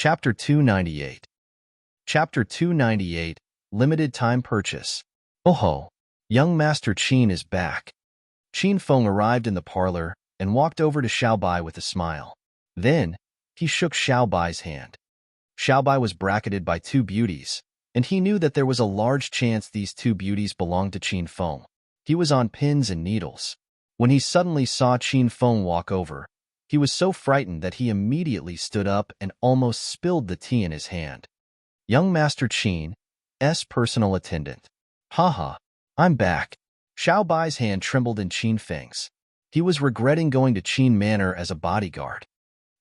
Chapter 298. Chapter 298, Limited Time Purchase. Oh ho! Young Master Qin is back. Qin Feng arrived in the parlor and walked over to Xiaobai with a smile. Then, he shook Xiaobai's hand. Xiaobai was bracketed by two beauties, and he knew that there was a large chance these two beauties belonged to Qin Feng. He was on pins and needles. When he suddenly saw Qin Feng walk over, he was so frightened that he immediately stood up and almost spilled the tea in his hand. Young Master Qin's personal attendant. Haha, I'm back. Xiaobai's hand trembled in Qin Feng's. He was regretting going to Qin Manor as a bodyguard.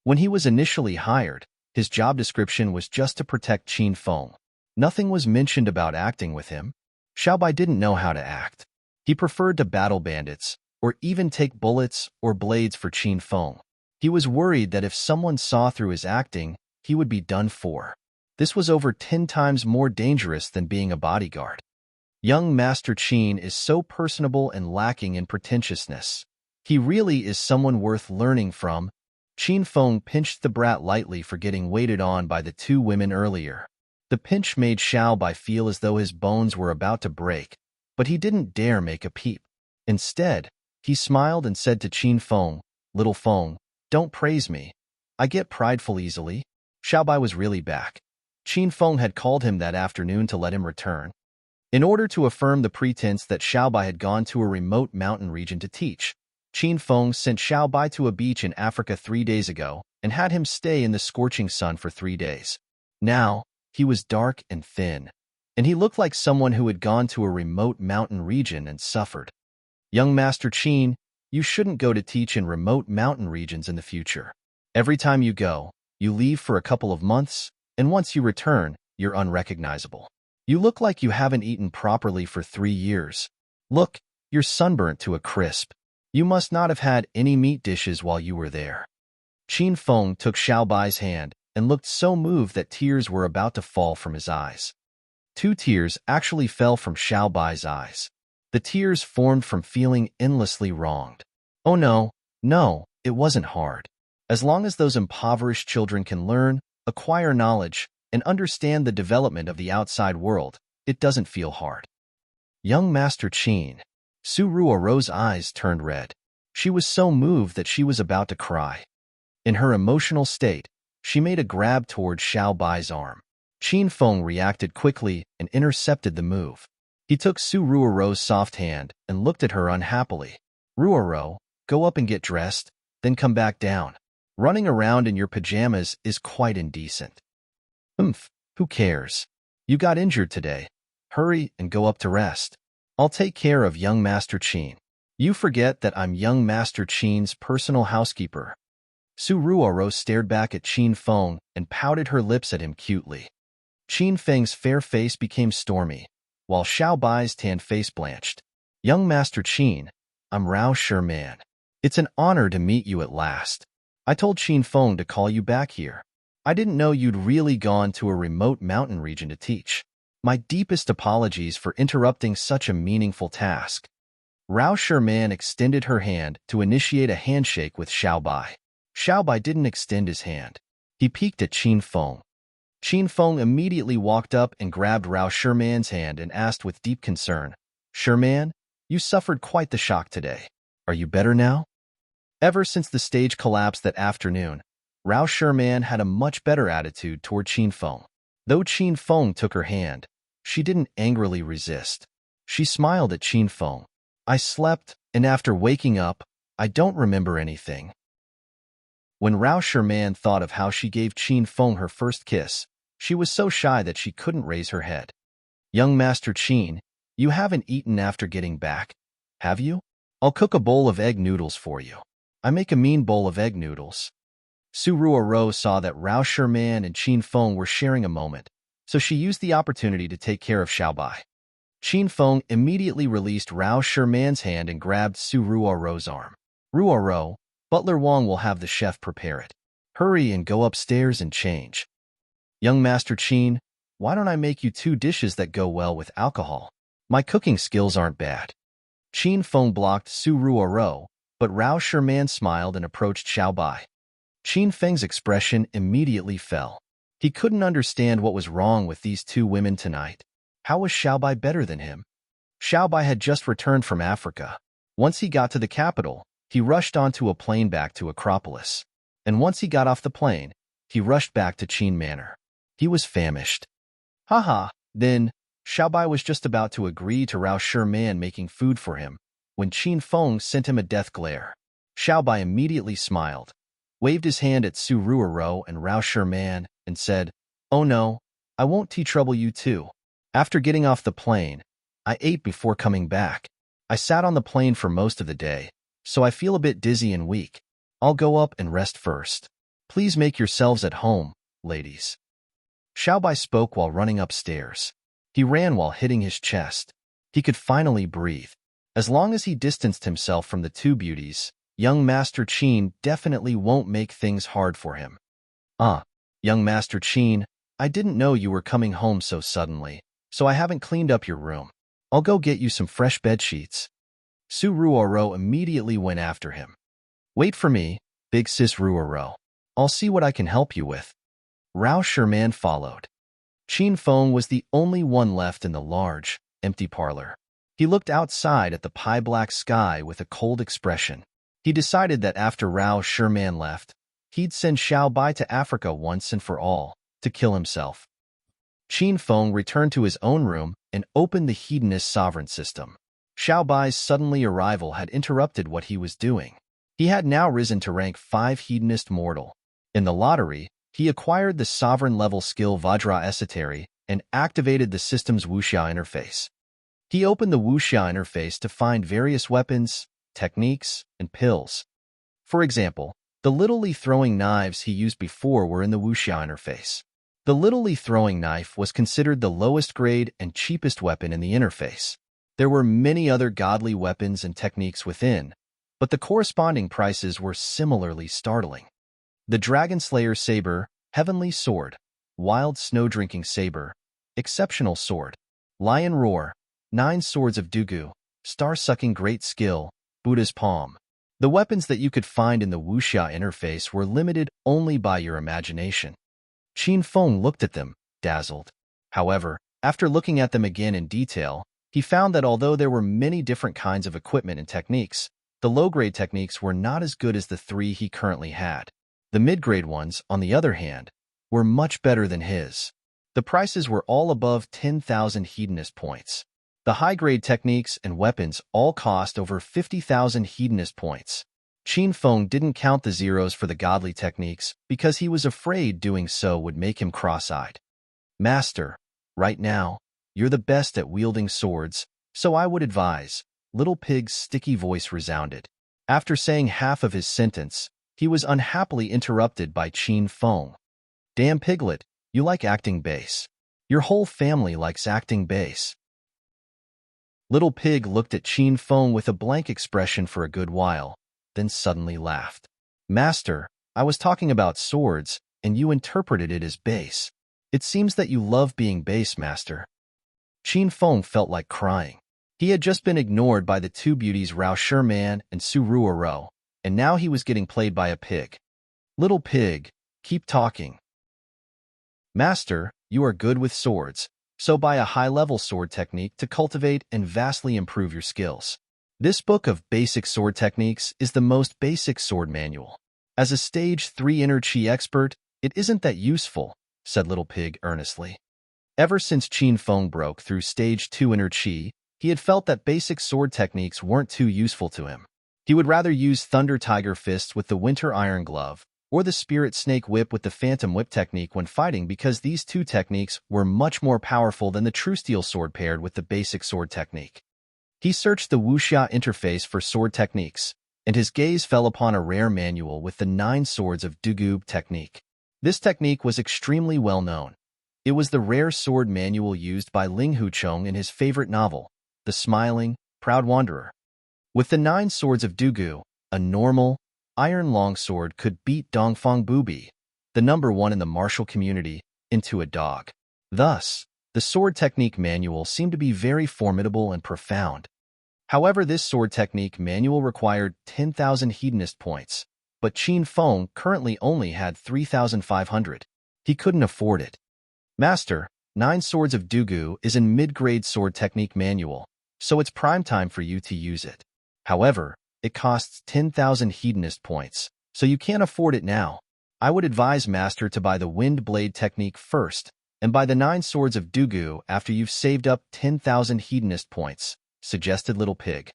When he was initially hired, his job description was just to protect Qin Feng. Nothing was mentioned about acting with him. Xiaobai didn't know how to act. He preferred to battle bandits, or even take bullets or blades for Qin Feng. He was worried that if someone saw through his acting, he would be done for. This was over 10 times more dangerous than being a bodyguard. Young Master Qin is so personable and lacking in pretentiousness. He really is someone worth learning from. Qin Feng pinched the brat lightly for getting waited on by the two women earlier. The pinch made Xiaobai feel as though his bones were about to break, but he didn't dare make a peep. Instead, he smiled and said to Qin Feng, "Little Feng, don't praise me. I get prideful easily." Xiaobai was really back. Qin Feng had called him that afternoon to let him return. In order to affirm the pretense that Xiaobai had gone to a remote mountain region to teach, Qin Feng sent Xiaobai to a beach in Africa 3 days ago and had him stay in the scorching sun for 3 days. Now, he was dark and thin, and he looked like someone who had gone to a remote mountain region and suffered. Young Master Qin, you shouldn't go to teach in remote mountain regions in the future. Every time you go, you leave for a couple of months, and once you return, you're unrecognizable. You look like you haven't eaten properly for 3 years. Look, you're sunburnt to a crisp. You must not have had any meat dishes while you were there. Qin Feng took Xiaobai's hand and looked so moved that tears were about to fall from his eyes. 2 tears actually fell from Xiaobai's eyes. The tears formed from feeling endlessly wronged. Oh no, it wasn't hard. As long as those impoverished children can learn, acquire knowledge, and understand the development of the outside world, it doesn't feel hard. Young Master Qin. Su Ruorou's eyes turned red. She was so moved that she was about to cry. In her emotional state, she made a grab toward Xiaobai's arm. Qin Feng reacted quickly and intercepted the move. He took Su Ruorou's soft hand and looked at her unhappily. Ruorou, go up and get dressed, then come back down. Running around in your pajamas is quite indecent. Who cares? You got injured today. Hurry and go up to rest. I'll take care of young Master Qin. You forget that I'm young Master Qin's personal housekeeper. Su Ruorou stared back at Qin Feng and pouted her lips at him cutely. Qin Feng's fair face became stormy, while Xiaobai's tan face blanched. Young Master Qin, I'm Rao Sherman. It's an honor to meet you at last. I told Qin Feng to call you back here. I didn't know you'd really gone to a remote mountain region to teach. My deepest apologies for interrupting such a meaningful task. Rao Sherman extended her hand to initiate a handshake with Xiaobai. Xiaobai didn't extend his hand. He peeked at Qin Feng. Qin Feng immediately walked up and grabbed Rao Sherman's hand and asked with deep concern, "Sherman, you suffered quite the shock today. Are you better now?" Ever since the stage collapsed that afternoon, Rao Sherman had a much better attitude toward Qin Feng. Though Qin Feng took her hand, she didn't angrily resist. She smiled at Qin Feng. I slept, and after waking up, I don't remember anything. When Rao Sherman thought of how she gave Qin Feng her first kiss, she was so shy that she couldn't raise her head. Young Master Qin, you haven't eaten after getting back, have you? I'll cook a bowl of egg noodles for you. I make a mean bowl of egg noodles. Su Ruorou saw that Rao Sherman and Qin Feng were sharing a moment, so she used the opportunity to take care of Xiaobai. Qin Feng immediately released Rao Sherman's hand and grabbed Su Ruorou's arm. Ruorou, Butler Wang will have the chef prepare it. Hurry and go upstairs and change. Young Master Qin, why don't I make you 2 dishes that go well with alcohol? My cooking skills aren't bad. Qin Feng blocked Su Ruorou, but Rao Sherman smiled and approached Xiaobai. Qin Feng's expression immediately fell. He couldn't understand what was wrong with these two women tonight. How was Xiaobai better than him? Xiaobai had just returned from Africa. Once he got to the capital, he rushed onto a plane back to Acropolis. And once he got off the plane, he rushed back to Qin Manor. He was famished. Haha, then, Xiaobai was just about to agree to Rao Sherman making food for him, when Qin Feng sent him a death glare. Xiaobai immediately smiled, waved his hand at Su Ruoro and Rao Sherman, and said, "Oh no, I won't trouble you too. After getting off the plane, I ate before coming back. I sat on the plane for most of the day, so I feel a bit dizzy and weak. I'll go up and rest first. Please make yourselves at home, ladies." Xiaobai spoke while running upstairs. He ran while hitting his chest. He could finally breathe. As long as he distanced himself from the two beauties, young Master Qin definitely won't make things hard for him. Young Master Qin, I didn't know you were coming home so suddenly, so I haven't cleaned up your room. I'll go get you some fresh bedsheets. Su Ruoro immediately went after him. Wait for me, big sis Ruoro. I'll see what I can help you with. Rao Sherman followed. Qin Feng was the only one left in the large, empty parlor. He looked outside at the pie-black sky with a cold expression. He decided that after Rao Sherman left, he'd send Xiaobai to Africa once and for all, to kill himself. Qin Feng returned to his own room and opened the Hedonist sovereign system. Xiaobai's suddenly arrival had interrupted what he was doing. He had now risen to rank 5 Hedonist mortal. In the lottery, he acquired the sovereign-level skill Vajra Esotery and activated the system's wuxia interface. He opened the wuxia interface to find various weapons, techniques, and pills. For example, the little throwing knives he used before were in the wuxia interface. The little throwing knife was considered the lowest grade and cheapest weapon in the interface. There were many other godly weapons and techniques within, but the corresponding prices were similarly startling. The Dragon Slayer Saber, Heavenly Sword, Wild Snow-Drinking Saber, Exceptional Sword, Lion Roar, 9 Swords of Dugu, Star-Sucking Great Skill, Buddha's Palm. The weapons that you could find in the wuxia interface were limited only by your imagination. Qin Feng looked at them, dazzled. However, after looking at them again in detail, he found that although there were many different kinds of equipment and techniques, the low-grade techniques were not as good as the 3 he currently had. The mid-grade ones, on the other hand, were much better than his. The prices were all above 10,000 hedonist points. The high-grade techniques and weapons all cost over 50,000 hedonist points. Qin Feng didn't count the zeros for the godly techniques because he was afraid doing so would make him cross-eyed. Master, right now, you're the best at wielding swords, so I would advise, Little Pig's sticky voice resounded. After saying half of his sentence, he was unhappily interrupted by Qin Feng. Damn Piglet, you like acting bass. Your whole family likes acting bass. Little Pig looked at Qin Feng with a blank expression for a good while, then suddenly laughed. Master, I was talking about swords, and you interpreted it as bass. It seems that you love being bass, Master. Qin Feng felt like crying. He had just been ignored by the two beauties Rao Sherman and Su Ruoro, and now he was getting played by a pig. Little Pig, keep talking. Master, you are good with swords, so buy a high-level sword technique to cultivate and vastly improve your skills. This book of basic sword techniques is the most basic sword manual. As a Stage 3 Inner Chi expert, it isn't that useful, said Little Pig earnestly. Ever since Qin Feng broke through Stage 2 Inner Chi, he had felt that basic sword techniques weren't too useful to him. He would rather use Thunder Tiger Fists with the Winter Iron Glove, or the Spirit Snake Whip with the Phantom Whip technique when fighting because these two techniques were much more powerful than the True Steel Sword paired with the basic sword technique. He searched the wuxia interface for sword techniques, and his gaze fell upon a rare manual with the 9 Swords of Dugub technique. This technique was extremely well known. It was the rare sword manual used by Ling Huchong in his favorite novel, The Smiling, Proud Wanderer. With the 9 Swords of Dugu, a normal, iron longsword could beat Dongfang Bubi, the number 1 in the martial community, into a dog. Thus, the sword technique manual seemed to be very formidable and profound. However, this sword technique manual required 10,000 hedonist points, but Qin Feng currently only had 3,500. He couldn't afford it. Master, 9 Swords of Dugu is in mid-grade sword technique manual, so it's prime time for you to use it. However, it costs 10,000 hedonist points, so you can't afford it now. I would advise Master to buy the Wind Blade technique first, and buy the 9 Swords of Dugu after you've saved up 10,000 hedonist points, suggested Little Pig.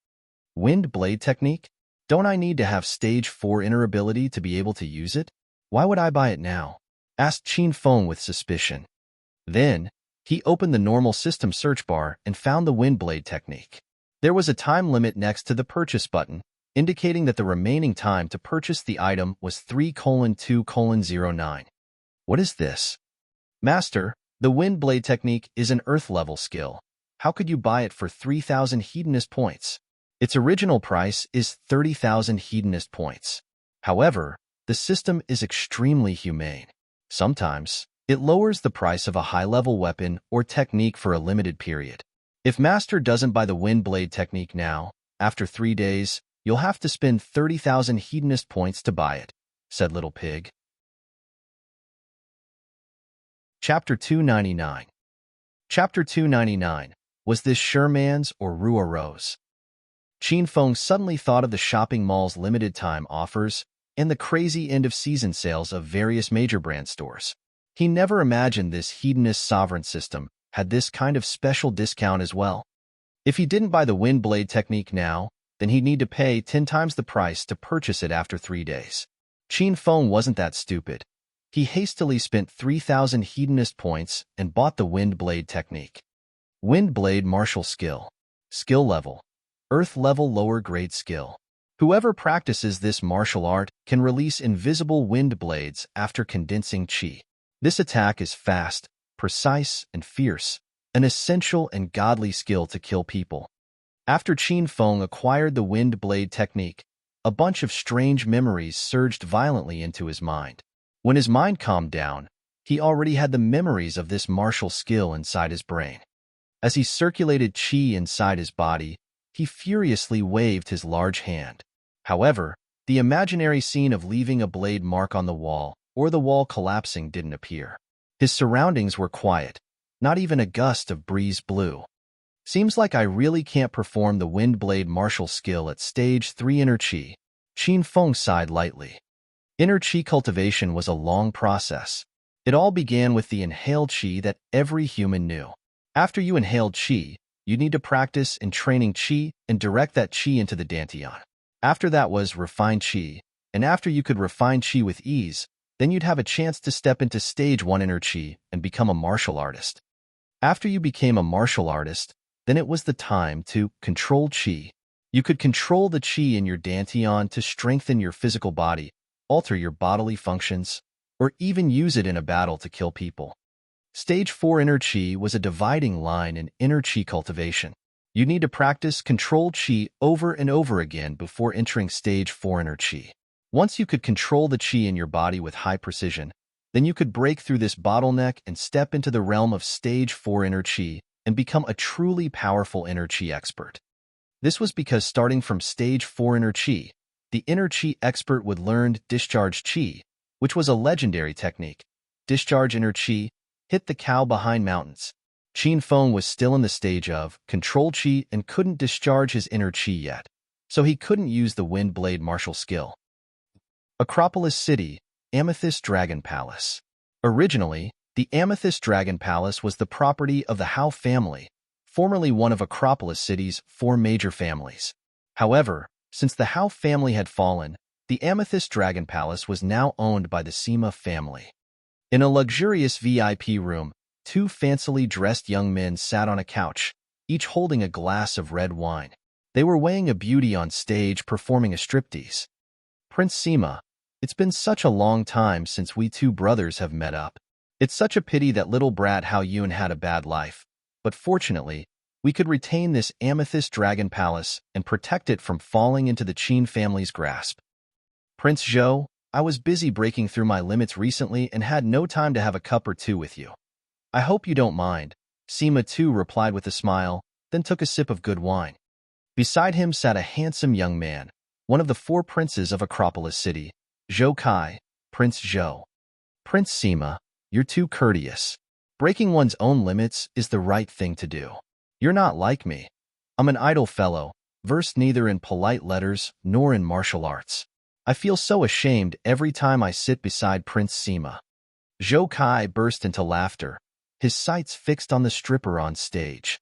Wind Blade technique? Don't I need to have stage 4 inner ability to be able to use it? Why would I buy it now? Asked Qin Feng with suspicion. Then, he opened the normal system search bar and found the Wind Blade technique. There was a time limit next to the purchase button, indicating that the remaining time to purchase the item was 3:2:09. What is this? Master, the Wind Blade technique is an Earth-level skill. How could you buy it for 3,000 hedonist points? Its original price is 30,000 hedonist points. However, the system is extremely humane. Sometimes, it lowers the price of a high-level weapon or technique for a limited period. If Master doesn't buy the Wind Blade technique now, after 3 days, you'll have to spend 30,000 hedonist points to buy it, said Little Pig. Chapter 299. Chapter 299. Was this Sherman's or Rua Rose? Qin Feng suddenly thought of the shopping mall's limited-time offers and the crazy end-of-season sales of various major brand stores. He never imagined this hedonist sovereign system had this kind of special discount as well. If he didn't buy the Wind Blade technique now, then he'd need to pay 10 times the price to purchase it after 3 days. Qin Feng wasn't that stupid. He hastily spent 3,000 hedonist points and bought the Wind Blade technique. Wind Blade martial skill. Skill level. Earth level lower grade skill. Whoever practices this martial art can release invisible wind blades after condensing chi. This attack is fast, precise, and fierce, an essential and godly skill to kill people. After Qin Feng acquired the Wind Blade technique, a bunch of strange memories surged violently into his mind. When his mind calmed down, he already had the memories of this martial skill inside his brain. As he circulated chi inside his body, he furiously waved his large hand. However, the imaginary scene of leaving a blade mark on the wall or the wall collapsing didn't appear. His surroundings were quiet. Not even a gust of breeze blew. Seems like I really can't perform the Wind Blade martial skill at stage 3 inner chi. Qin Feng sighed lightly. Inner chi cultivation was a long process. It all began with the inhaled chi that every human knew. After you inhaled chi, you need to practice in training chi and direct that chi into the dantian. After that was refined chi, and after you could refine chi with ease, then you'd have a chance to step into stage 1 inner chi and become a martial artist. After you became a martial artist, then it was the time to control chi. You could control the chi in your dantian to strengthen your physical body, alter your bodily functions, or even use it in a battle to kill people. Stage 4 inner chi was a dividing line in inner chi cultivation. You need to practice control chi over and over again before entering stage 4 inner chi. Once you could control the chi in your body with high precision, then you could break through this bottleneck and step into the realm of stage 4 inner chi and become a truly powerful inner chi expert. This was because starting from stage 4 inner chi, the inner chi expert would learn discharge chi, which was a legendary technique. Discharge inner chi, hit the cow behind mountains. Qin Feng was still in the stage of control chi and couldn't discharge his inner chi yet, so he couldn't use the Wind Blade martial skill. Acropolis City, Amethyst Dragon Palace. Originally, the Amethyst Dragon Palace was the property of the Hao family, formerly one of Acropolis City's 4 major families. However, since the Hao family had fallen, the Amethyst Dragon Palace was now owned by the Sima family. In a luxurious VIP room, 2 fancily dressed young men sat on a couch, each holding a glass of red wine. They were weighing a beauty on stage performing a striptease. Prince Sima, it's been such a long time since we 2 brothers have met up. It's such a pity that little brat Hao Yun had a bad life, but fortunately, we could retain this Amethyst Dragon Palace and protect it from falling into the Qin family's grasp. Prince Zhou, I was busy breaking through my limits recently and had no time to have a cup or 2 with you. I hope you don't mind, Sima too replied with a smile, then took a sip of good wine. Beside him sat a handsome young man, one of the 4 princes of Acropolis City, Zhou Kai, Prince Zhou. Prince Sima, You're too courteous. Breaking one's own limits is the right thing to do. You're not like me. I'm an idle fellow, versed neither in polite letters nor in martial arts. I feel so ashamed every time I sit beside Prince Sima. Zhou Kai burst into laughter, his sights fixed on the stripper on stage.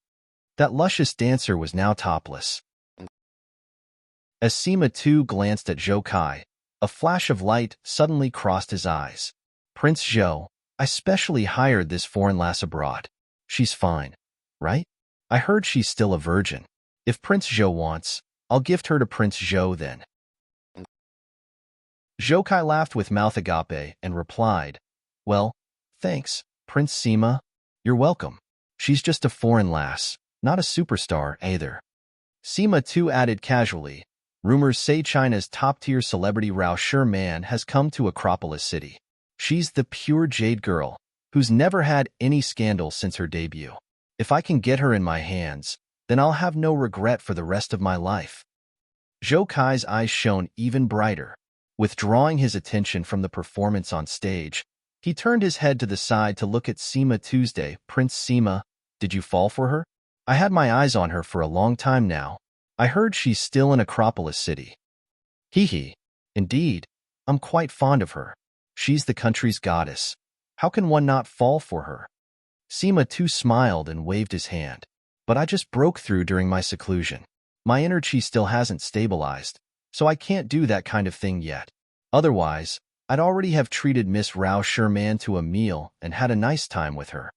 That luscious dancer was now topless. As Sima too glanced at Zhou Kai, a flash of light suddenly crossed his eyes. Prince Zhou, I specially hired this foreign lass abroad. She's fine, right? I heard she's still a virgin. If Prince Zhou wants, I'll gift her to Prince Zhou then. Zhou Kai laughed with mouth agape and replied, Well, thanks, Prince Sima. You're welcome. She's just a foreign lass, not a superstar either. Sima too added casually, Rumors say China's top-tier celebrity Rao Sherman has come to Acropolis City. She's the pure jade girl, who's never had any scandal since her debut. If I can get her in my hands, then I'll have no regret for the rest of my life. Zhou Kai's eyes shone even brighter. Withdrawing his attention from the performance on stage, he turned his head to the side to look at Sima Tuesday. Prince Sima, did you fall for her? I had my eyes on her for a long time now. I heard she's still in Acropolis City. Hee. Indeed, I'm quite fond of her. She's the country's goddess. How can one not fall for her? Sima too smiled and waved his hand. But I just broke through during my seclusion. My inner chi still hasn't stabilized, so I can't do that kind of thing yet. Otherwise, I'd already have treated Miss Rao Sherman to a meal and had a nice time with her.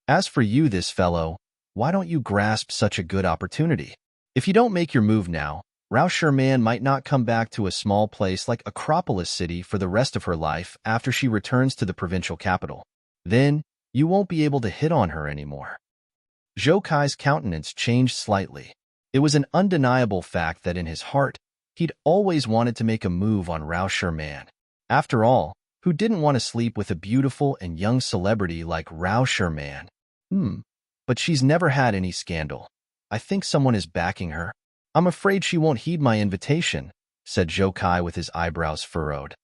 As for you, this fellow, why don't you grasp such a good opportunity? If you don't make your move now, Rao Sherman might not come back to a small place like Acropolis City for the rest of her life after she returns to the provincial capital. Then, you won't be able to hit on her anymore. Zhou Kai's countenance changed slightly. It was an undeniable fact that in his heart, he'd always wanted to make a move on Rao Sherman. After all, who didn't want to sleep with a beautiful and young celebrity like Rao Sherman? But she's never had any scandal. I think someone is backing her. I'm afraid she won't heed my invitation, said Zhou Kai with his eyebrows furrowed.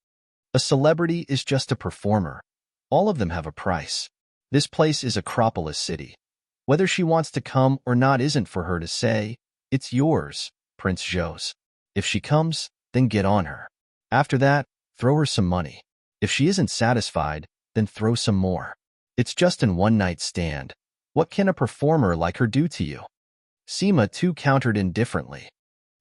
A celebrity is just a performer. All of them have a price. This place is Acropolis City. Whether she wants to come or not isn't for her to say. It's yours, Prince Zhou's. If she comes, then get on her. After that, throw her some money. If she isn't satisfied, then throw some more. It's just an one-night stand. What can a performer like her do to you? Sima too countered indifferently.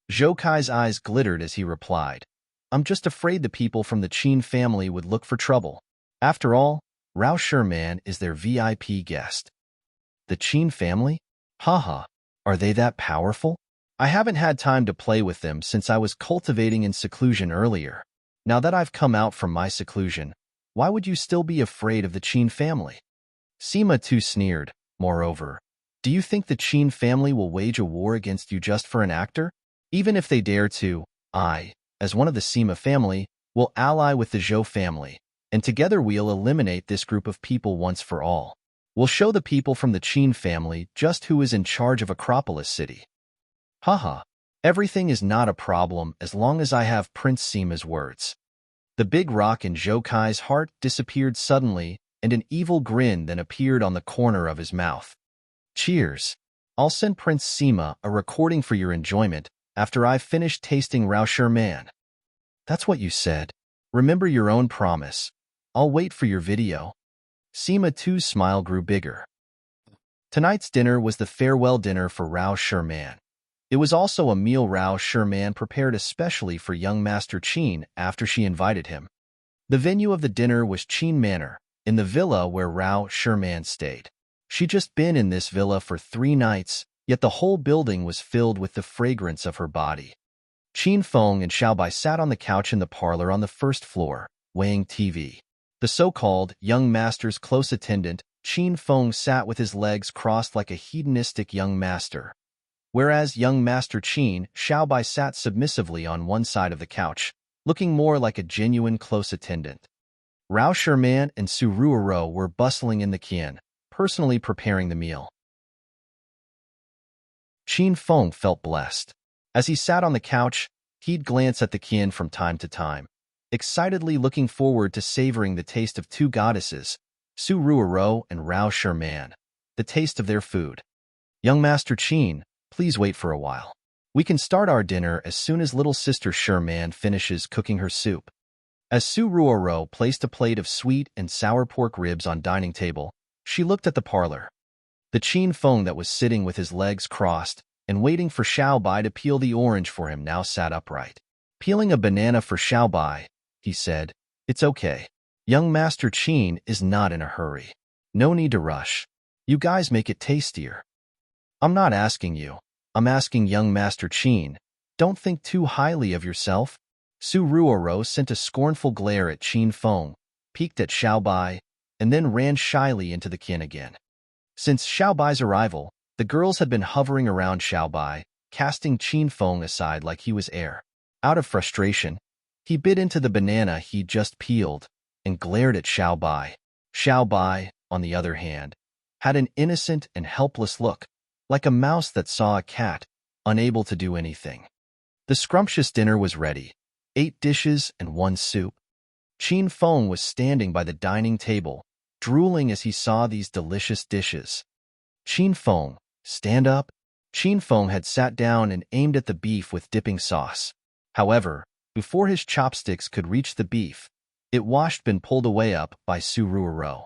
Zhou Kai's eyes glittered as he replied, I'm just afraid the people from the Qin family would look for trouble. After all, Rao Sherman is their VIP guest. The Qin family? Haha, are they that powerful? I haven't had time to play with them since I was cultivating in seclusion earlier. Now that I've come out from my seclusion, why would you still be afraid of the Qin family? Sima too sneered, moreover. Do you think the Qin family will wage a war against you just for an actor? Even if they dare to, I, as one of the Sima family, will ally with the Zhou family, and together we'll eliminate this group of people once for all. We'll show the people from the Qin family just who is in charge of Acropolis City. Haha, everything is not a problem as long as I have Prince Sima's words. The big rock in Zhou Kai's heart disappeared suddenly, and an evil grin then appeared on the corner of his mouth. Cheers. I'll send Prince Sima a recording for your enjoyment after I've finished tasting Rao Sherman. That's what you said. Remember your own promise. I'll wait for your video. Sima too's smile grew bigger. Tonight's dinner was the farewell dinner for Rao Sherman. It was also a meal Rao Sherman prepared especially for young Master Qin after she invited him. The venue of the dinner was Qin Manor, in the villa where Rao Sherman stayed. She'd just been in this villa for 3 nights, yet the whole building was filled with the fragrance of her body. Qin Feng and Xiaobai sat on the couch in the parlor on the first floor, weighing TV. The so-called young master's close attendant, Qin Feng, sat with his legs crossed like a hedonistic young master, whereas young Master Qin, Xiaobai, sat submissively on one side of the couch, looking more like a genuine close attendant. Rao Sherman and Su Ruoro were bustling in the qian, personally preparing the meal. Qin Feng felt blessed. As he sat on the couch, he'd glance at the qian from time to time, excitedly looking forward to savoring the taste of 2 goddesses, Su Ruoro and Rao Sherman. The taste of their food. Young Master Qin, please wait for a while. We can start our dinner as soon as little sister Sherman finishes cooking her soup. As Su Ruoro placed a plate of sweet and sour pork ribs on dining table, she looked at the parlor. The Qin Feng that was sitting with his legs crossed and waiting for Xiao Bai to peel the orange for him now sat upright. Peeling a banana for Xiao Bai, he said, "It's okay. Young Master Qin is not in a hurry. No need to rush. You guys make it tastier." "I'm not asking you. I'm asking young Master Qin. Don't think too highly of yourself." Su Ruoro sent a scornful glare at Qin Feng, peeked at Xiao Bai, and then ran shyly into the kin again. Since Xiao Bai's arrival, the girls had been hovering around Xiao Bai, casting Qin Feng aside like he was air. Out of frustration, he bit into the banana he'd just peeled and glared at Xiao Bai. Xiao Bai, on the other hand, had an innocent and helpless look, like a mouse that saw a cat, unable to do anything. The scrumptious dinner was ready, 8 dishes and 1 soup. Qin Feng was standing by the dining table, drooling as he saw these delicious dishes. "Qin Feng, stand up." Qin Feng had sat down and aimed at the beef with dipping sauce. However, before his chopsticks could reach the beef, it washed been pulled away up by Su Ruoro.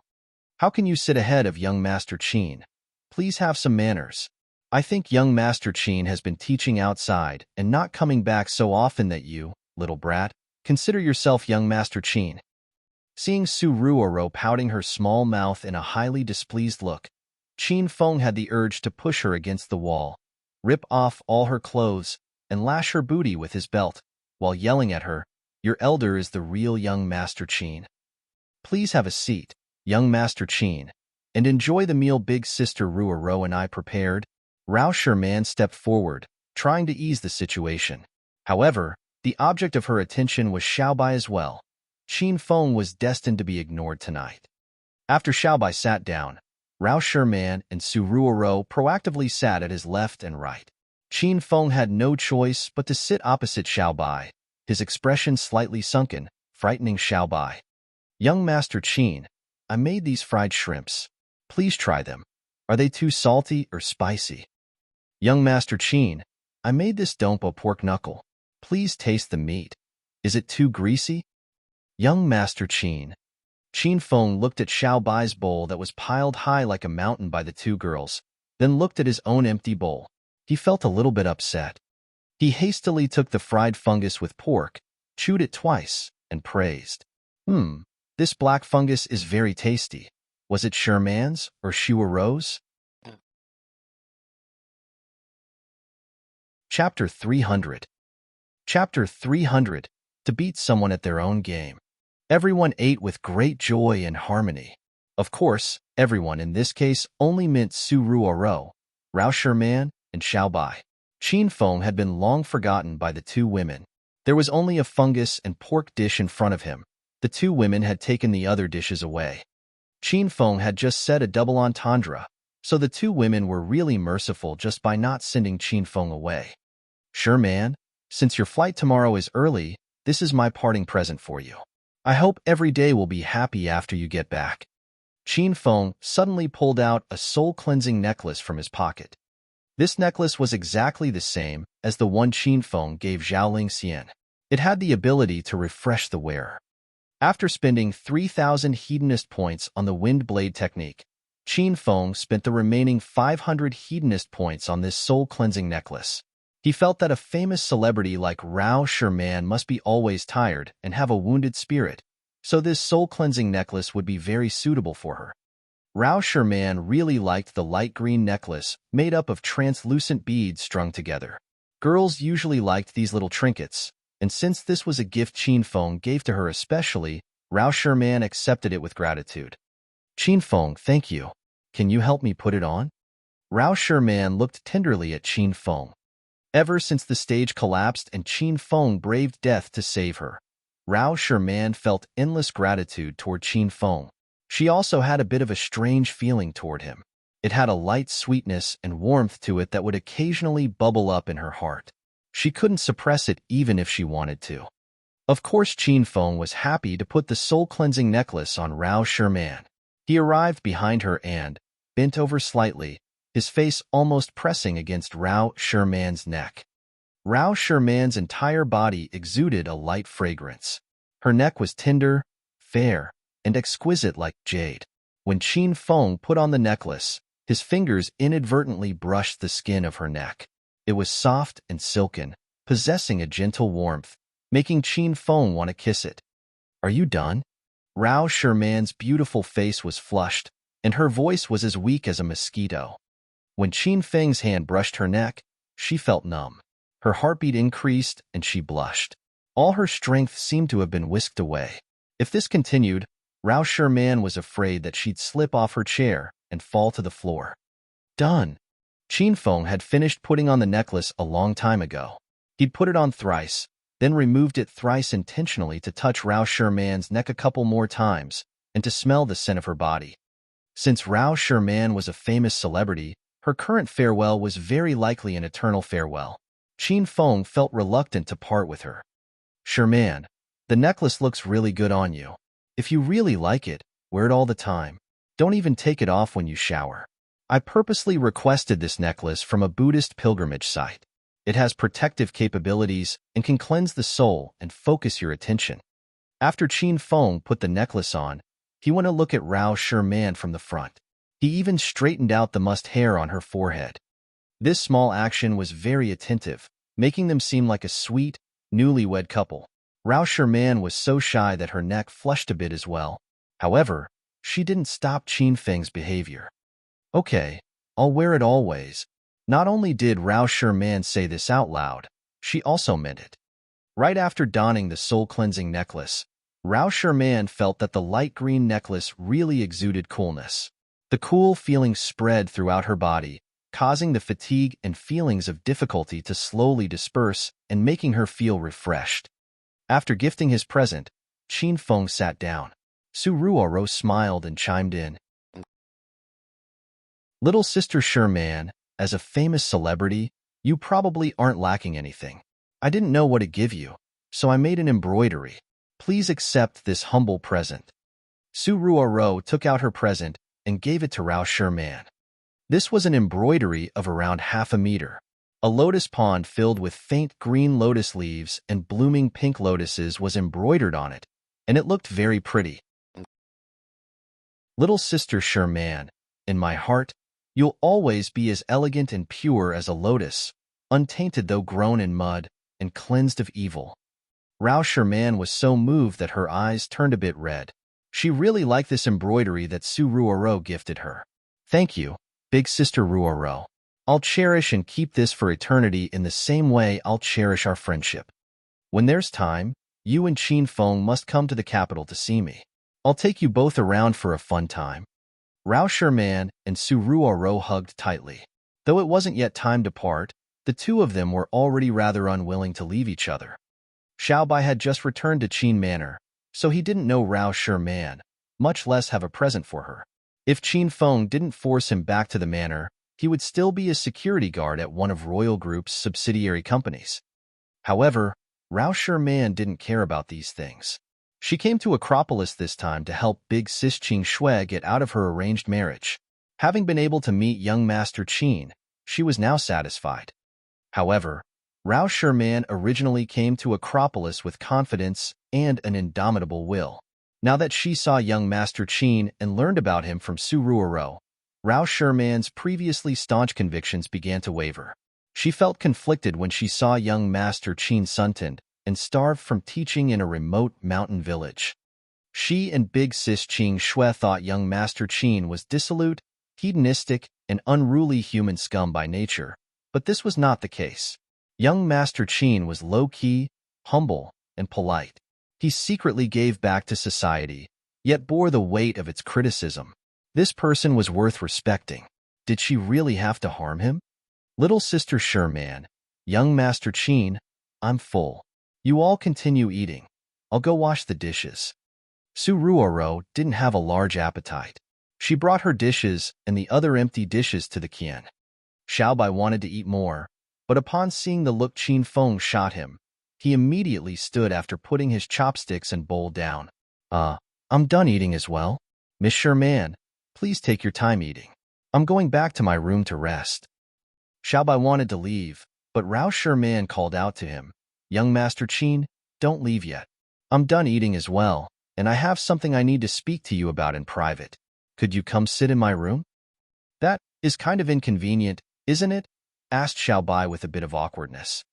"How can you sit ahead of young Master Qin? Please have some manners. I think young Master Qin has been teaching outside and not coming back so often that you, little brat, consider yourself young Master Qin." Seeing Su Ruoro pouting her small mouth in a highly displeased look, Qin Feng had the urge to push her against the wall, rip off all her clothes, and lash her booty with his belt, while yelling at her, "Your elder is the real young Master Qin. Please have a seat, young Master Qin, and enjoy the meal big sister Ruoro and I prepared." Rao Sherman stepped forward, trying to ease the situation. However, the object of her attention was Xiao Bai as well. Qin Feng was destined to be ignored tonight. After Xiao Bai sat down, Rao Sherman and Su Ruoro proactively sat at his left and right. Qin Feng had no choice but to sit opposite Xiao Bai, his expression slightly sunken, frightening Xiao Bai. "Young Master Qin, I made these fried shrimps. Please try them. Are they too salty or spicy?" "Young Master Qin, I made this dompo pork knuckle. Please taste the meat. Is it too greasy?" "Young Master Qin." Qin Feng looked at Xiao Bai's bowl that was piled high like a mountain by the two girls, then looked at his own empty bowl. He felt a little bit upset. He hastily took the fried fungus with pork, chewed it twice, and praised. This black fungus is very tasty. Was it Sherman's or Shuaro's?" Chapter 300. Chapter 300. To beat someone at their own game. Everyone ate with great joy and harmony. Of course, everyone in this case only meant Su Ruoro, Rao Sherman, and Xiao Bai. Qin Feng had been long forgotten by the two women. There was only a fungus and pork dish in front of him. The two women had taken the other dishes away. Qin Feng had just said a double entendre, so the two women were really merciful just by not sending Qin Feng away. "Sherman, since your flight tomorrow is early, this is my parting present for you. I hope every day will be happy after you get back." Qin Feng suddenly pulled out a soul-cleansing necklace from his pocket. This necklace was exactly the same as the one Qin Feng gave Zhao Lingxian. It had the ability to refresh the wearer. After spending 3,000 hedonist points on the wind blade technique, Qin Feng spent the remaining 500 hedonist points on this soul-cleansing necklace. He felt that a famous celebrity like Rao Sherman must be always tired and have a wounded spirit, so this soul-cleansing necklace would be very suitable for her. Rao Sherman really liked the light green necklace made up of translucent beads strung together. Girls usually liked these little trinkets, and since this was a gift Qin Feng gave to her especially, Rao Sherman accepted it with gratitude. "Qin Feng, thank you. Can you help me put it on?" Rao Sherman looked tenderly at Qin Feng. Ever since the stage collapsed and Qin Feng braved death to save her, Rao Sherman felt endless gratitude toward Qin Feng. She also had a bit of a strange feeling toward him. It had a light sweetness and warmth to it that would occasionally bubble up in her heart. She couldn't suppress it even if she wanted to. Of course, Qin Feng was happy to put the soul-cleansing necklace on Rao Sherman. He arrived behind her and, bent over slightly, his face almost pressing against Rao Sherman's neck. Rao Sherman's entire body exuded a light fragrance. Her neck was tender, fair, and exquisite like jade. When Qin Feng put on the necklace, his fingers inadvertently brushed the skin of her neck. It was soft and silken, possessing a gentle warmth, making Qin Feng want to kiss it. "Are you done?" Rao Sherman's beautiful face was flushed, and her voice was as weak as a mosquito. When Qin Feng's hand brushed her neck, she felt numb. Her heartbeat increased, and she blushed. All her strength seemed to have been whisked away. If this continued, Rao Sherman was afraid that she'd slip off her chair and fall to the floor. Done. Qin Feng had finished putting on the necklace a long time ago. He'd put it on thrice, then removed it thrice intentionally to touch Rao Sherman's neck a couple more times and to smell the scent of her body. Since Rao Sherman was a famous celebrity, her current farewell was very likely an eternal farewell. Qin Feng felt reluctant to part with her. "Sherman, the necklace looks really good on you. If you really like it, wear it all the time. Don't even take it off when you shower. I purposely requested this necklace from a Buddhist pilgrimage site. It has protective capabilities and can cleanse the soul and focus your attention." After Qin Feng put the necklace on, he went to look at Rao Sherman from the front. He even straightened out the mussed hair on her forehead. This small action was very attentive, making them seem like a sweet, newlywed couple. Rao Sherman was so shy that her neck flushed a bit as well. However, she didn't stop Qin Feng's behavior. "Okay, I'll wear it always." Not only did Rao Sherman say this out loud, she also meant it. Right after donning the soul-cleansing necklace, Rao Sherman felt that the light green necklace really exuded coolness. The cool feeling spread throughout her body, causing the fatigue and feelings of difficulty to slowly disperse and making her feel refreshed. After gifting his present, Qin Feng sat down. Su Ruoro smiled and chimed in. "Little Sister Sherman, as a famous celebrity, you probably aren't lacking anything. I didn't know what to give you, so I made an embroidery. Please accept this humble present." Su Ruoro took out her present and gave it to Rao Sherman. This was an embroidery of around half a meter. A lotus pond filled with faint green lotus leaves and blooming pink lotuses was embroidered on it, and it looked very pretty. "Little Sister Sherman, in my heart, you'll always be as elegant and pure as a lotus, untainted though grown in mud and cleansed of evil." Rao Sherman was so moved that her eyes turned a bit red. She really liked this embroidery that Su Ruoro gifted her. "Thank you, Big Sister Ruoro. I'll cherish and keep this for eternity in the same way I'll cherish our friendship. When there's time, you and Qin Feng must come to the capital to see me. I'll take you both around for a fun time." Rao Sherman and Su Ruoro hugged tightly. Though it wasn't yet time to part, the two of them were already rather unwilling to leave each other. Xiaobai had just returned to Qin Manor, so he didn't know Rao Sherman, much less have a present for her. If Qin Feng didn't force him back to the manor, he would still be a security guard at one of Royal Group's subsidiary companies. However, Rao Sherman didn't care about these things. She came to Acropolis this time to help Big Sis Qing Shui get out of her arranged marriage. Having been able to meet young Master Qin, she was now satisfied. However, Rao Sherman originally came to Acropolis with confidence and an indomitable will. Now that she saw young Master Qin and learned about him from Su Ruoro, Rao Sherman's previously staunch convictions began to waver. She felt conflicted when she saw young Master Qin sunted and starved from teaching in a remote mountain village. She and Big Sis Qing Shui thought young Master Qin was dissolute, hedonistic, and unruly human scum by nature, but this was not the case. Young Master Qin was low-key, humble, and polite. He secretly gave back to society, yet bore the weight of its criticism. This person was worth respecting. Did she really have to harm him? "Little Sister Sherman, young Master Qin, I'm full. You all continue eating. I'll go wash the dishes." Su Ruoro didn't have a large appetite. She brought her dishes and the other empty dishes to the Qian. Xiaobai wanted to eat more, but upon seeing the look Qin Feng shot him, he immediately stood after putting his chopsticks and bowl down. I'm done eating as well." Miss Sherman, please take your time eating. I'm going back to my room to rest. Xiaobai wanted to leave, but Rao Sherman called out to him, Young Master Qin, don't leave yet. I'm done eating as well, and I have something I need to speak to you about in private. Could you come sit in my room? That is kind of inconvenient, isn't it? Asked Xiaobai with a bit of awkwardness.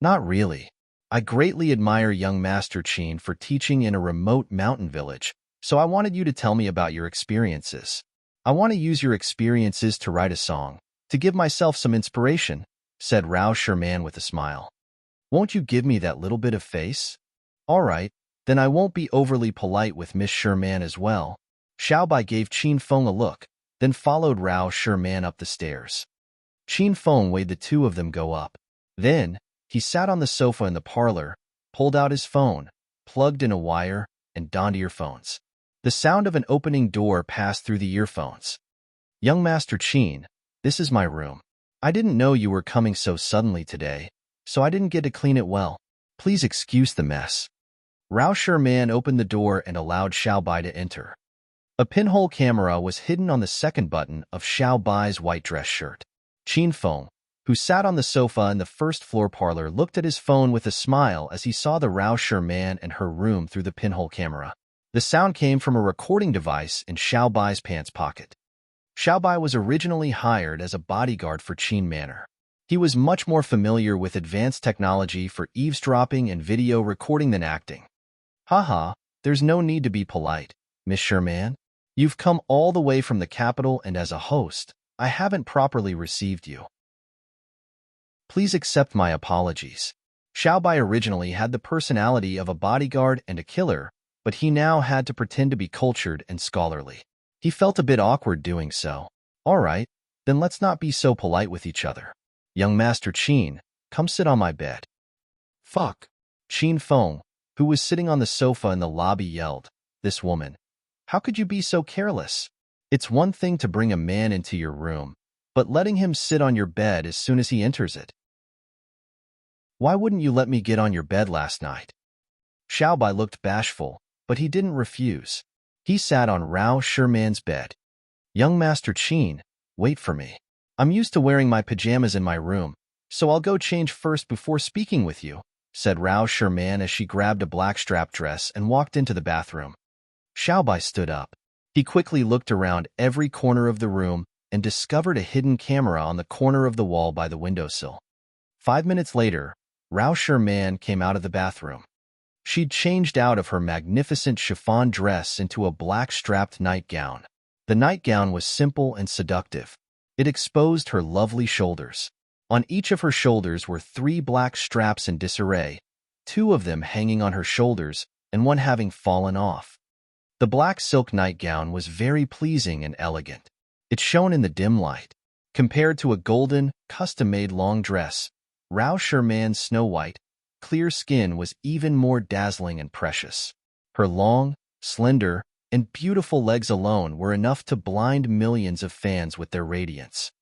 Not really. I greatly admire young Master Qin for teaching in a remote mountain village, so I wanted you to tell me about your experiences. I want to use your experiences to write a song, to give myself some inspiration, said Rao Sherman with a smile. Won't you give me that little bit of face? All right, then I won't be overly polite with Miss Sherman as well. Xiaobai gave Qin Feng a look, then followed Rao Sherman up the stairs. Qin Feng waved the two of them go up. Then, he sat on the sofa in the parlor, pulled out his phone, plugged in a wire, and donned earphones. The sound of an opening door passed through the earphones. Young Master Qin, this is my room. I didn't know you were coming so suddenly today, so I didn't get to clean it well. Please excuse the mess. Rao Sherman opened the door and allowed Xiaobai to enter. A pinhole camera was hidden on the second button of Xiaobai's white dress shirt. Qin Feng, who sat on the sofa in the first floor parlor, looked at his phone with a smile as he saw the Rao Sherman and her room through the pinhole camera. The sound came from a recording device in Xiaobai's pants pocket. Xiaobai was originally hired as a bodyguard for Qin Manor. He was much more familiar with advanced technology for eavesdropping and video recording than acting. Haha, there's no need to be polite, Miss Sherman. You've come all the way from the capital, and as a host, I haven't properly received you. Please accept my apologies. Xiaobai originally had the personality of a bodyguard and a killer, but he now had to pretend to be cultured and scholarly. He felt a bit awkward doing so. All right, then let's not be so polite with each other. Young Master Qin, come sit on my bed. Fuck. Qin Feng, who was sitting on the sofa in the lobby, yelled, This woman. How could you be so careless? It's one thing to bring a man into your room, but letting him sit on your bed as soon as he enters it. Why wouldn't you let me get on your bed last night? Xiaobai looked bashful, but he didn't refuse. He sat on Rao Sherman's bed. Young Master Qin, wait for me. I'm used to wearing my pajamas in my room, so I'll go change first before speaking with you, said Rao Sherman as she grabbed a black strap dress and walked into the bathroom. Xiaobai stood up. He quickly looked around every corner of the room and discovered a hidden camera on the corner of the wall by the windowsill. 5 minutes later, Rao Sherman came out of the bathroom. She'd changed out of her magnificent chiffon dress into a black strapped nightgown. The nightgown was simple and seductive. It exposed her lovely shoulders. On each of her shoulders were 3 black straps in disarray, 2 of them hanging on her shoulders and one having fallen off. The black silk nightgown was very pleasing and elegant. It shone in the dim light. Compared to a golden, custom-made long dress, Rao Sherman's snow-white, clear skin was even more dazzling and precious. Her long, slender, and beautiful legs alone were enough to blind millions of fans with their radiance.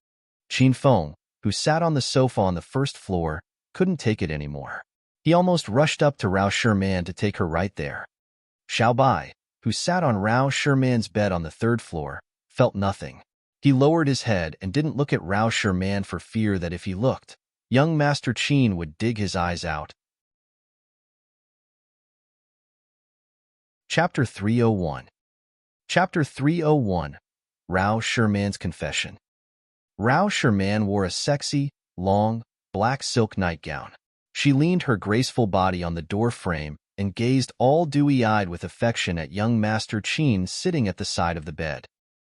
Qin Feng, who sat on the sofa on the first floor, couldn't take it anymore. He almost rushed up to Rao Sherman to take her right there. Xiaobai, who sat on Rao Sherman's bed on the 3rd floor, felt nothing. He lowered his head and didn't look at Rao Sherman for fear that if he looked, young Master Qin would dig his eyes out. Chapter 301. Chapter 301. Rao Sherman's Confession. Rao Sherman wore a sexy, long, black silk nightgown. She leaned her graceful body on the door frame and gazed all dewy-eyed with affection at young Master Qin sitting at the side of the bed.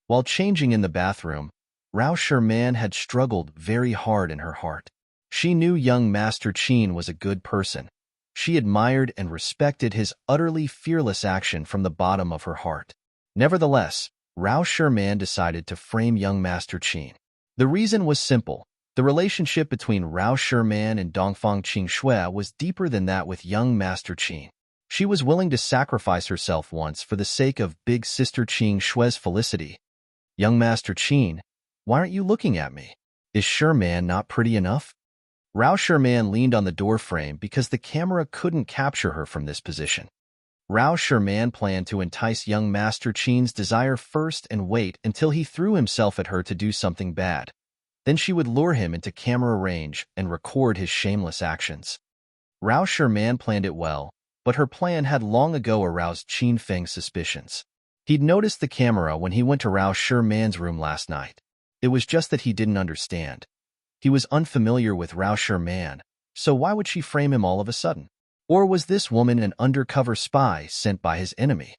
While changing in the bathroom, Rao Sherman had struggled very hard in her heart. She knew young Master Qin was a good person. She admired and respected his utterly fearless action from the bottom of her heart. Nevertheless, Rao Sherman decided to frame young Master Qin. The reason was simple. The relationship between Rao Sherman and Dongfang Qingshui was deeper than that with young Master Qin. She was willing to sacrifice herself once for the sake of big sister Qingshui's felicity. Young Master Qin, why aren't you looking at me? Is Sherman not pretty enough? Rao Sherman leaned on the doorframe because the camera couldn't capture her from this position. Rao Sherman planned to entice young Master Qin's desire first and wait until he threw himself at her to do something bad. Then she would lure him into camera range and record his shameless actions. Rao Sherman planned it well, but her plan had long ago aroused Qin Feng's suspicions. He'd noticed the camera when he went to Rao Sherman's room last night. It was just that he didn't understand. He was unfamiliar with Rao Sherman, so why would she frame him all of a sudden? Or was this woman an undercover spy sent by his enemy?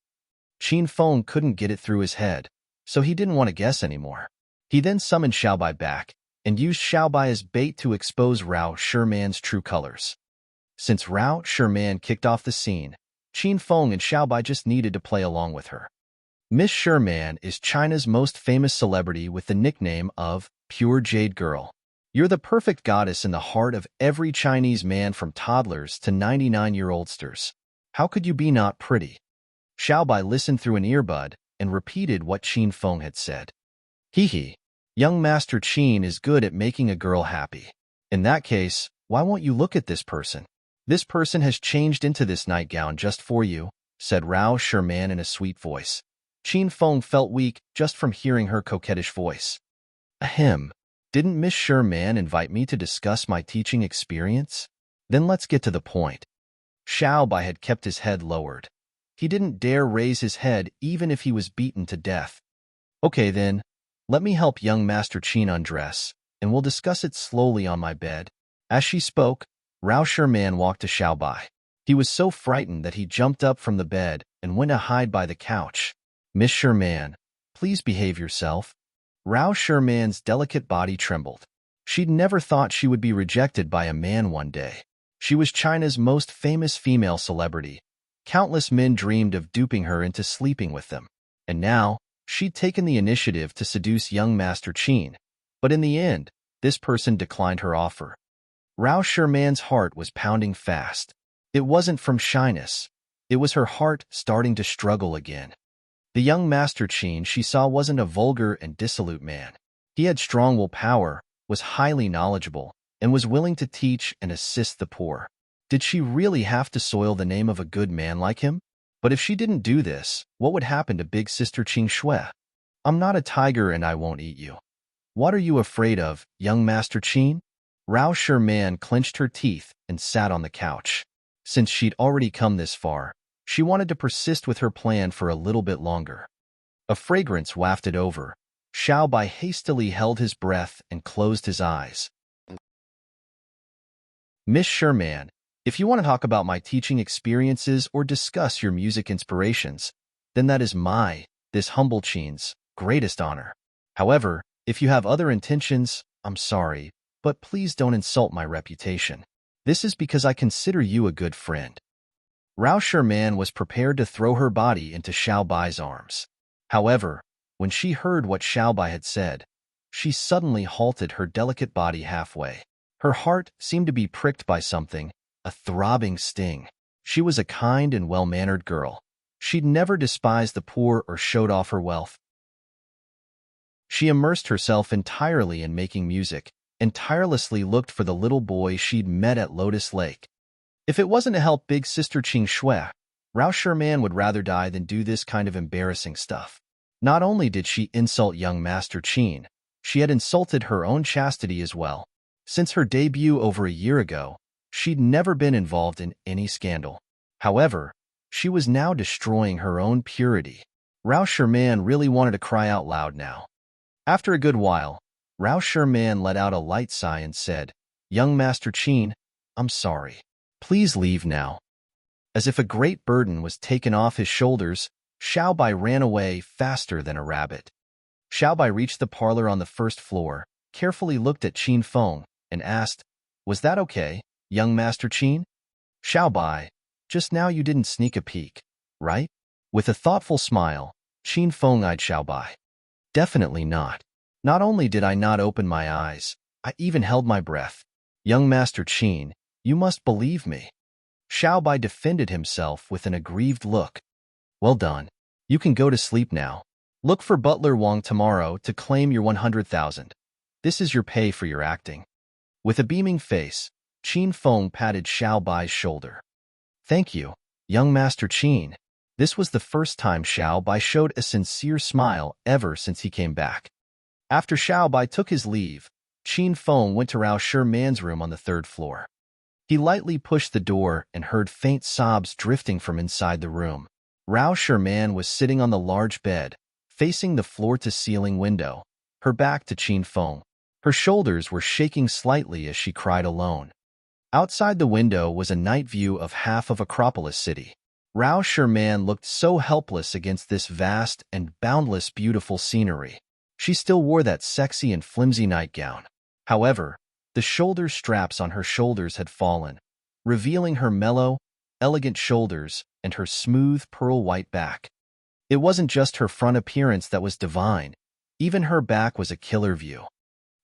Qin Feng couldn't get it through his head, so he didn't want to guess anymore. He then summoned Xiaobai back and used Xiaobai as bait to expose Rao Sherman's true colors. Since Rao Sherman kicked off the scene, Qin Feng and Xiaobai just needed to play along with her. Miss Sherman is China's most famous celebrity with the nickname of Pure Jade Girl. You're the perfect goddess in the heart of every Chinese man from toddlers to 99-year-oldsters. How could you be not pretty? Xiaobai listened through an earbud and repeated what Qin Feng had said. Hee. Young Master Qin is good at making a girl happy. In that case, why won't you look at this person? This person has changed into this nightgown just for you, said Rao Sherman in a sweet voice. Qin Feng felt weak just from hearing her coquettish voice. Ahem. Didn't Miss Sherman invite me to discuss my teaching experience? Then let's get to the point. Xiaobai had kept his head lowered. He didn't dare raise his head even if he was beaten to death. Okay then, let me help young Master Qin undress, and we'll discuss it slowly on my bed. As she spoke, Rao Sherman walked to Xiaobai. He was so frightened that he jumped up from the bed and went to hide by the couch. Miss Sherman, please behave yourself. Rao Sherman's delicate body trembled. She'd never thought she would be rejected by a man one day. She was China's most famous female celebrity. Countless men dreamed of duping her into sleeping with them. And now, she'd taken the initiative to seduce young Master Qin. But in the end, this person declined her offer. Rao Sherman's heart was pounding fast. It wasn't from shyness. It was her heart starting to struggle again. The young Master Qin she saw wasn't a vulgar and dissolute man. He had strong willpower, was highly knowledgeable, and was willing to teach and assist the poor. Did she really have to soil the name of a good man like him? But if she didn't do this, what would happen to big sister Qing Shui? I'm not a tiger and I won't eat you. What are you afraid of, young Master Qin? Rao Sherman clenched her teeth and sat on the couch. Since she'd already come this far, she wanted to persist with her plan for a little bit longer. A fragrance wafted over. Xiaobai hastily held his breath and closed his eyes. Miss Sherman, if you want to talk about my teaching experiences or discuss your music inspirations, then that is this humble Qin's, greatest honor. However, if you have other intentions, I'm sorry, but please don't insult my reputation. This is because I consider you a good friend. Rao Sherman was prepared to throw her body into Xiaobai's arms. However, when she heard what Xiaobai had said, she suddenly halted her delicate body halfway. Her heart seemed to be pricked by something, a throbbing sting. She was a kind and well-mannered girl. She'd never despised the poor or showed off her wealth. She immersed herself entirely in making music, and tirelessly looked for the little boy she'd met at Lotus Lake. If it wasn't to help big sister Qing Shui, Rao Sherman would rather die than do this kind of embarrassing stuff. Not only did she insult young Master Qin, she had insulted her own chastity as well. Since her debut over a year ago, she'd never been involved in any scandal. However, she was now destroying her own purity. Rao Sherman really wanted to cry out loud now. After a good while, Rao Sherman let out a light sigh and said, "Young Master Qin, I'm sorry. Please leave now." As if a great burden was taken off his shoulders, Xiaobai ran away faster than a rabbit. Xiaobai reached the parlor on the first floor, carefully looked at Qin Feng, and asked, "Was that okay, young Master Qin?" "Xiaobai, just now you didn't sneak a peek, right?" With a thoughtful smile, Qin Feng eyed Xiaobai. "Definitely not. Not only did I not open my eyes, I even held my breath. Young Master Qin, you must believe me." Xiaobai defended himself with an aggrieved look. "Well done. You can go to sleep now. Look for Butler Wang tomorrow to claim your 100,000. This is your pay for your acting." With a beaming face, Qin Feng patted Xiaobai's shoulder. "Thank you. Young Master Qin. This was the first time Xiao Bai showed a sincere smile ever since he came back. After Xiao Bai took his leave, Qin Feng went to Rao Sherman's room on the third floor. He lightly pushed the door and heard faint sobs drifting from inside the room. Rao Sherman was sitting on the large bed, facing the floor-to-ceiling window, her back to Qin Feng. Her shoulders were shaking slightly as she cried alone. Outside the window was a night view of half of Acropolis City. Rao Sherman looked so helpless against this vast and boundless beautiful scenery. She still wore that sexy and flimsy nightgown. However, the shoulder straps on her shoulders had fallen, revealing her mellow, elegant shoulders and her smooth pearl-white back. It wasn't just her front appearance that was divine. Even her back was a killer view.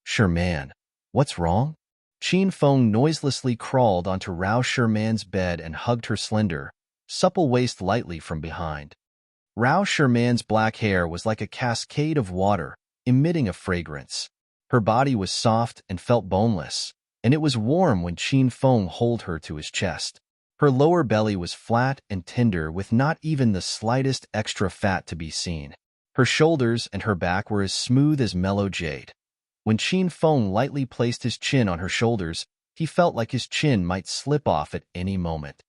Sherman, what's wrong? Qin Feng noiselessly crawled onto Rao Sherman's bed and hugged her slender, supple waist lightly from behind. Rao Sherman's black hair was like a cascade of water, emitting a fragrance. Her body was soft and felt boneless, and it was warm when Qin Feng held her to his chest. Her lower belly was flat and tender with not even the slightest extra fat to be seen. Her shoulders and her back were as smooth as mellow jade. When Qin Feng lightly placed his chin on her shoulders, he felt like his chin might slip off at any moment.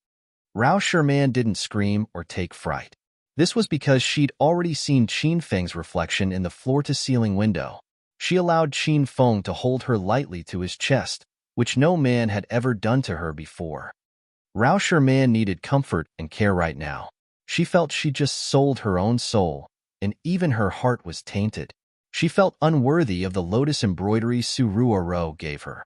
Rao Sherman didn't scream or take fright. This was because she'd already seen Qin Feng's reflection in the floor-to-ceiling window. She allowed Qin Feng to hold her lightly to his chest, which no man had ever done to her before. Rao Sherman needed comfort and care right now. She felt she just sold her own soul, and even her heart was tainted. She felt unworthy of the lotus embroidery Su Ruoro gave her.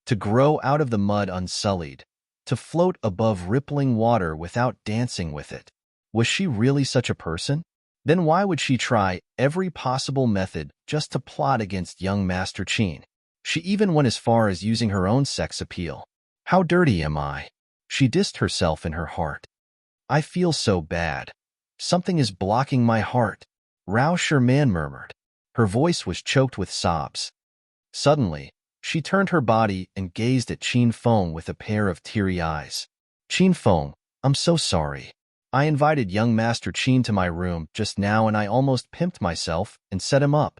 To grow out of the mud unsullied, to float above rippling water without dancing with it. Was she really such a person? Then why would she try every possible method just to plot against young Master Qin? She even went as far as using her own sex appeal. How dirty am I? She dissed herself in her heart. I feel so bad. Something is blocking my heart, Rao Sherman murmured. Her voice was choked with sobs. Suddenly, she turned her body and gazed at Qin Feng with a pair of teary eyes. Qin Feng, I'm so sorry. I invited young Master Qin to my room just now and I almost pimped myself and set him up.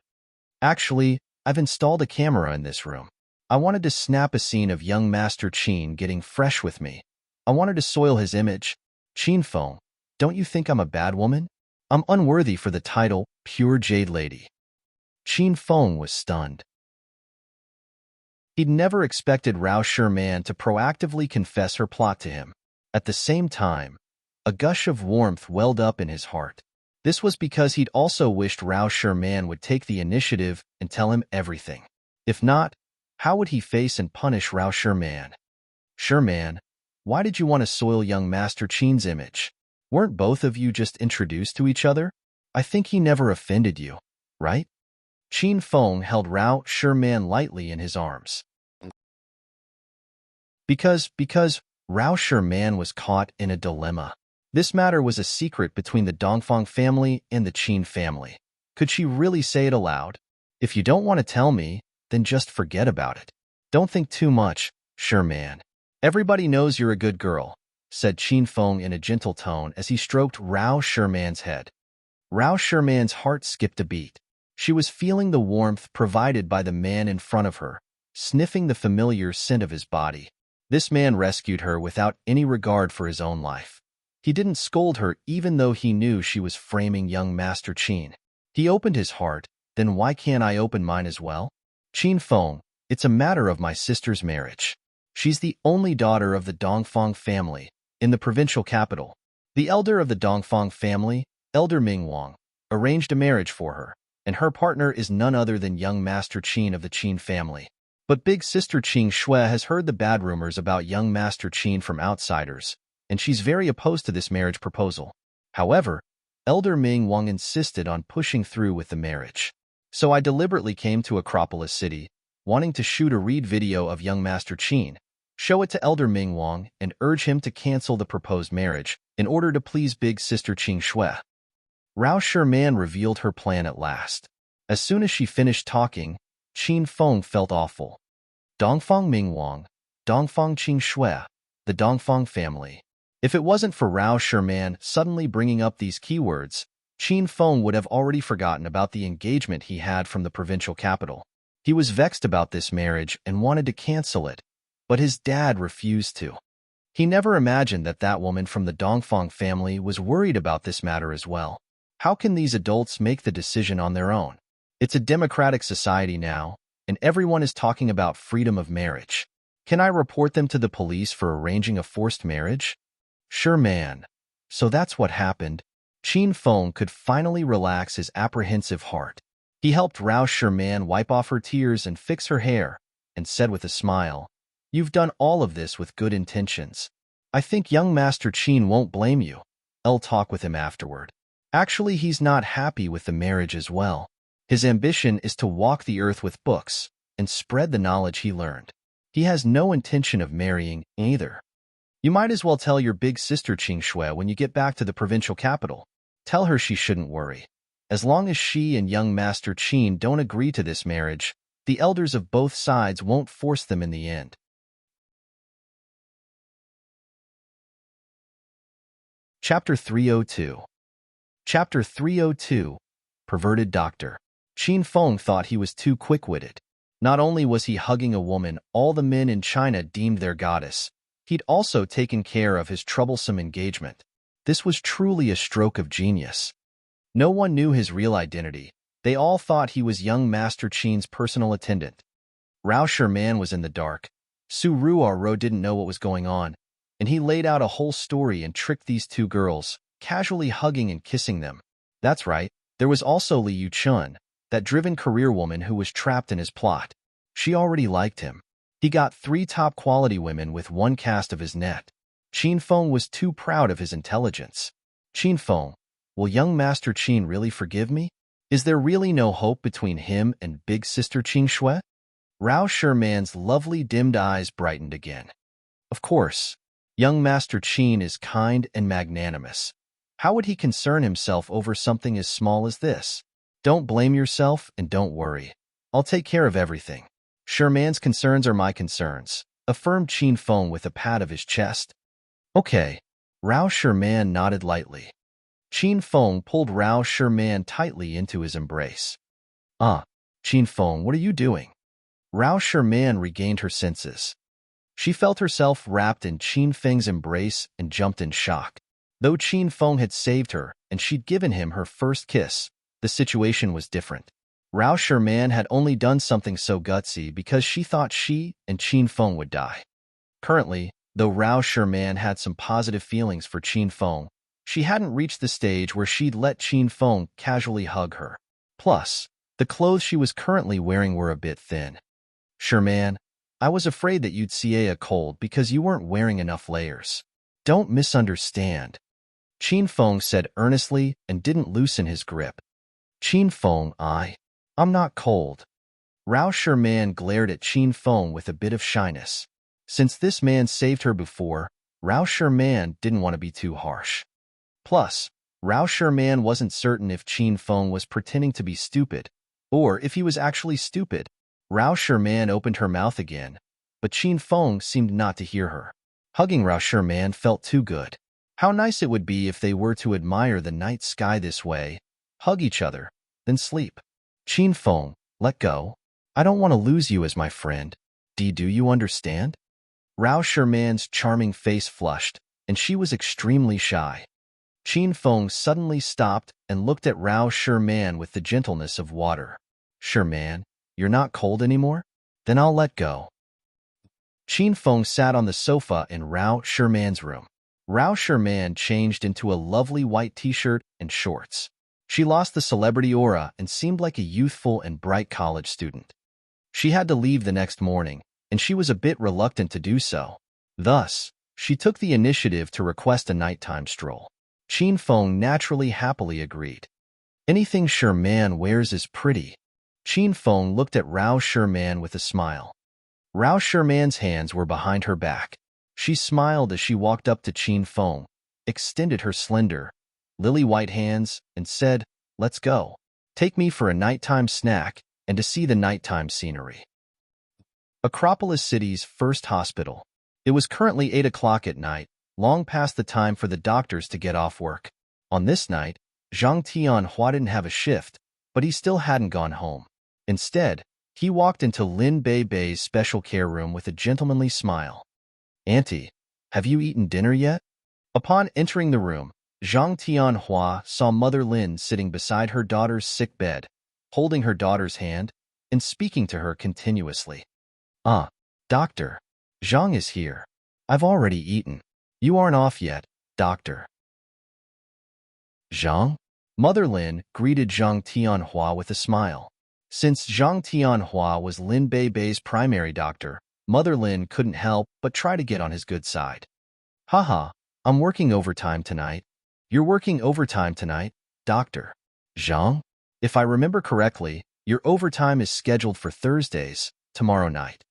Actually, I've installed a camera in this room. I wanted to snap a scene of young Master Qin getting fresh with me. I wanted to soil his image. Qin Feng, don't you think I'm a bad woman? I'm unworthy for the title, Pure Jade Lady. Qin Feng was stunned. He'd never expected Rao Sherman to proactively confess her plot to him. At the same time, a gush of warmth welled up in his heart. This was because he'd also wished Rao Sherman would take the initiative and tell him everything. If not, how would he face and punish Rao Sherman? Sherman, why did you want to soil young Master Qin's image? Weren't both of you just introduced to each other? I think he never offended you, right? Qin Feng held Rao Sherman lightly in his arms. Because Rao Sherman was caught in a dilemma. This matter was a secret between the Dongfang family and the Qin family. Could she really say it aloud? If you don't want to tell me, then just forget about it. Don't think too much, Sherman. Everybody knows you're a good girl, said Qin Feng in a gentle tone as he stroked Rao Sherman's head. Rao Sherman's heart skipped a beat. She was feeling the warmth provided by the man in front of her, sniffing the familiar scent of his body. This man rescued her without any regard for his own life. He didn't scold her even though he knew she was framing young Master Qin. He opened his heart, then why can't I open mine as well? Qin Feng, it's a matter of my sister's marriage. She's the only daughter of the Dongfang family, in the provincial capital. The elder of the Dongfang family, Elder Ming Wang, arranged a marriage for her, and her partner is none other than young Master Qin of the Qin family. But big sister Qing Shui has heard the bad rumors about young Master Qin from outsiders, and she's very opposed to this marriage proposal. However, Elder Ming Wang insisted on pushing through with the marriage. So I deliberately came to Acropolis City, wanting to shoot a read video of young Master Qin, show it to Elder Ming Wang, and urge him to cancel the proposed marriage in order to please big sister Qing Shui. Rao Sherman revealed her plan at last. As soon as she finished talking, Qin Feng felt awful. Dongfang Ming Wang, Dongfang Qing Shui, the Dongfang family. If it wasn't for Rao Sherman suddenly bringing up these keywords, Qin Feng would have already forgotten about the engagement he had from the provincial capital. He was vexed about this marriage and wanted to cancel it, but his dad refused to. He never imagined that that woman from the Dongfang family was worried about this matter as well. How can these adults make the decision on their own? It's a democratic society now, and everyone is talking about freedom of marriage. Can I report them to the police for arranging a forced marriage? Sure, man. So that's what happened. Qin Feng could finally relax his apprehensive heart. He helped Rao Sherman wipe off her tears and fix her hair, and said with a smile, "You've done all of this with good intentions. I think young Master Qin won't blame you. I'll talk with him afterward." Actually, he's not happy with the marriage as well. His ambition is to walk the earth with books and spread the knowledge he learned. He has no intention of marrying either. You might as well tell your big sister Qing Shui when you get back to the provincial capital. Tell her she shouldn't worry. As long as she and young Master Qin don't agree to this marriage, the elders of both sides won't force them in the end. Chapter 302. Chapter 302. Perverted Doctor. Qin Feng thought he was too quick-witted. Not only was he hugging a woman all the men in China deemed their goddess, he'd also taken care of his troublesome engagement. This was truly a stroke of genius. No one knew his real identity. They all thought he was young Master Qin's personal attendant. Rao Sherman was in the dark. Su Ruoro didn't know what was going on, and he laid out a whole story and tricked these two girls, casually hugging and kissing them. That's right, there was also Li Yuchun, that driven career woman who was trapped in his plot. She already liked him. He got 3 top-quality women with one cast of his net. Qin Feng was too proud of his intelligence. Qin Feng, will young Master Qin really forgive me? Is there really no hope between him and big sister Qing Shui? Rao Sherman's lovely dimmed eyes brightened again. Of course, young Master Qin is kind and magnanimous. How would he concern himself over something as small as this? Don't blame yourself and don't worry. I'll take care of everything. Sherman's concerns are my concerns, affirmed Qin Feng with a pat of his chest. Okay. Rao Sherman nodded lightly. Qin Feng pulled Rao Sherman tightly into his embrace. Qin Feng, what are you doing? Rao Sherman regained her senses. She felt herself wrapped in Qin Feng's embrace and jumped in shock. Though Qin Feng had saved her and she'd given him her first kiss, the situation was different. Rao Sherman had only done something so gutsy because she thought she and Qin Feng would die. Currently, though Rao Sherman had some positive feelings for Qin Feng, she hadn't reached the stage where she'd let Qin Feng casually hug her. Plus, the clothes she was currently wearing were a bit thin. Sherman, I was afraid that you'd see a cold because you weren't wearing enough layers. Don't misunderstand. Qin Feng said earnestly and didn't loosen his grip. Qin Feng, I'm not cold. Rao Sherman glared at Qin Feng with a bit of shyness. Since this man saved her before, Rao Sherman didn't want to be too harsh. Plus, Rao Sherman wasn't certain if Qin Feng was pretending to be stupid, or if he was actually stupid. Rao Sherman opened her mouth again, but Qin Feng seemed not to hear her. Hugging Rao Sherman felt too good. How nice it would be if they were to admire the night sky this way, hug each other, then sleep. Qin Feng, let go. I don't want to lose you as my friend. Do you understand? Rao Sherman's charming face flushed, and she was extremely shy. Qin Feng suddenly stopped and looked at Rao Sherman with the gentleness of water. Sherman, you're not cold anymore? Then I'll let go. Qin Feng sat on the sofa in Rao Sherman's room. Rao Sherman changed into a lovely white t-shirt and shorts. She lost the celebrity aura and seemed like a youthful and bright college student. She had to leave the next morning, and she was a bit reluctant to do so. Thus, she took the initiative to request a nighttime stroll. Qin Feng naturally happily agreed. Anything Sherman wears is pretty. Qin Feng looked at Rao Sherman with a smile. Rao Sherman's hands were behind her back. She smiled as she walked up to Qin Feng, extended her slender, lily-white hands, and said, "Let's go. Take me for a nighttime snack and to see the nighttime scenery." Acropolis City's first hospital. It was currently 8 o'clock at night, long past the time for the doctors to get off work. On this night, Zhang Tianhua didn't have a shift, but he still hadn't gone home. Instead, he walked into Lin Beibei's special care room with a gentlemanly smile. "Auntie, have you eaten dinner yet?" Upon entering the room, Zhang Tianhua saw Mother Lin sitting beside her daughter's sick bed, holding her daughter's hand and speaking to her continuously. Doctor, Zhang is here. I've already eaten. You aren't off yet, doctor." "Zhang?" Mother Lin greeted Zhang Tianhua with a smile. Since Zhang Tianhua was Lin Beibei's primary doctor, Mother Lin couldn't help but try to get on his good side. "Haha, I'm working overtime tonight." "You're working overtime tonight, doctor." "Zhang, if I remember correctly, your overtime is scheduled for Thursdays, tomorrow night."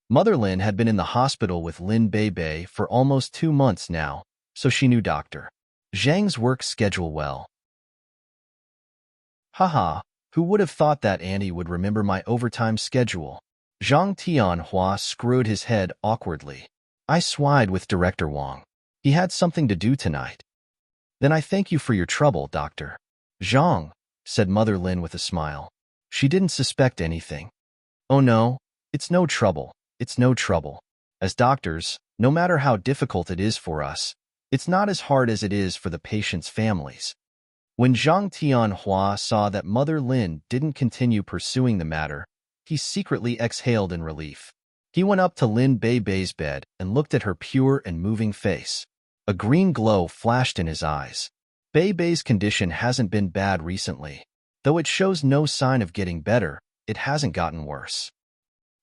Mother Lin had been in the hospital with Lin Beibei for almost 2 months now, so she knew Dr. Zhang's work schedule well. "Haha, who would have thought that Auntie would remember my overtime schedule?" Zhang Tianhua screwed his head awkwardly. "I swied with Director Wang. He had something to do tonight." "Then I thank you for your trouble, Doctor." "Zhang," said Mother Lin with a smile. She didn't suspect anything. "Oh no, it's no trouble, it's no trouble. As doctors, no matter how difficult it is for us, it's not as hard as it is for the patients' families." When Zhang Tianhua saw that Mother Lin didn't continue pursuing the matter, he secretly exhaled in relief. He went up to Lin Beibei's bed and looked at her pure and moving face. A green glow flashed in his eyes. Beibei's condition hasn't been bad recently. Though it shows no sign of getting better, it hasn't gotten worse.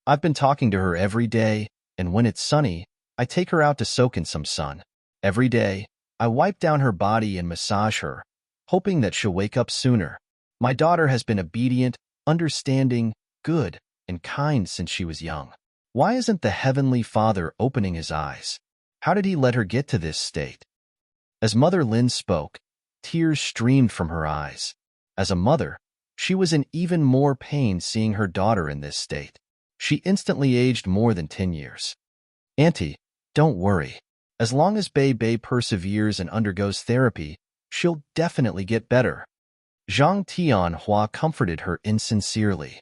I've been talking to her every day, and when it's sunny, I take her out to soak in some sun. Every day, I wipe down her body and massage her, hoping that she'll wake up sooner. My daughter has been obedient, understanding, good, and kind since she was young. Why isn't the Heavenly Father opening his eyes? How did he let her get to this state? As Mother Lin spoke, tears streamed from her eyes. As a mother, she was in even more pain seeing her daughter in this state. She instantly aged more than 10 years. "Auntie, don't worry. As long as Bei perseveres and undergoes therapy, she'll definitely get better." Zhang Tianhua comforted her insincerely.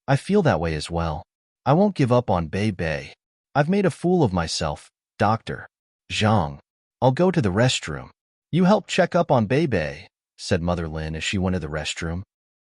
"I feel that way as well. I won't give up on Bei. I've made a fool of myself, Doctor. Zhang, I'll go to the restroom. You help check up on Bei," said Mother Lin as she went to the restroom.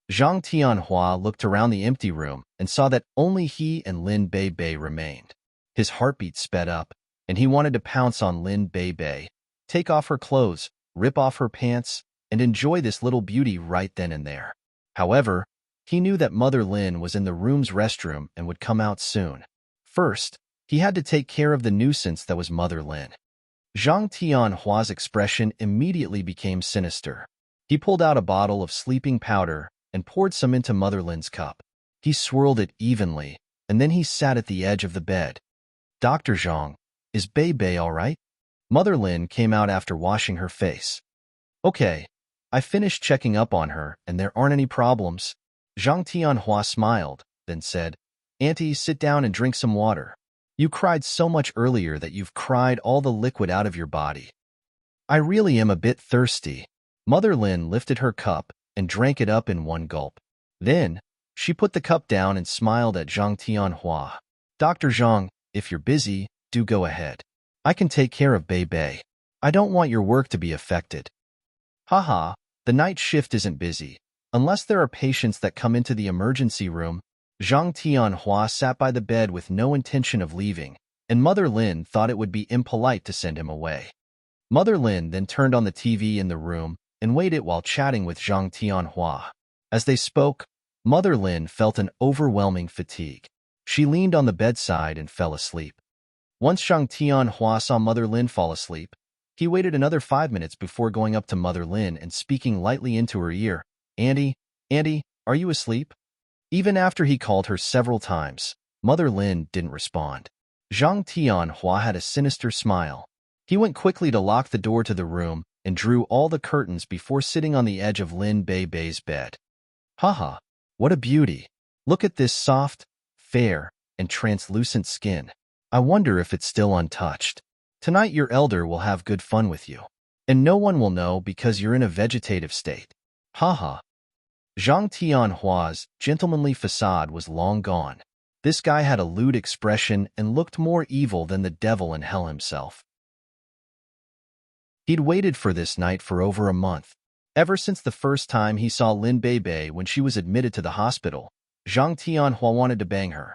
Zhang Tianhua looked around the empty room and saw that only he and Lin Beibei remained. His heartbeat sped up, and he wanted to pounce on Lin Beibei, take off her clothes, rip off her pants, and enjoy this little beauty right then and there. However, he knew that Mother Lin was in the room's restroom and would come out soon. First, he had to take care of the nuisance that was Mother Lin. Zhang Tianhua's expression immediately became sinister. He pulled out a bottle of sleeping powder and poured some into Mother Lin's cup. He swirled it evenly, and then he sat at the edge of the bed. "Dr. Zhang, is Bei all right?" Mother Lin came out after washing her face. "Okay, I finished checking up on her, and there aren't any problems." Zhang Tianhua smiled, then said, "Auntie, sit down and drink some water. You cried so much earlier that you've cried all the liquid out of your body." "I really am a bit thirsty." Mother Lin lifted her cup and drank it up in one gulp. Then, she put the cup down and smiled at Zhang Tianhua. "Dr. Zhang, if you're busy, do go ahead. I can take care of Bei. I don't want your work to be affected." "Haha, the night shift isn't busy. Unless there are patients that come into the emergency room." Zhang Tianhua sat by the bed with no intention of leaving, and Mother Lin thought it would be impolite to send him away. Mother Lin then turned on the TV in the room and waited while chatting with Zhang Tianhua. As they spoke, Mother Lin felt an overwhelming fatigue. She leaned on the bedside and fell asleep. Once Zhang Tianhua saw Mother Lin fall asleep, he waited another 5 minutes before going up to Mother Lin and speaking lightly into her ear. Auntie, are you asleep?" Even after he called her several times, Mother Lin didn't respond. Zhang Tianhua had a sinister smile. He went quickly to lock the door to the room and drew all the curtains before sitting on the edge of Lin Beibei's bed. "Haha, what a beauty. Look at this soft, fair, and translucent skin. I wonder if it's still untouched. Tonight your elder will have good fun with you. And no one will know because you're in a vegetative state. Haha. Zhang Tianhua's gentlemanly facade was long gone. This guy had a lewd expression and looked more evil than the devil in hell himself. He'd waited for this night for over a month. Ever since the first time he saw Lin Beibei when she was admitted to the hospital, Zhang Tianhua wanted to bang her.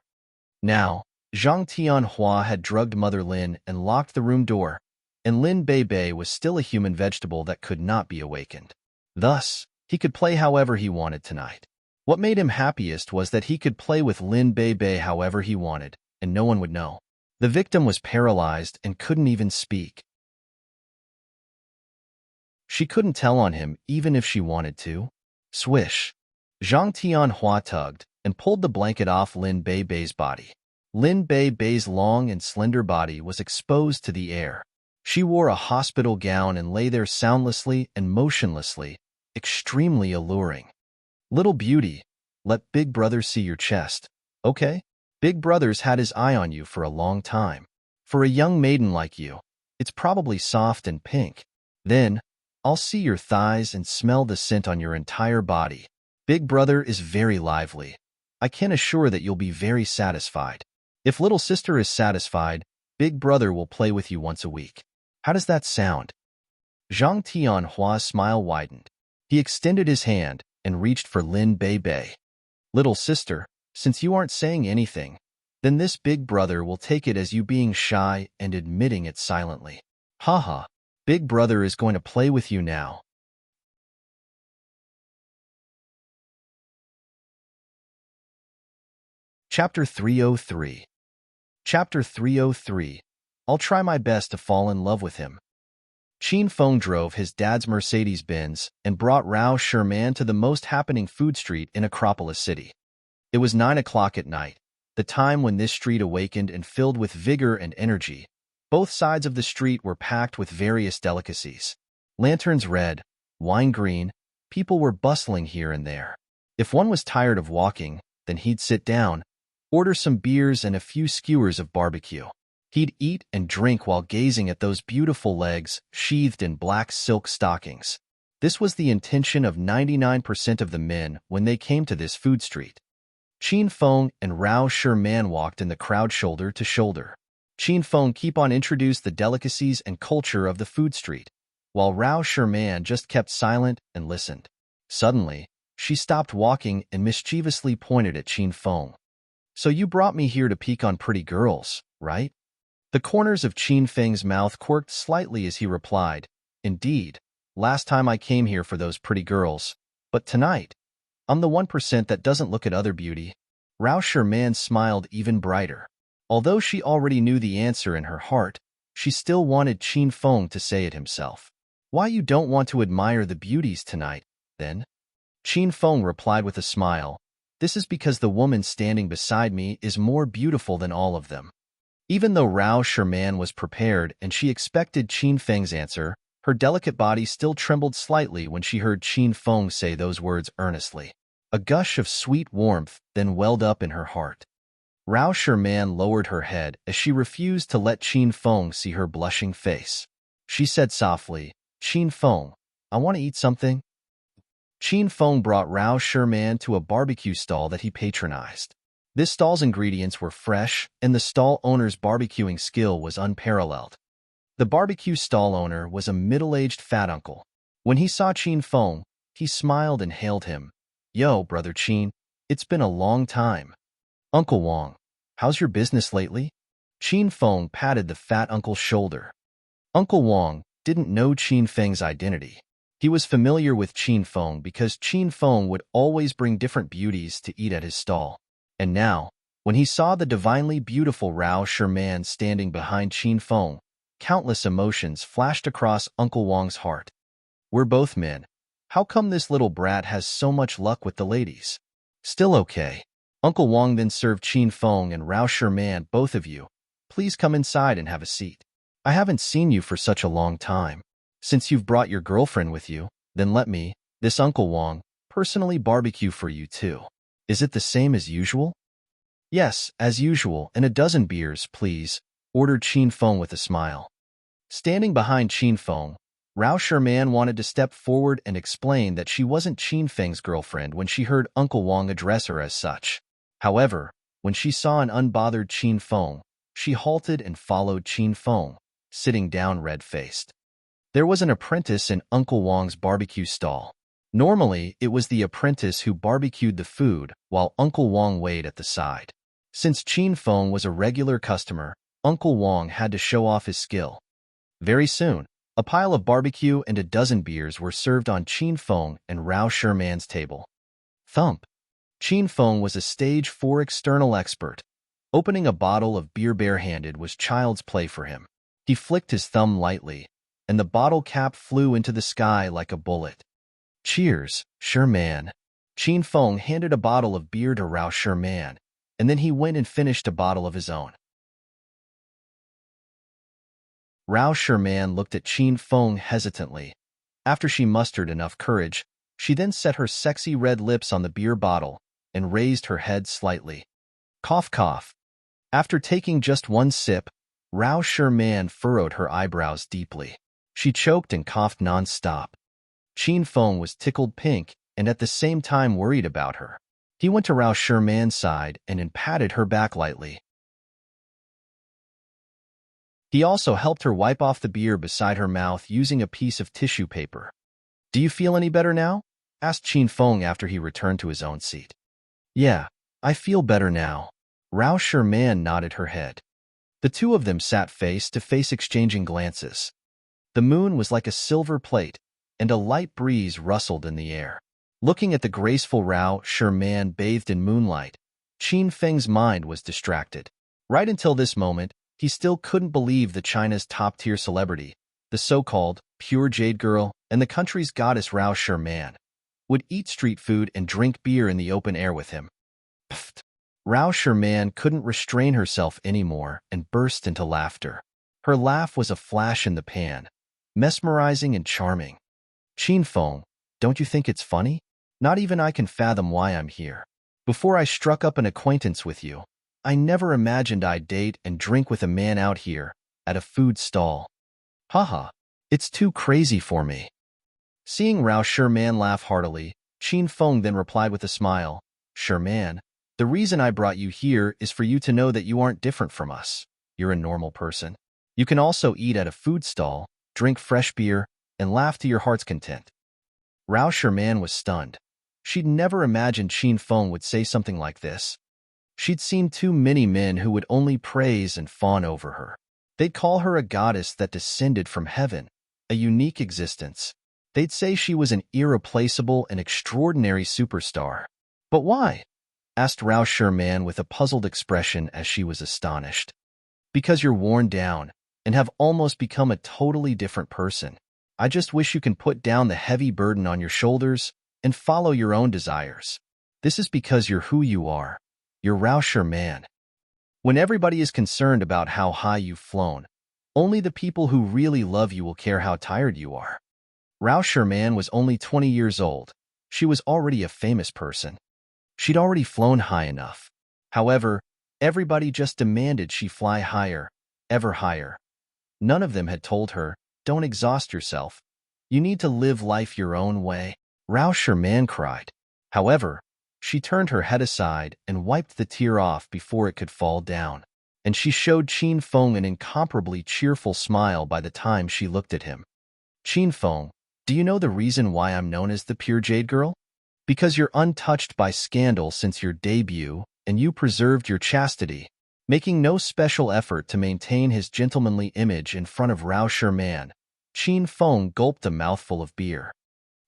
Now, Zhang Tianhua had drugged Mother Lin and locked the room door, and Lin Beibei was still a human vegetable that could not be awakened. Thus, he could play however he wanted tonight. What made him happiest was that he could play with Lin Beibei however he wanted, and no one would know. The victim was paralyzed and couldn't even speak. She couldn't tell on him even if she wanted to. Swish. Zhang Tianhua tugged and pulled the blanket off Lin Beibei's body. Lin Beibei's long and slender body was exposed to the air. She wore a hospital gown and lay there soundlessly and motionlessly, extremely alluring. Little beauty, let Big Brother see your chest, okay? Big Brother's had his eye on you for a long time. For a young maiden like you, it's probably soft and pink. Then, I'll see your thighs and smell the scent on your entire body. Big Brother is very lively. I can assure that you'll be very satisfied. If little sister is satisfied, Big Brother will play with you once a week. How does that sound? Zhang Tianhua's smile widened. He extended his hand and reached for Lin Beibei. Little sister, since you aren't saying anything, then this Big Brother will take it as you being shy and admitting it silently. Haha, Big Brother is going to play with you now. Chapter 303. Chapter 303. I'll try my best to fall in love with him. Qin Feng drove his dad's Mercedes-Benz and brought Rao Sherman to the most happening food street in Acropolis City. It was 9 o'clock at night, the time when this street awakened and filled with vigor and energy. Both sides of the street were packed with various delicacies. Lanterns red, wine green, people were bustling here and there. If one was tired of walking, then he'd sit down, order some beers and a few skewers of barbecue. He'd eat and drink while gazing at those beautiful legs sheathed in black silk stockings. This was the intention of 99% of the men when they came to this food street. Qin Feng and Rao Sherman walked in the crowd shoulder to shoulder. Qin Feng keep on introduce the delicacies and culture of the food street, while Rao Sherman just kept silent and listened. Suddenly, she stopped walking and mischievously pointed at Qin Feng. So you brought me here to peek on pretty girls, right? The corners of Qin Feng's mouth quirked slightly as he replied, Indeed, last time I came here for those pretty girls, but tonight, I'm the 1% that doesn't look at other beauty. Rao Sherman smiled even brighter. Although she already knew the answer in her heart, she still wanted Qin Feng to say it himself. Why you don't want to admire the beauties tonight, then? Qin Feng replied with a smile, This is because the woman standing beside me is more beautiful than all of them. Even though Rao Sherman was prepared and she expected Qin Feng's answer, her delicate body still trembled slightly when she heard Qin Feng say those words earnestly. A gush of sweet warmth then welled up in her heart. Rao Sherman lowered her head as she refused to let Qin Feng see her blushing face. She said softly, Qin Feng, I want to eat something. Qin Feng brought Rao Sherman to a barbecue stall that he patronized. This stall's ingredients were fresh, and the stall owner's barbecuing skill was unparalleled. The barbecue stall owner was a middle-aged fat uncle. When he saw Qin Feng, he smiled and hailed him. Yo, Brother Qin, it's been a long time. Uncle Wang, how's your business lately? Qin Feng patted the fat uncle's shoulder. Uncle Wang didn't know Qin Feng's identity. He was familiar with Qin Feng because Qin Feng would always bring different beauties to eat at his stall. And now, when he saw the divinely beautiful Rao Sherman standing behind Qin Feng, countless emotions flashed across Uncle Wang's heart. We're both men. How come this little brat has so much luck with the ladies? Still okay. Uncle Wang then served Qin Feng and Rao Sherman, both of you. Please come inside and have a seat. I haven't seen you for such a long time. Since you've brought your girlfriend with you, then let me, this Uncle Wang, personally barbecue for you too. Is it the same as usual? Yes, as usual, and a dozen beers, please, ordered Qin Feng with a smile. Standing behind Qin Feng, Rao Sherman wanted to step forward and explain that she wasn't Qin Feng's girlfriend when she heard Uncle Wang address her as such. However, when she saw an unbothered Qin Feng, she halted and followed Qin Feng, sitting down red-faced. There was an apprentice in Uncle Wang's barbecue stall. Normally, it was the apprentice who barbecued the food while Uncle Wang waited at the side. Since Qin Feng was a regular customer, Uncle Wang had to show off his skill. Very soon, a pile of barbecue and a dozen beers were served on Qin Feng and Rao Sherman's table. Thump! Qin Feng was a stage 4 external expert. Opening a bottle of beer barehanded was child's play for him. He flicked his thumb lightly, and the bottle cap flew into the sky like a bullet. Cheers, Sherman. Qin Feng handed a bottle of beer to Rao Sherman, and then he went and finished a bottle of his own. Rao Sherman looked at Qin Feng hesitantly. After she mustered enough courage, she then set her sexy red lips on the beer bottle and raised her head slightly. Cough, cough. After taking just one sip, Rao Sherman furrowed her eyebrows deeply. She choked and coughed non-stop. Qin Feng was tickled pink and at the same time worried about her. He went to Rao Sherman's side and patted her back lightly. He also helped her wipe off the beer beside her mouth using a piece of tissue paper. "Do you feel any better now?" asked Qin Feng after he returned to his own seat. "Yeah, I feel better now." Rao Sherman nodded her head. The two of them sat face to face exchanging glances. The moon was like a silver plate, and a light breeze rustled in the air. Looking at the graceful Rao Sherman bathed in moonlight, Qin Feng's mind was distracted. Right until this moment, he still couldn't believe that China's top-tier celebrity, the so-called pure jade girl and the country's goddess Rao Sherman, would eat street food and drink beer in the open air with him. Pfft! Rao Sherman couldn't restrain herself anymore and burst into laughter. Her laugh was a flash in the pan, mesmerizing and charming. "Qin Feng, don't you think it's funny? Not even I can fathom why I'm here. Before I struck up an acquaintance with you, I never imagined I'd date and drink with a man out here, at a food stall. Haha, it's too crazy for me." Seeing Rao Sherman laugh heartily, Qin Feng then replied with a smile, "Sherman, the reason I brought you here is for you to know that you aren't different from us. You're a normal person. You can also eat at a food stall, drink fresh beer, and laugh to your heart's content." Rao Sherman was stunned. She'd never imagined Qin Feng would say something like this. She'd seen too many men who would only praise and fawn over her. They'd call her a goddess that descended from heaven, a unique existence. They'd say she was an irreplaceable and extraordinary superstar. "But why?" asked Rao Sherman with a puzzled expression as she was astonished. "Because you're worn down and have almost become a totally different person. I just wish you can put down the heavy burden on your shoulders and follow your own desires. This is because you're who you are. You're Rao Sherman. When everybody is concerned about how high you've flown, only the people who really love you will care how tired you are." Rao Sherman was only 20 years old. She was already a famous person. She'd already flown high enough. However, everybody just demanded she fly higher, ever higher. None of them had told her, "Don't exhaust yourself. You need to live life your own way." Rao Sherman cried. However, she turned her head aside and wiped the tear off before it could fall down, and she showed Qin Feng an incomparably cheerful smile by the time she looked at him. "Qin Feng, do you know the reason why I'm known as the Pure Jade Girl? Because you're untouched by scandal since your debut, and you preserved your chastity." Making no special effort to maintain his gentlemanly image in front of Rao Sherman, Qin Feng gulped a mouthful of beer.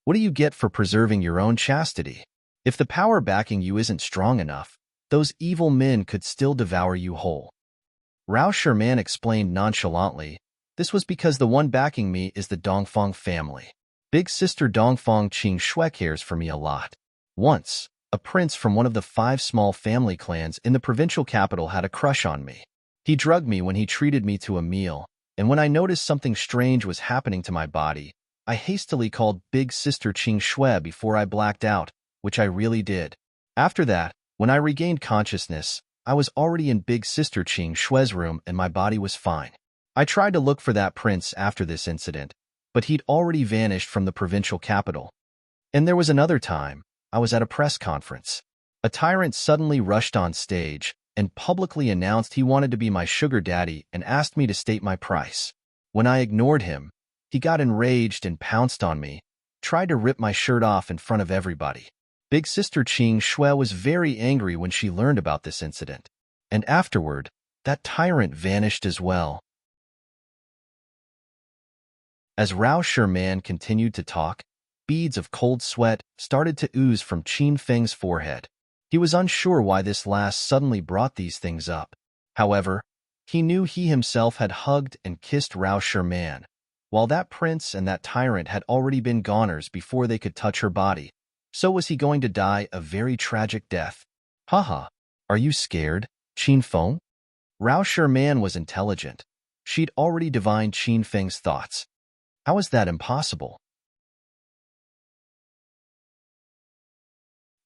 "What do you get for preserving your own chastity? If the power backing you isn't strong enough, those evil men could still devour you whole." Rao Sherman explained nonchalantly, "This was because the one backing me is the Dongfang family. Big sister Dongfang Qing Shui cares for me a lot. Once, a prince from one of the 5 small family clans in the provincial capital had a crush on me. He drugged me when he treated me to a meal, and when I noticed something strange was happening to my body, I hastily called Big Sister Qing Shui before I blacked out, which I really did. After that, when I regained consciousness, I was already in Big Sister Qing Shui's room and my body was fine." I tried to look for that prince after this incident, but he'd already vanished from the provincial capital. And there was another time, I was at a press conference. A tyrant suddenly rushed on stage and publicly announced he wanted to be my sugar daddy and asked me to state my price. When I ignored him, he got enraged and pounced on me, tried to rip my shirt off in front of everybody. Big Sister Qing Shui was very angry when she learned about this incident. And afterward, that tyrant vanished as well. As Rao Sherman continued to talk, beads of cold sweat started to ooze from Qin Feng's forehead. He was unsure why this last suddenly brought these things up. However, he knew he himself had hugged and kissed Rao Sherman, while that prince and that tyrant had already been goners before they could touch her body. So was he going to die a very tragic death? Haha, are you scared, Qin Feng? Rao Sherman was intelligent. She'd already divined Qin Feng's thoughts. How is that impossible?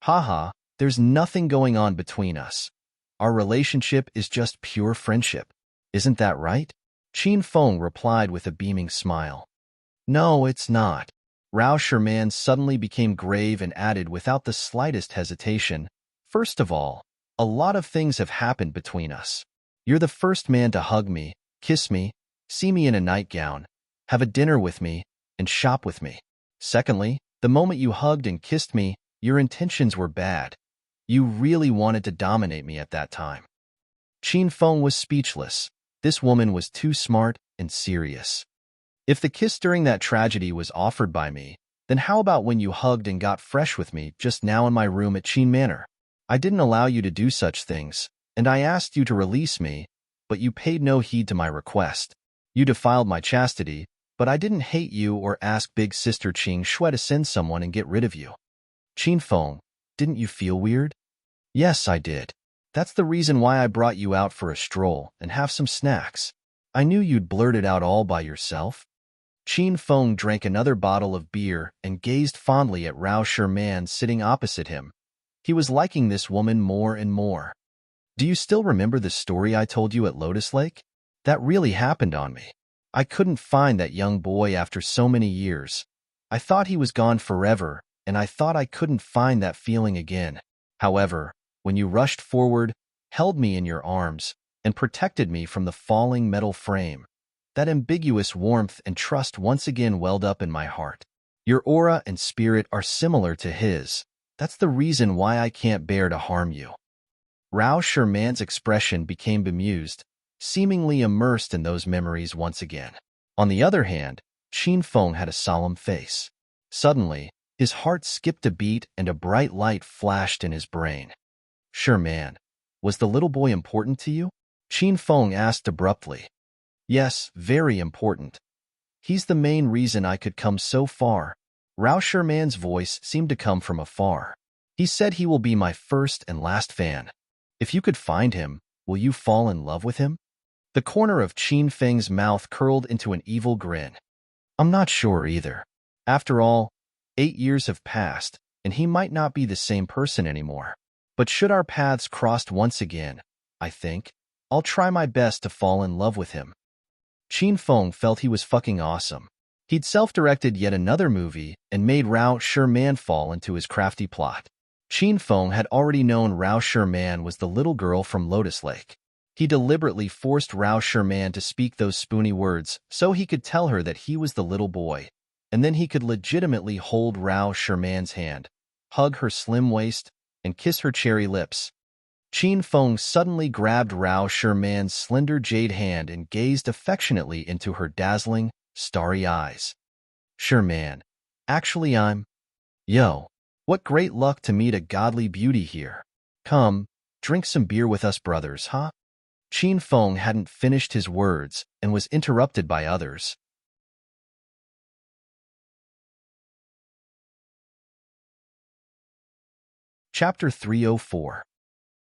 Haha, there's nothing going on between us. Our relationship is just pure friendship. Isn't that right? Qin Feng replied with a beaming smile. No, it's not. Rao Sherman suddenly became grave and added without the slightest hesitation, first of all, a lot of things have happened between us. You're the first man to hug me, kiss me, see me in a nightgown, have a dinner with me, and shop with me. Secondly, the moment you hugged and kissed me, your intentions were bad. You really wanted to dominate me at that time. Qin Feng was speechless. This woman was too smart and serious. If the kiss during that tragedy was offered by me, then how about when you hugged and got fresh with me just now in my room at Qin Manor? I didn't allow you to do such things, and I asked you to release me, but you paid no heed to my request. You defiled my chastity, but I didn't hate you or ask Big Sister Qing Shui to send someone and get rid of you. Qin Feng, didn't you feel weird? Yes, I did. That's the reason why I brought you out for a stroll and have some snacks. I knew you'd blurt it out all by yourself. Qin Feng drank another bottle of beer and gazed fondly at Rao Sherman sitting opposite him. He was liking this woman more and more. Do you still remember the story I told you at Lotus Lake? That really happened on me. I couldn't find that young boy after so many years. I thought he was gone forever, and I thought I couldn't find that feeling again. However, when you rushed forward, held me in your arms, and protected me from the falling metal frame, that ambiguous warmth and trust once again welled up in my heart. Your aura and spirit are similar to his. That's the reason why I can't bear to harm you. Rao Sherman's expression became bemused, seemingly immersed in those memories once again. On the other hand, Qin Feng had a solemn face. Suddenly, his heart skipped a beat and a bright light flashed in his brain. Sherman, was the little boy important to you? Qin Feng asked abruptly. Yes, very important. He's the main reason I could come so far. Rao Sherman's voice seemed to come from afar. He said he will be my first and last fan. If you could find him, will you fall in love with him? The corner of Qin Feng's mouth curled into an evil grin. I'm not sure either. After all, 8 years have passed, and he might not be the same person anymore. But should our paths cross once again, I think, I'll try my best to fall in love with him. Qin Feng felt he was fucking awesome. He'd self-directed yet another movie and made Rao Sherman fall into his crafty plot. Qin Feng had already known Rao Sherman was the little girl from Lotus Lake. He deliberately forced Rao Sherman to speak those spoony words so he could tell her that he was the little boy, and then he could legitimately hold Rao Sherman's hand, hug her slim waist, and kiss her cherry lips. Qin Feng suddenly grabbed Rao Sherman's slender jade hand and gazed affectionately into her dazzling, starry eyes. Sherman, actually Yo, what great luck to meet a godly beauty here. Come, drink some beer with us brothers, huh? Qin Feng hadn't finished his words and was interrupted by others. Chapter 304.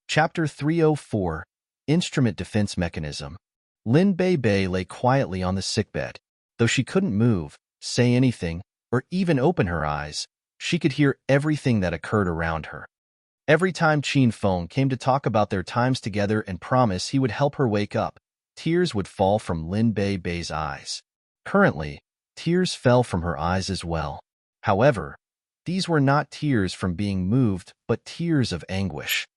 Chapter 304, Instrument Defense Mechanism. Lin Bei lay quietly on the sickbed. Though she couldn't move, say anything, or even open her eyes, she could hear everything that occurred around her. Every time Qin Feng came to talk about their times together and promise he would help her wake up, tears would fall from Lin Bei's eyes. Currently, tears fell from her eyes as well. However, these were not tears from being moved, but tears of anguish.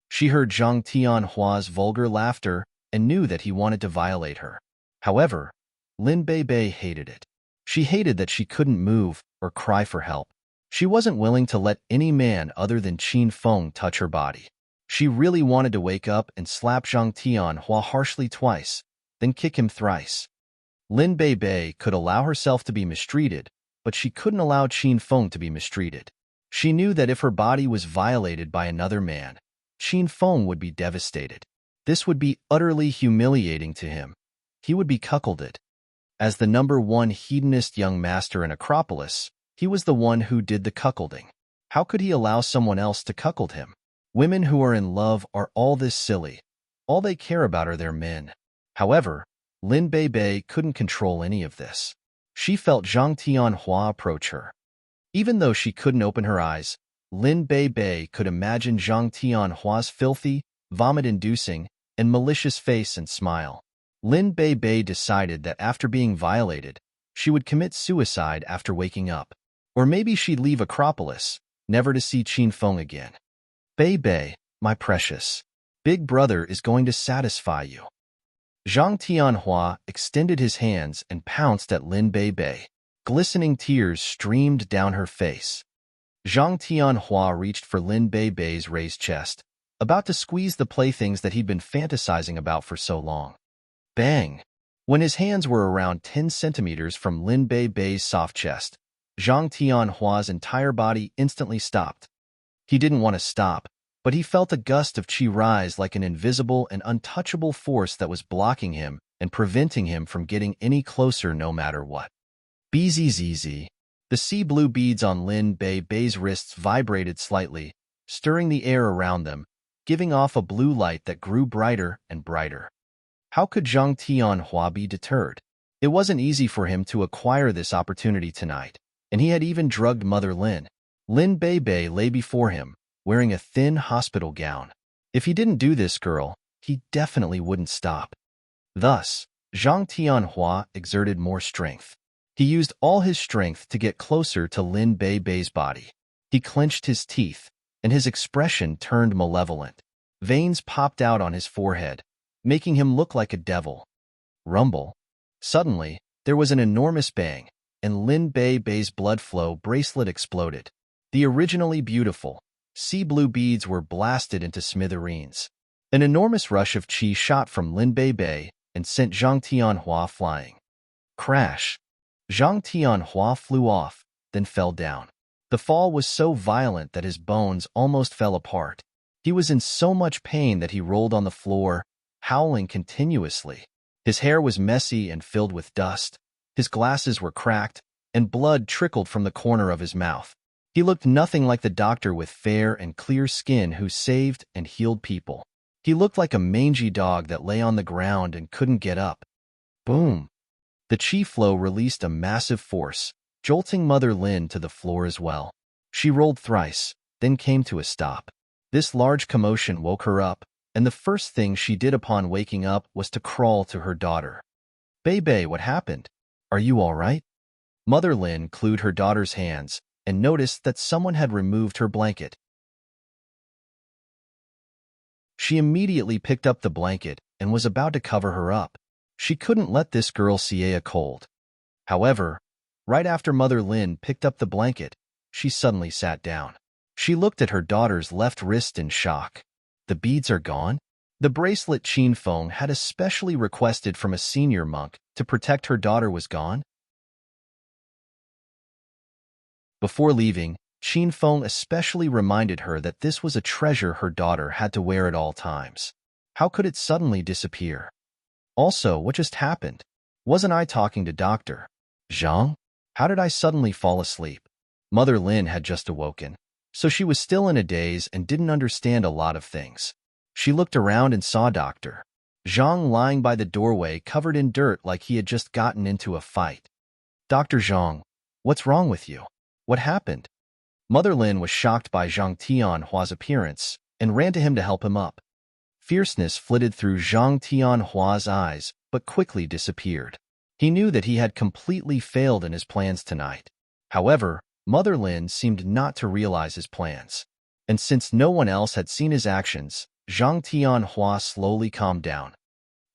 She heard Zhang Tianhua's vulgar laughter and knew that he wanted to violate her. However, Lin Bei hated it. She hated that she couldn't move or cry for help. She wasn't willing to let any man other than Qin Feng touch her body. She really wanted to wake up and slap Zhang Tianhua harshly twice, then kick him thrice. Lin Bei could allow herself to be mistreated, but she couldn't allow Qin Feng to be mistreated. She knew that if her body was violated by another man, Qin Feng would be devastated. This would be utterly humiliating to him. He would be cuckolded. As the #1 hedonist young master in Acropolis, he was the one who did the cuckolding. How could he allow someone else to cuckold him? Women who are in love are all this silly. All they care about are their men. However, Lin Bei couldn't control any of this. She felt Zhang Tianhua approach her. Even though she couldn't open her eyes, Lin Bei could imagine Zhang Tianhua's filthy, vomit-inducing, and malicious face and smile. Lin Bei decided that after being violated, she would commit suicide after waking up. Or maybe she'd leave Acropolis, never to see Qin Feng again. Bei, my precious, Big Brother is going to satisfy you. Zhang Tianhua extended his hands and pounced at Lin Bei. Glistening tears streamed down her face. Zhang Tianhua reached for Lin Bei's raised chest, about to squeeze the playthings that he'd been fantasizing about for so long. Bang! When his hands were around 10 centimeters from Lin Bei's soft chest, Zhang Tianhua's entire body instantly stopped. He didn't want to stop, but he felt a gust of qi rise like an invisible and untouchable force that was blocking him and preventing him from getting any closer no matter what. Bzzz. The sea blue beads on Lin Bei's wrists vibrated slightly, stirring the air around them, giving off a blue light that grew brighter and brighter. How could Zhang Tianhua be deterred? It wasn't easy for him to acquire this opportunity tonight, and he had even drugged Mother Lin. Lin Bei lay before him, wearing a thin hospital gown. If he didn't do this girl, he definitely wouldn't stop. Thus, Zhang Tianhua exerted more strength. He used all his strength to get closer to Lin Bei's body. He clenched his teeth, and his expression turned malevolent. Veins popped out on his forehead, making him look like a devil. Rumble. Suddenly, there was an enormous bang, and Lin Bei's blood flow bracelet exploded. The originally beautiful, sea blue beads were blasted into smithereens. An enormous rush of qi shot from Lin Bei and sent Zhang Tianhua flying. Crash! Zhang Tianhua flew off, then fell down. The fall was so violent that his bones almost fell apart. He was in so much pain that he rolled on the floor, howling continuously. His hair was messy and filled with dust. His glasses were cracked, and blood trickled from the corner of his mouth. He looked nothing like the doctor with fair and clear skin who saved and healed people. He looked like a mangy dog that lay on the ground and couldn't get up. Boom! The qi flow released a massive force, jolting Mother Lin to the floor as well. She rolled thrice, then came to a stop. This large commotion woke her up, and the first thing she did upon waking up was to crawl to her daughter. Bei, what happened? Are you all right? Mother Lin clued her daughter's hands and noticed that someone had removed her blanket. She immediately picked up the blanket and was about to cover her up. She couldn't let this girl see a cold. However, right after Mother Lin picked up the blanket, she suddenly sat down. She looked at her daughter's left wrist in shock. The beads are gone? The bracelet Qin Feng had especially requested from a senior monk to protect her daughter was gone? Before leaving, Qin Feng especially reminded her that this was a treasure her daughter had to wear at all times. How could it suddenly disappear? Also, what just happened? Wasn't I talking to Dr. Zhang? How did I suddenly fall asleep? Mother Lin had just awoken, so she was still in a daze and didn't understand a lot of things. She looked around and saw Dr. Zhang lying by the doorway covered in dirt like he had just gotten into a fight. Dr. Zhang, what's wrong with you? What happened? Mother Lin was shocked by Zhang Tianhua's appearance and ran to him to help him up. Fierceness flitted through Zhang Tianhua's eyes, but quickly disappeared. He knew that he had completely failed in his plans tonight. However, Mother Lin seemed not to realize his plans. And since no one else had seen his actions, Zhang Tianhua slowly calmed down.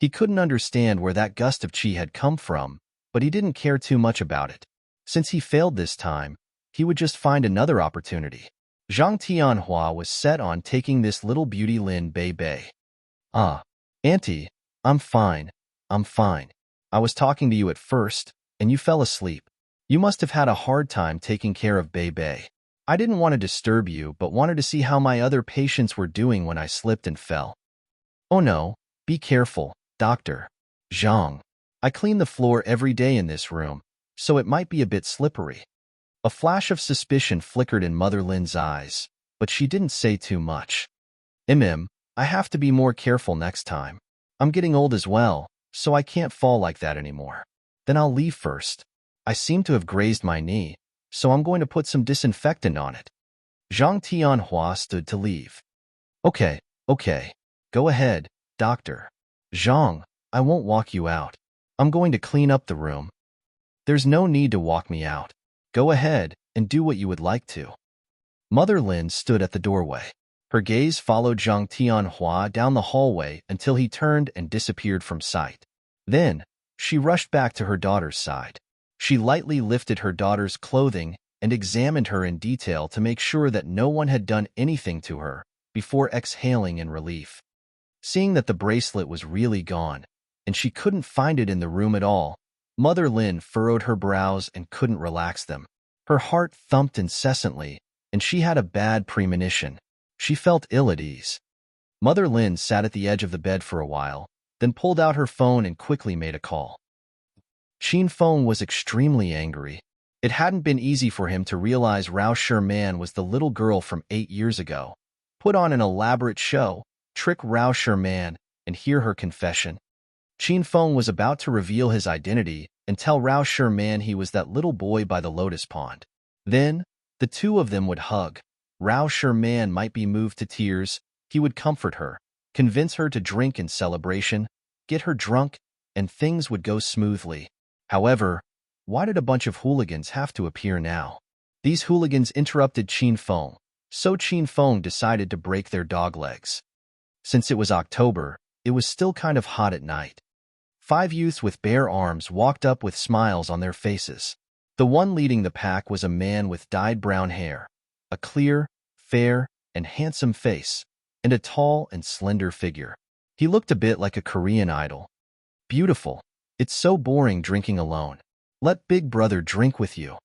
He couldn't understand where that gust of qi had come from, but he didn't care too much about it. Since he failed this time, he would just find another opportunity. Zhang Tianhua was set on taking this little beauty Lin Bei. "Ah, Auntie, I'm fine. I was talking to you at first, and you fell asleep. You must have had a hard time taking care of Bei. I didn't want to disturb you, but wanted to see how my other patients were doing when I slipped and fell." "Oh no, be careful, Doctor. Zhang. I clean the floor every day in this room, so it might be a bit slippery." A flash of suspicion flickered in Mother Lin's eyes, but she didn't say too much. I have to be more careful next time. I'm getting old as well, so I can't fall like that anymore. Then I'll leave first. I seem to have grazed my knee, so I'm going to put some disinfectant on it." Zhang Tianhua stood to leave. Okay. Go ahead, Doctor. Zhang, I won't walk you out. I'm going to clean up the room. There's no need to walk me out. Go ahead and do what you would like to. Mother Lin stood at the doorway. Her gaze followed Zhang Tianhua down the hallway until he turned and disappeared from sight. Then, she rushed back to her daughter's side. She lightly lifted her daughter's clothing and examined her in detail to make sure that no one had done anything to her, before exhaling in relief. Seeing that the bracelet was really gone, and she couldn't find it in the room at all, Mother Lin furrowed her brows and couldn't relax them. Her heart thumped incessantly, and she had a bad premonition. She felt ill at ease. Mother Lin sat at the edge of the bed for a while, then pulled out her phone and quickly made a call. Qin Feng was extremely angry. It hadn't been easy for him to realize Rao Sherman was the little girl from 8 years ago, put on an elaborate show, trick Rao Sherman, and hear her confession. Qin Feng was about to reveal his identity and tell Rao Sherman he was that little boy by the lotus pond. Then, the two of them would hug. Rao Sherman might be moved to tears. He would comfort her, convince her to drink in celebration, get her drunk, and things would go smoothly. However, why did a bunch of hooligans have to appear now? These hooligans interrupted Qin Feng, so Qin Feng decided to break their dog legs. Since it was October, it was still kind of hot at night. 5 youths with bare arms walked up with smiles on their faces. The one leading the pack was a man with dyed brown hair, a clear, fair, and handsome face, and a tall and slender figure. He looked a bit like a Korean idol. "Beautiful. It's so boring drinking alone. Let Big Brother drink with you."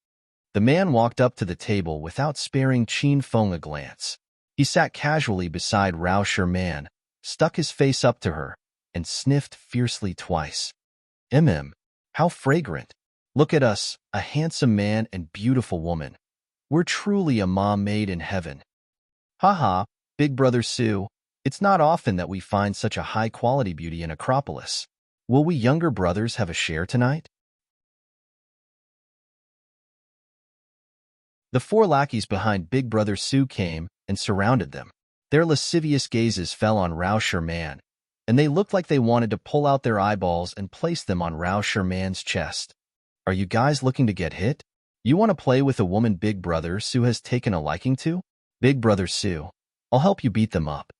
The man walked up to the table without sparing Qin Feng a glance. He sat casually beside Rao Sherman, stuck his face up to her, and sniffed fiercely twice. How fragrant. Look at us, a handsome man and beautiful woman. We're truly a mom made in heaven. Haha, Big Brother Sue, it's not often that we find such a high-quality beauty in Acropolis. Will we younger brothers have a share tonight? The 4 lackeys behind Big Brother Sue came and surrounded them. Their lascivious gazes fell on Rao Sherman, and they looked like they wanted to pull out their eyeballs and place them on Rao Sherman's chest. "Are you guys looking to get hit? You want to play with a woman Big Brother Sue has taken a liking to? Big Brother Sue, I'll help you beat them up."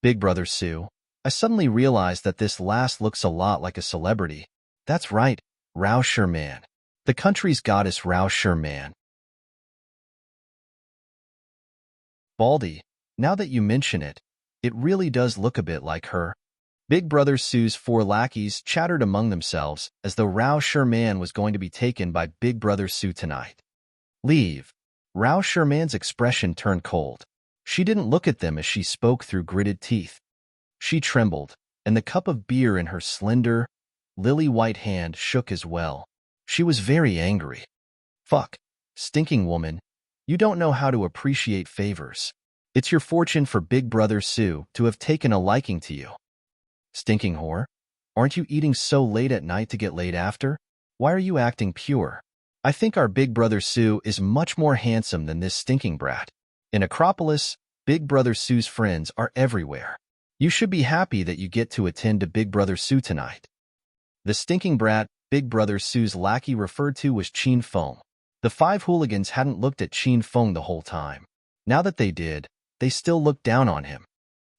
"Big Brother Sue, I suddenly realized that this last looks a lot like a celebrity." "That's right, Rao Sherman. The country's goddess Rao Sherman." "Baldy, now that you mention it, it really does look a bit like her." Big Brother Sue's 4 lackeys chattered among themselves as though Rao Sherman was going to be taken by Big Brother Sue tonight. "Leave." Rao Sherman's expression turned cold. She didn't look at them as she spoke through gritted teeth. She trembled, and the cup of beer in her slender, lily-white hand shook as well. She was very angry. "Fuck, stinking woman, you don't know how to appreciate favors. It's your fortune for Big Brother Sue to have taken a liking to you. Stinking whore, aren't you eating so late at night to get laid after? Why are you acting pure? I think our Big Brother Sue is much more handsome than this stinking brat." In Acropolis, Big Brother Sue's friends are everywhere. You should be happy that you get to attend to Big Brother Sue tonight. The stinking brat Big Brother Sue's lackey referred to was Qin Feng. The 5 hooligans hadn't looked at Qin Feng the whole time. Now that they did, they still looked down on him.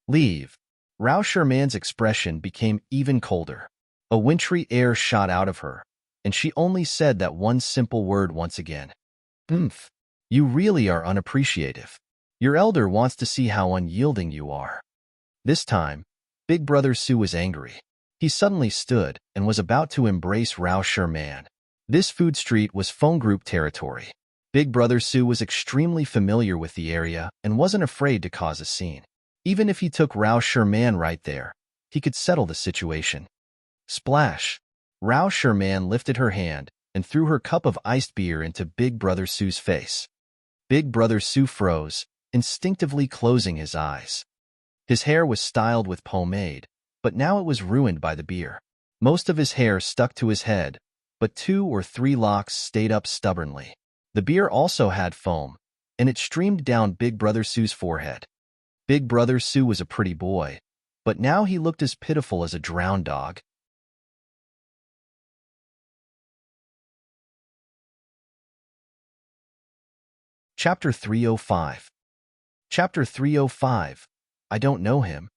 Leave. Rao Sherman's expression became even colder. A wintry air shot out of her, and she only said that one simple word once again. Oomph. You really are unappreciative. Your elder wants to see how unyielding you are. This time, Big Brother Sue was angry. He suddenly stood and was about to embrace Rao Sherman. This food street was phone group territory. Big Brother Sue was extremely familiar with the area and wasn't afraid to cause a scene. Even if he took Rao Sherman right there, he could settle the situation. Splash! Rao Sherman lifted her hand and threw her cup of iced beer into Big Brother Sue's face. Big Brother Sue froze, instinctively closing his eyes. His hair was styled with pomade, but now it was ruined by the beer. Most of his hair stuck to his head, but 2 or 3 locks stayed up stubbornly. The beer also had foam, and it streamed down Big Brother Sue's forehead. Big Brother Sue was a pretty boy, but now he looked as pitiful as a drowned dog. Chapter 305. Chapter 305. I don't know him.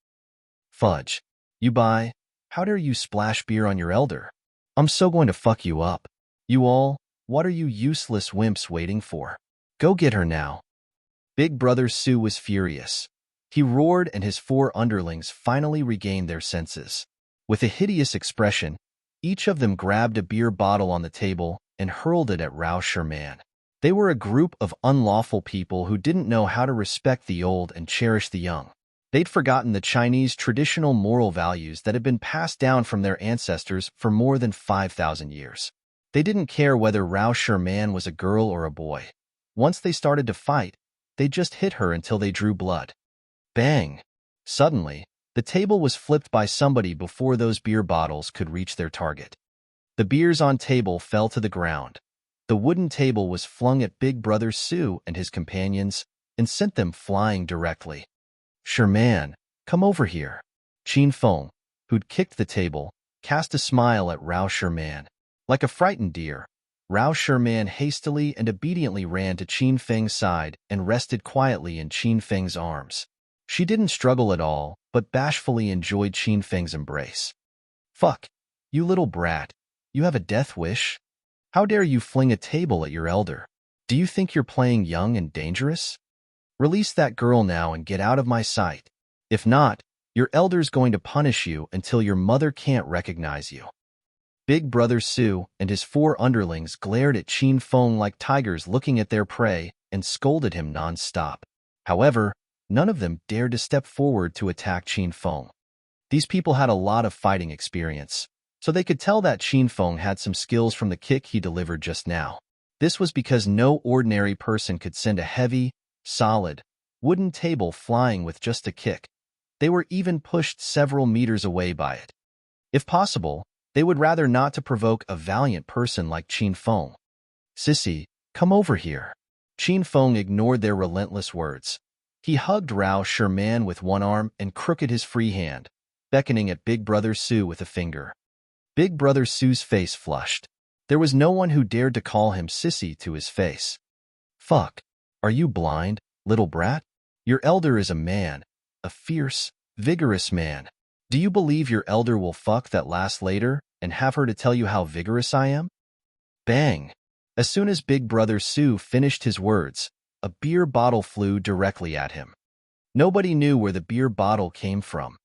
Fudge. You buy? How dare you splash beer on your elder? I'm so going to fuck you up. You all, what are you useless wimps waiting for? Go get her now. Big Brother Sue was furious. He roared and his 4 underlings finally regained their senses. With a hideous expression, each of them grabbed a beer bottle on the table and hurled it at Rao Sherman. They were a group of unlawful people who didn't know how to respect the old and cherish the young. They'd forgotten the Chinese traditional moral values that had been passed down from their ancestors for more than 5,000 years. They didn't care whether Rao Sherman was a girl or a boy. Once they started to fight, they just hit her until they drew blood. Bang! Suddenly, the table was flipped by somebody before those beer bottles could reach their target. The beers on table fell to the ground. The wooden table was flung at Big Brother Sue and his companions and sent them flying directly. Sherman, come over here. Qin Feng, who'd kicked the table, cast a smile at Rao Sherman. Like a frightened deer, Rao Sherman hastily and obediently ran to Qin Feng's side and rested quietly in Qin Feng's arms. She didn't struggle at all, but bashfully enjoyed Qin Feng's embrace. Fuck, you little brat. You have a death wish? How dare you fling a table at your elder? Do you think you're playing young and dangerous? Release that girl now and get out of my sight. If not, your elder's going to punish you until your mother can't recognize you. Big Brother Sue and his 4 underlings glared at Qin Feng like tigers looking at their prey and scolded him non-stop. However, none of them dared to step forward to attack Qin Feng. These people had a lot of fighting experience, so they could tell that Qin Feng had some skills from the kick he delivered just now. This was because no ordinary person could send a heavy, solid, wooden table flying with just a kick. They were even pushed several meters away by it. If possible, they would rather not to provoke a valiant person like Qin Feng. Sissy, come over here. Qin Feng ignored their relentless words. He hugged Rao Sherman with one arm and crooked his free hand, beckoning at Big Brother Sue with a finger. Big Brother Sue's face flushed. There was no one who dared to call him sissy to his face. Fuck. Are you blind, little brat? Your elder is a man, a fierce, vigorous man. Do you believe your elder will fuck that lass later and have her to tell you how vigorous I am? Bang! As soon as Big Brother Sue finished his words, a beer bottle flew directly at him. Nobody knew where the beer bottle came from.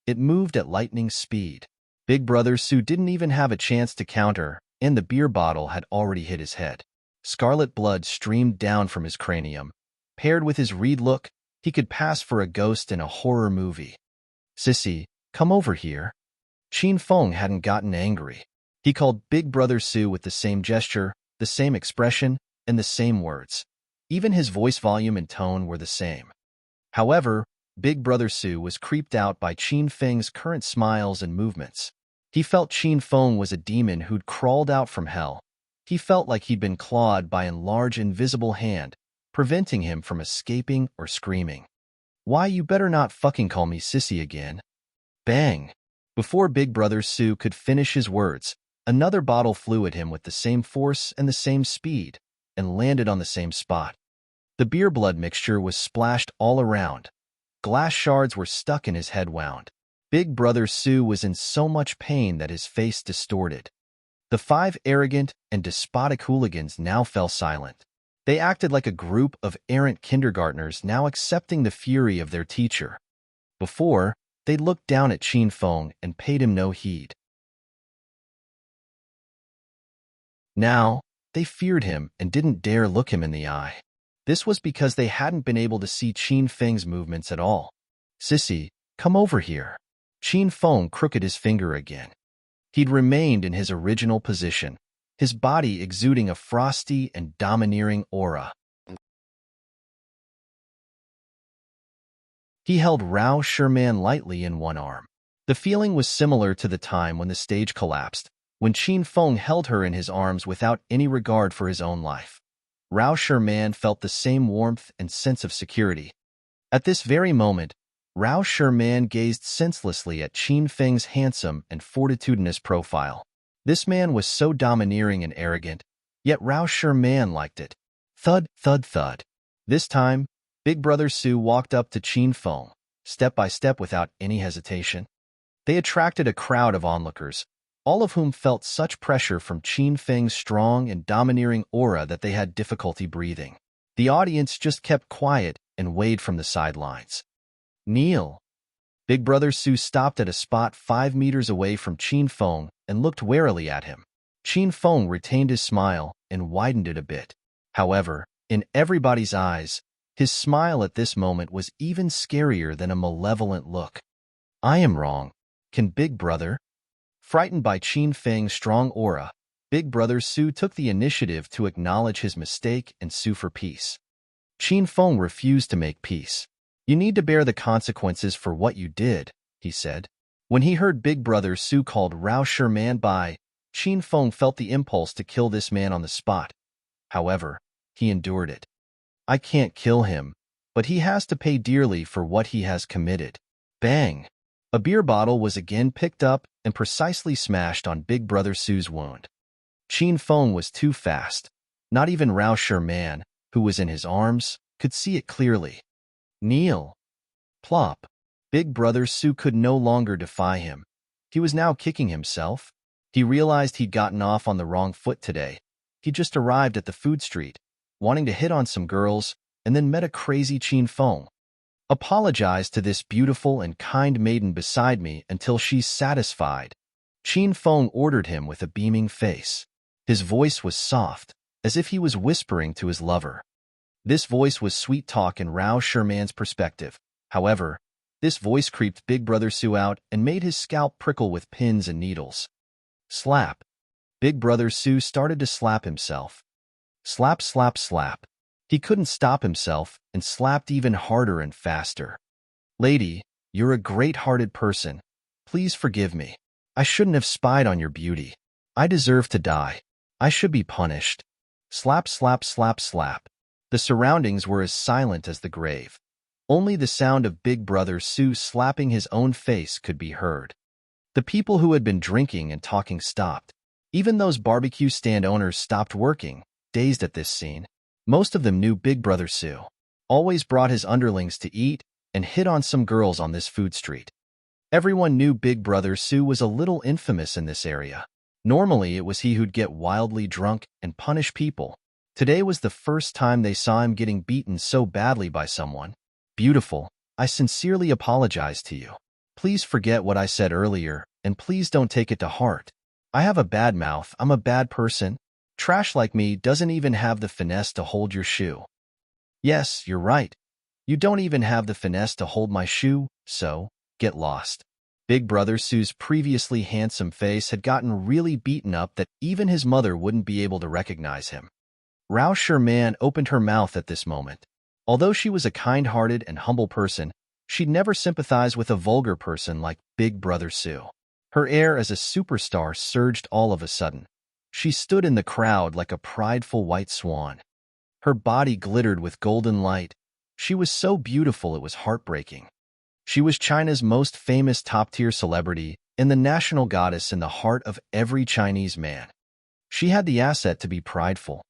It moved at lightning speed. Big Brother Sue didn't even have a chance to counter, and the beer bottle had already hit his head. Scarlet blood streamed down from his cranium. Paired with his reed look, he could pass for a ghost in a horror movie. Sissy, come over here. Qin Feng hadn't gotten angry. He called Big Brother Sue with the same gesture, the same expression, and the same words. Even his voice volume and tone were the same. However, Big Brother Sue was creeped out by Qin Feng's current smiles and movements. He felt Qin Feng was a demon who'd crawled out from hell. He felt like he'd been clawed by a large invisible hand, preventing him from escaping or screaming. Why, you better not fucking call me sissy again. Bang! Before Big Brother Sue could finish his words, another bottle flew at him with the same force and the same speed, and landed on the same spot. The beer blood mixture was splashed all around. Glass shards were stuck in his head wound. Big Brother Sue was in so much pain that his face distorted. The 5 arrogant and despotic hooligans now fell silent. They acted like a group of errant kindergartners now accepting the fury of their teacher. Before, they looked down at Qin Feng and paid him no heed. Now, they feared him and didn't dare look him in the eye. This was because they hadn't been able to see Qin Feng's movements at all. "Sissy, come over here." Qin Feng crooked his finger again. He'd remained in his original position, his body exuding a frosty and domineering aura. He held Rao Sherman lightly in one arm. The feeling was similar to the time when the stage collapsed, when Qin Feng held her in his arms without any regard for his own life. Rao Sherman felt the same warmth and sense of security. At this very moment, Rao Sherman gazed senselessly at Qin Feng's handsome and fortitudinous profile. This man was so domineering and arrogant, yet Rao Sherman liked it. Thud, thud, thud. This time, Big Brother Sue walked up to Qin Feng, step by step without any hesitation. They attracted a crowd of onlookers, all of whom felt such pressure from Qin Feng's strong and domineering aura that they had difficulty breathing. The audience just kept quiet and waved from the sidelines. "Kneel." Big Brother Sue stopped at a spot 5 meters away from Qin Feng and looked warily at him. Qin Feng retained his smile and widened it a bit. However, in everybody's eyes, his smile at this moment was even scarier than a malevolent look. "I am wrong. Can Big Brother?" Frightened by Qin Feng's strong aura, Big Brother Sue took the initiative to acknowledge his mistake and sue for peace. Qin Feng refused to make peace. "You need to bear the consequences for what you did," he said. When he heard Big Brother Sue called Rao Sherman by, Qin Feng felt the impulse to kill this man on the spot. However, he endured it. "I can't kill him, but he has to pay dearly for what he has committed." Bang! A beer bottle was again picked up and precisely smashed on Big Brother Sue's wound. Qin Feng was too fast. Not even Rao Sherman, who was in his arms, could see it clearly. "Kneel." Plop. Big Brother Sue could no longer defy him. He was now kicking himself. He realized he'd gotten off on the wrong foot today. He just arrived at the food street, wanting to hit on some girls, and then met a crazy Qin Feng. "Apologize to this beautiful and kind maiden beside me until she's satisfied," Qin Feng ordered him with a beaming face. His voice was soft, as if he was whispering to his lover. This voice was sweet talk in Rao Sherman's perspective. However, this voice creeped Big Brother Sue out and made his scalp prickle with pins and needles. Slap. Big Brother Sue started to slap himself. Slap, slap, slap. He couldn't stop himself and slapped even harder and faster. "Lady, you're a great-hearted person. Please forgive me. I shouldn't have spied on your beauty. I deserve to die. I should be punished." Slap, slap, slap, slap. The surroundings were as silent as the grave. Only the sound of Big Brother Sue slapping his own face could be heard. The people who had been drinking and talking stopped. Even those barbecue stand owners stopped working, dazed at this scene. Most of them knew Big Brother Sue always brought his underlings to eat and hit on some girls on this food street. Everyone knew Big Brother Sue was a little infamous in this area. Normally, it was he who'd get wildly drunk and punish people. Today was the first time they saw him getting beaten so badly by someone. "Beautiful, I sincerely apologize to you. Please forget what I said earlier, and please don't take it to heart. I have a bad mouth, I'm a bad person. Trash like me doesn't even have the finesse to hold your shoe." "Yes, you're right. You don't even have the finesse to hold my shoe, so get lost." Big Brother Sue's previously handsome face had gotten really beaten up that even his mother wouldn't be able to recognize him. Rao Sherman opened her mouth at this moment. Although she was a kind-hearted and humble person, she'd never sympathize with a vulgar person like Big Brother Sue. Her air as a superstar surged all of a sudden. She stood in the crowd like a prideful white swan. Her body glittered with golden light. She was so beautiful it was heartbreaking. She was China's most famous top-tier celebrity and the national goddess in the heart of every Chinese man. She had the asset to be prideful.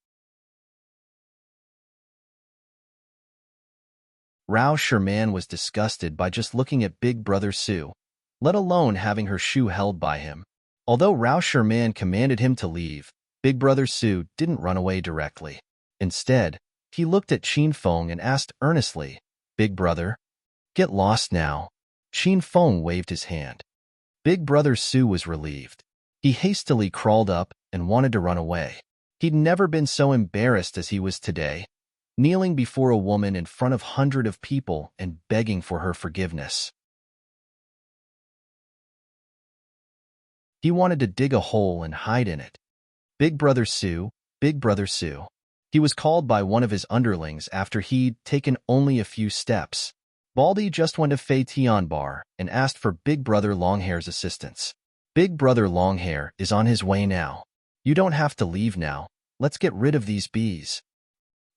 Rao Sherman was disgusted by just looking at Big Brother Sue, let alone having her shoe held by him. Although Rao Sherman commanded him to leave, Big Brother Sue didn't run away directly. Instead, he looked at Qin Feng and asked earnestly, "Big Brother, get lost now." Qin Feng waved his hand. Big Brother Sue was relieved. He hastily crawled up and wanted to run away. He'd never been so embarrassed as he was today, kneeling before a woman in front of hundreds of people and begging for her forgiveness. He wanted to dig a hole and hide in it. Big Brother Sue, Big Brother Sue. He was called by one of his underlings after he'd taken only a few steps. Baldy just went to Fei Tian Bar and asked for Big Brother Longhair's assistance. Big Brother Longhair is on his way now. You don't have to leave now. Let's get rid of these bees.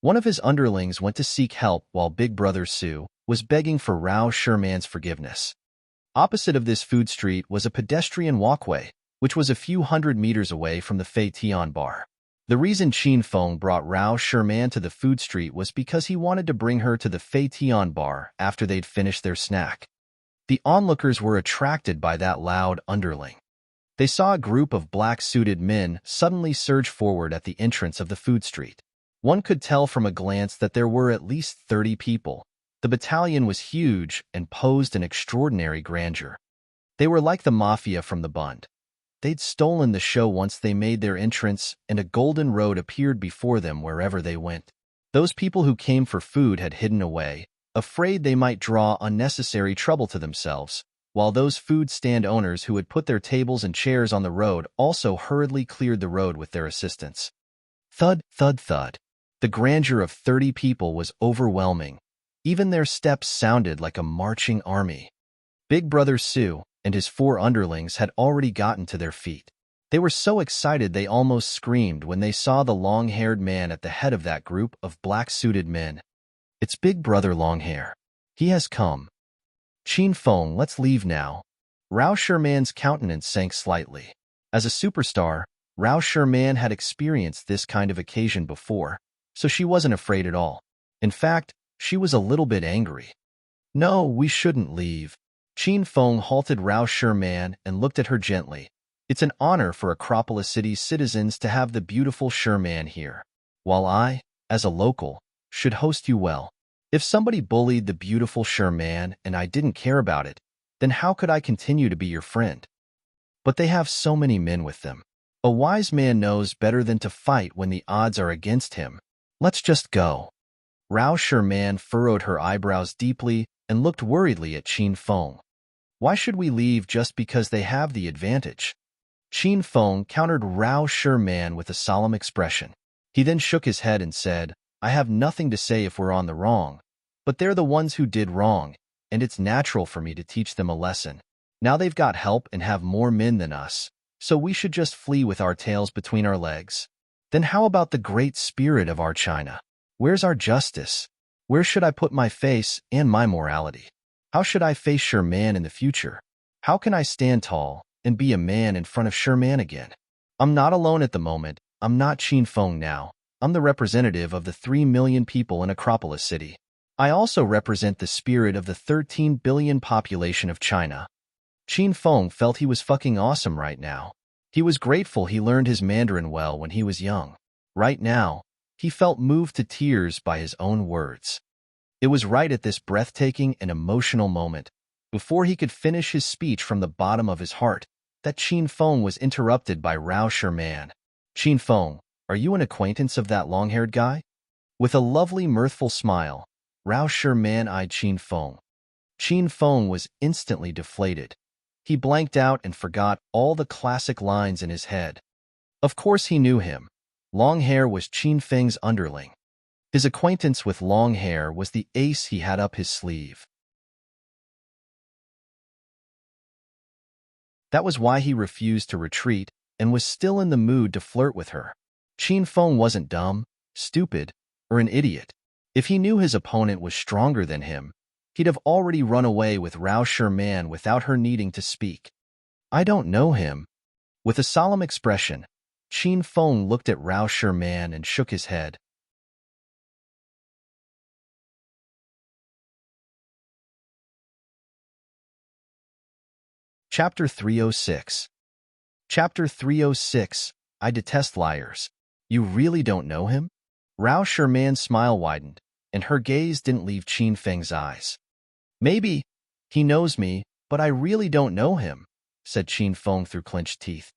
One of his underlings went to seek help while Big Brother Sue was begging for Rao Sherman's forgiveness. Opposite of this food street was a pedestrian walkway, which was a few hundred meters away from the Fei Tian Bar. The reason Qin Feng brought Rao Sherman to the food street was because he wanted to bring her to the Fei Tian Bar after they'd finished their snack. The onlookers were attracted by that loud underling. They saw a group of black-suited men suddenly surge forward at the entrance of the food street. One could tell from a glance that there were at least 30 people. The battalion was huge and posed an extraordinary grandeur. They were like the mafia from the Bund. They'd stolen the show once they made their entrance, and a golden road appeared before them wherever they went. Those people who came for food had hidden away, afraid they might draw unnecessary trouble to themselves, while those food stand owners who had put their tables and chairs on the road also hurriedly cleared the road with their assistance. Thud, thud, thud. The grandeur of 30 people was overwhelming. Even their steps sounded like a marching army. Big Brother Sue and his 4 underlings had already gotten to their feet. They were so excited they almost screamed when they saw the long-haired man at the head of that group of black-suited men. It's Big Brother Longhair. He has come. Qin Feng, let's leave now. Rao Sherman's countenance sank slightly. As a superstar, Rao Sherman had experienced this kind of occasion before, so she wasn't afraid at all. In fact, she was a little bit angry. No, we shouldn't leave. Qin Feng halted Rao Sherman and looked at her gently. It's an honor for Acropolis City's citizens to have the beautiful Sherman here, while I, as a local, should host you well. If somebody bullied the beautiful Sherman and I didn't care about it, then how could I continue to be your friend? But they have so many men with them. A wise man knows better than to fight when the odds are against him. Let's just go. Rao Sherman furrowed her eyebrows deeply and looked worriedly at Qin Feng. Why should we leave just because they have the advantage? Qin Feng countered Rao Sherman with a solemn expression. He then shook his head and said, I have nothing to say if we're on the wrong, but they're the ones who did wrong, and it's natural for me to teach them a lesson. Now they've got help and have more men than us, so we should just flee with our tails between our legs. Then how about the great spirit of our China? Where's our justice? Where should I put my face and my morality? How should I face Sherman in the future? How can I stand tall and be a man in front of Sherman again? I'm not alone at the moment. I'm not Qin Feng now. I'm the representative of the 3 million people in Acropolis City. I also represent the spirit of the 13 billion population of China. Qin Feng felt he was fucking awesome right now. He was grateful he learned his Mandarin well when he was young. Right now, he felt moved to tears by his own words. It was right at this breathtaking and emotional moment, before he could finish his speech from the bottom of his heart, that Qin Feng was interrupted by Rao Sherman. Qin Feng, are you an acquaintance of that long-haired guy? With a lovely, mirthful smile, Rao Sherman eyed Qin Feng. Qin Feng was instantly deflated. He blanked out and forgot all the classic lines in his head. Of course he knew him. Long Hair was Qin Feng's underling. His acquaintance with Long Hair was the ace he had up his sleeve. That was why he refused to retreat and was still in the mood to flirt with her. Qin Feng wasn't dumb, stupid, or an idiot. If he knew his opponent was stronger than him, he'd have already run away with Rao Sherman without her needing to speak. I don't know him. With a solemn expression, Qin Feng looked at Rao Sherman and shook his head. Chapter 306. Chapter 306. I detest liars. You really don't know him? Rao Sherman's smile widened, and her gaze didn't leave Qin Feng's eyes. Maybe he knows me, but I really don't know him, said Qin Feng through clenched teeth.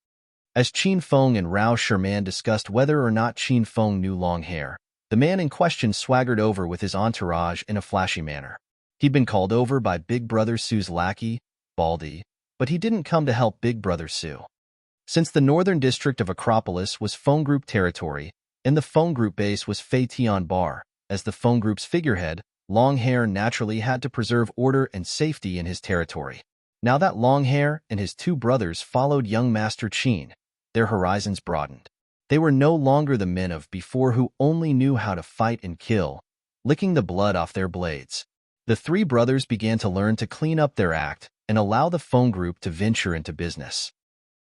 As Qin Feng and Rao Sherman discussed whether or not Qin Feng knew long hair, the man in question swaggered over with his entourage in a flashy manner. He'd been called over by Big Brother Sue's lackey, Baldy, but he didn't come to help Big Brother Sue. Since the northern district of Acropolis was Phone Group territory, and the Phone Group base was Fei Tian Bar, as the Phone Group's figurehead, Long Hair naturally had to preserve order and safety in his territory. Now that Long Hair and his two brothers followed young Master Qin, their horizons broadened. They were no longer the men of before who only knew how to fight and kill, licking the blood off their blades. The three brothers began to learn to clean up their act and allow the Phone Group to venture into business.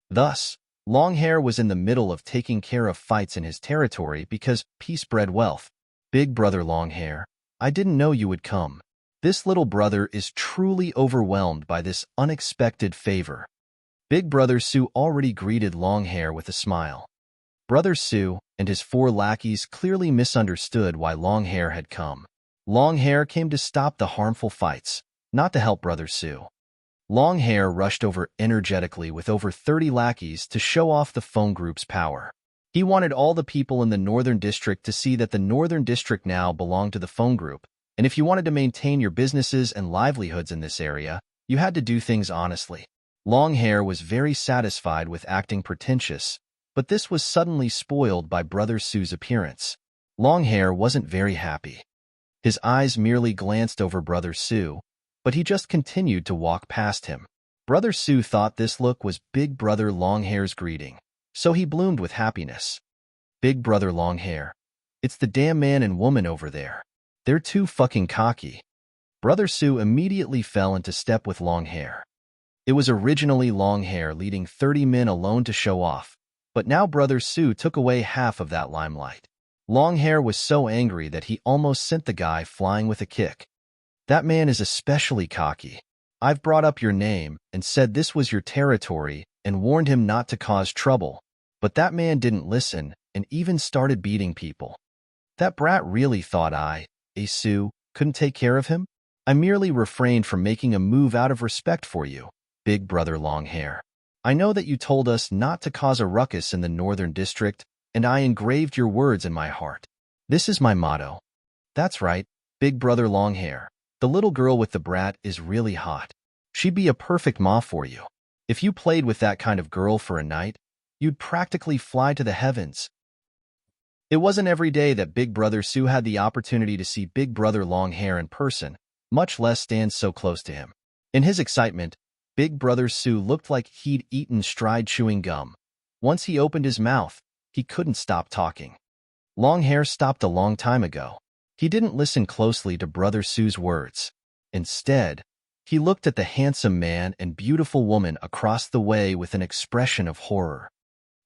Thus, Long Hair was in the middle of taking care of fights in his territory because peace bred wealth. Big Brother Long Hair, I didn't know you would come. This little brother is truly overwhelmed by this unexpected favor. Big Brother Sue already greeted Long Hair with a smile. Brother Sue and his four lackeys clearly misunderstood why Long Hair had come. Long Hair came to stop the harmful fights, not to help Brother Sue. Long Hair rushed over energetically with over 30 lackeys to show off the Phone Group's power. He wanted all the people in the Northern District to see that the Northern District now belonged to the Phone Group, and if you wanted to maintain your businesses and livelihoods in this area, you had to do things honestly. Long Hair was very satisfied with acting pretentious, but this was suddenly spoiled by Brother Sue's appearance. Long Hair wasn't very happy. His eyes merely glanced over Brother Sue, but he just continued to walk past him. Brother Sue thought this look was Big Brother Long Hair's greeting, so he bloomed with happiness. Big Brother Long Hair, it's the damn man and woman over there. They're too fucking cocky. Brother Sue immediately fell into step with Long Hair. It was originally Long Hair leading 30 men alone to show off, but now Brother Sue took away half of that limelight. Long Hair was so angry that he almost sent the guy flying with a kick. That man is especially cocky. I've brought up your name and said this was your territory and warned him not to cause trouble, but that man didn't listen and even started beating people. That brat really thought Sue, couldn't take care of him? I merely refrained from making a move out of respect for you, Big Brother Long Hair. I know that you told us not to cause a ruckus in the Northern District, and I engraved your words in my heart. This is my motto. That's right, Big Brother Long Hair. The little girl with the brat is really hot. She'd be a perfect ma for you. If you played with that kind of girl for a night, you'd practically fly to the heavens. It wasn't every day that Big Brother Sue had the opportunity to see Big Brother Long Hair in person, much less stand so close to him. In his excitement, Big Brother Sue looked like he'd eaten stride chewing gum. Once he opened his mouth, he couldn't stop talking. Long Hair stopped a long time ago. He didn't listen closely to Brother Sue's words. Instead, he looked at the handsome man and beautiful woman across the way with an expression of horror.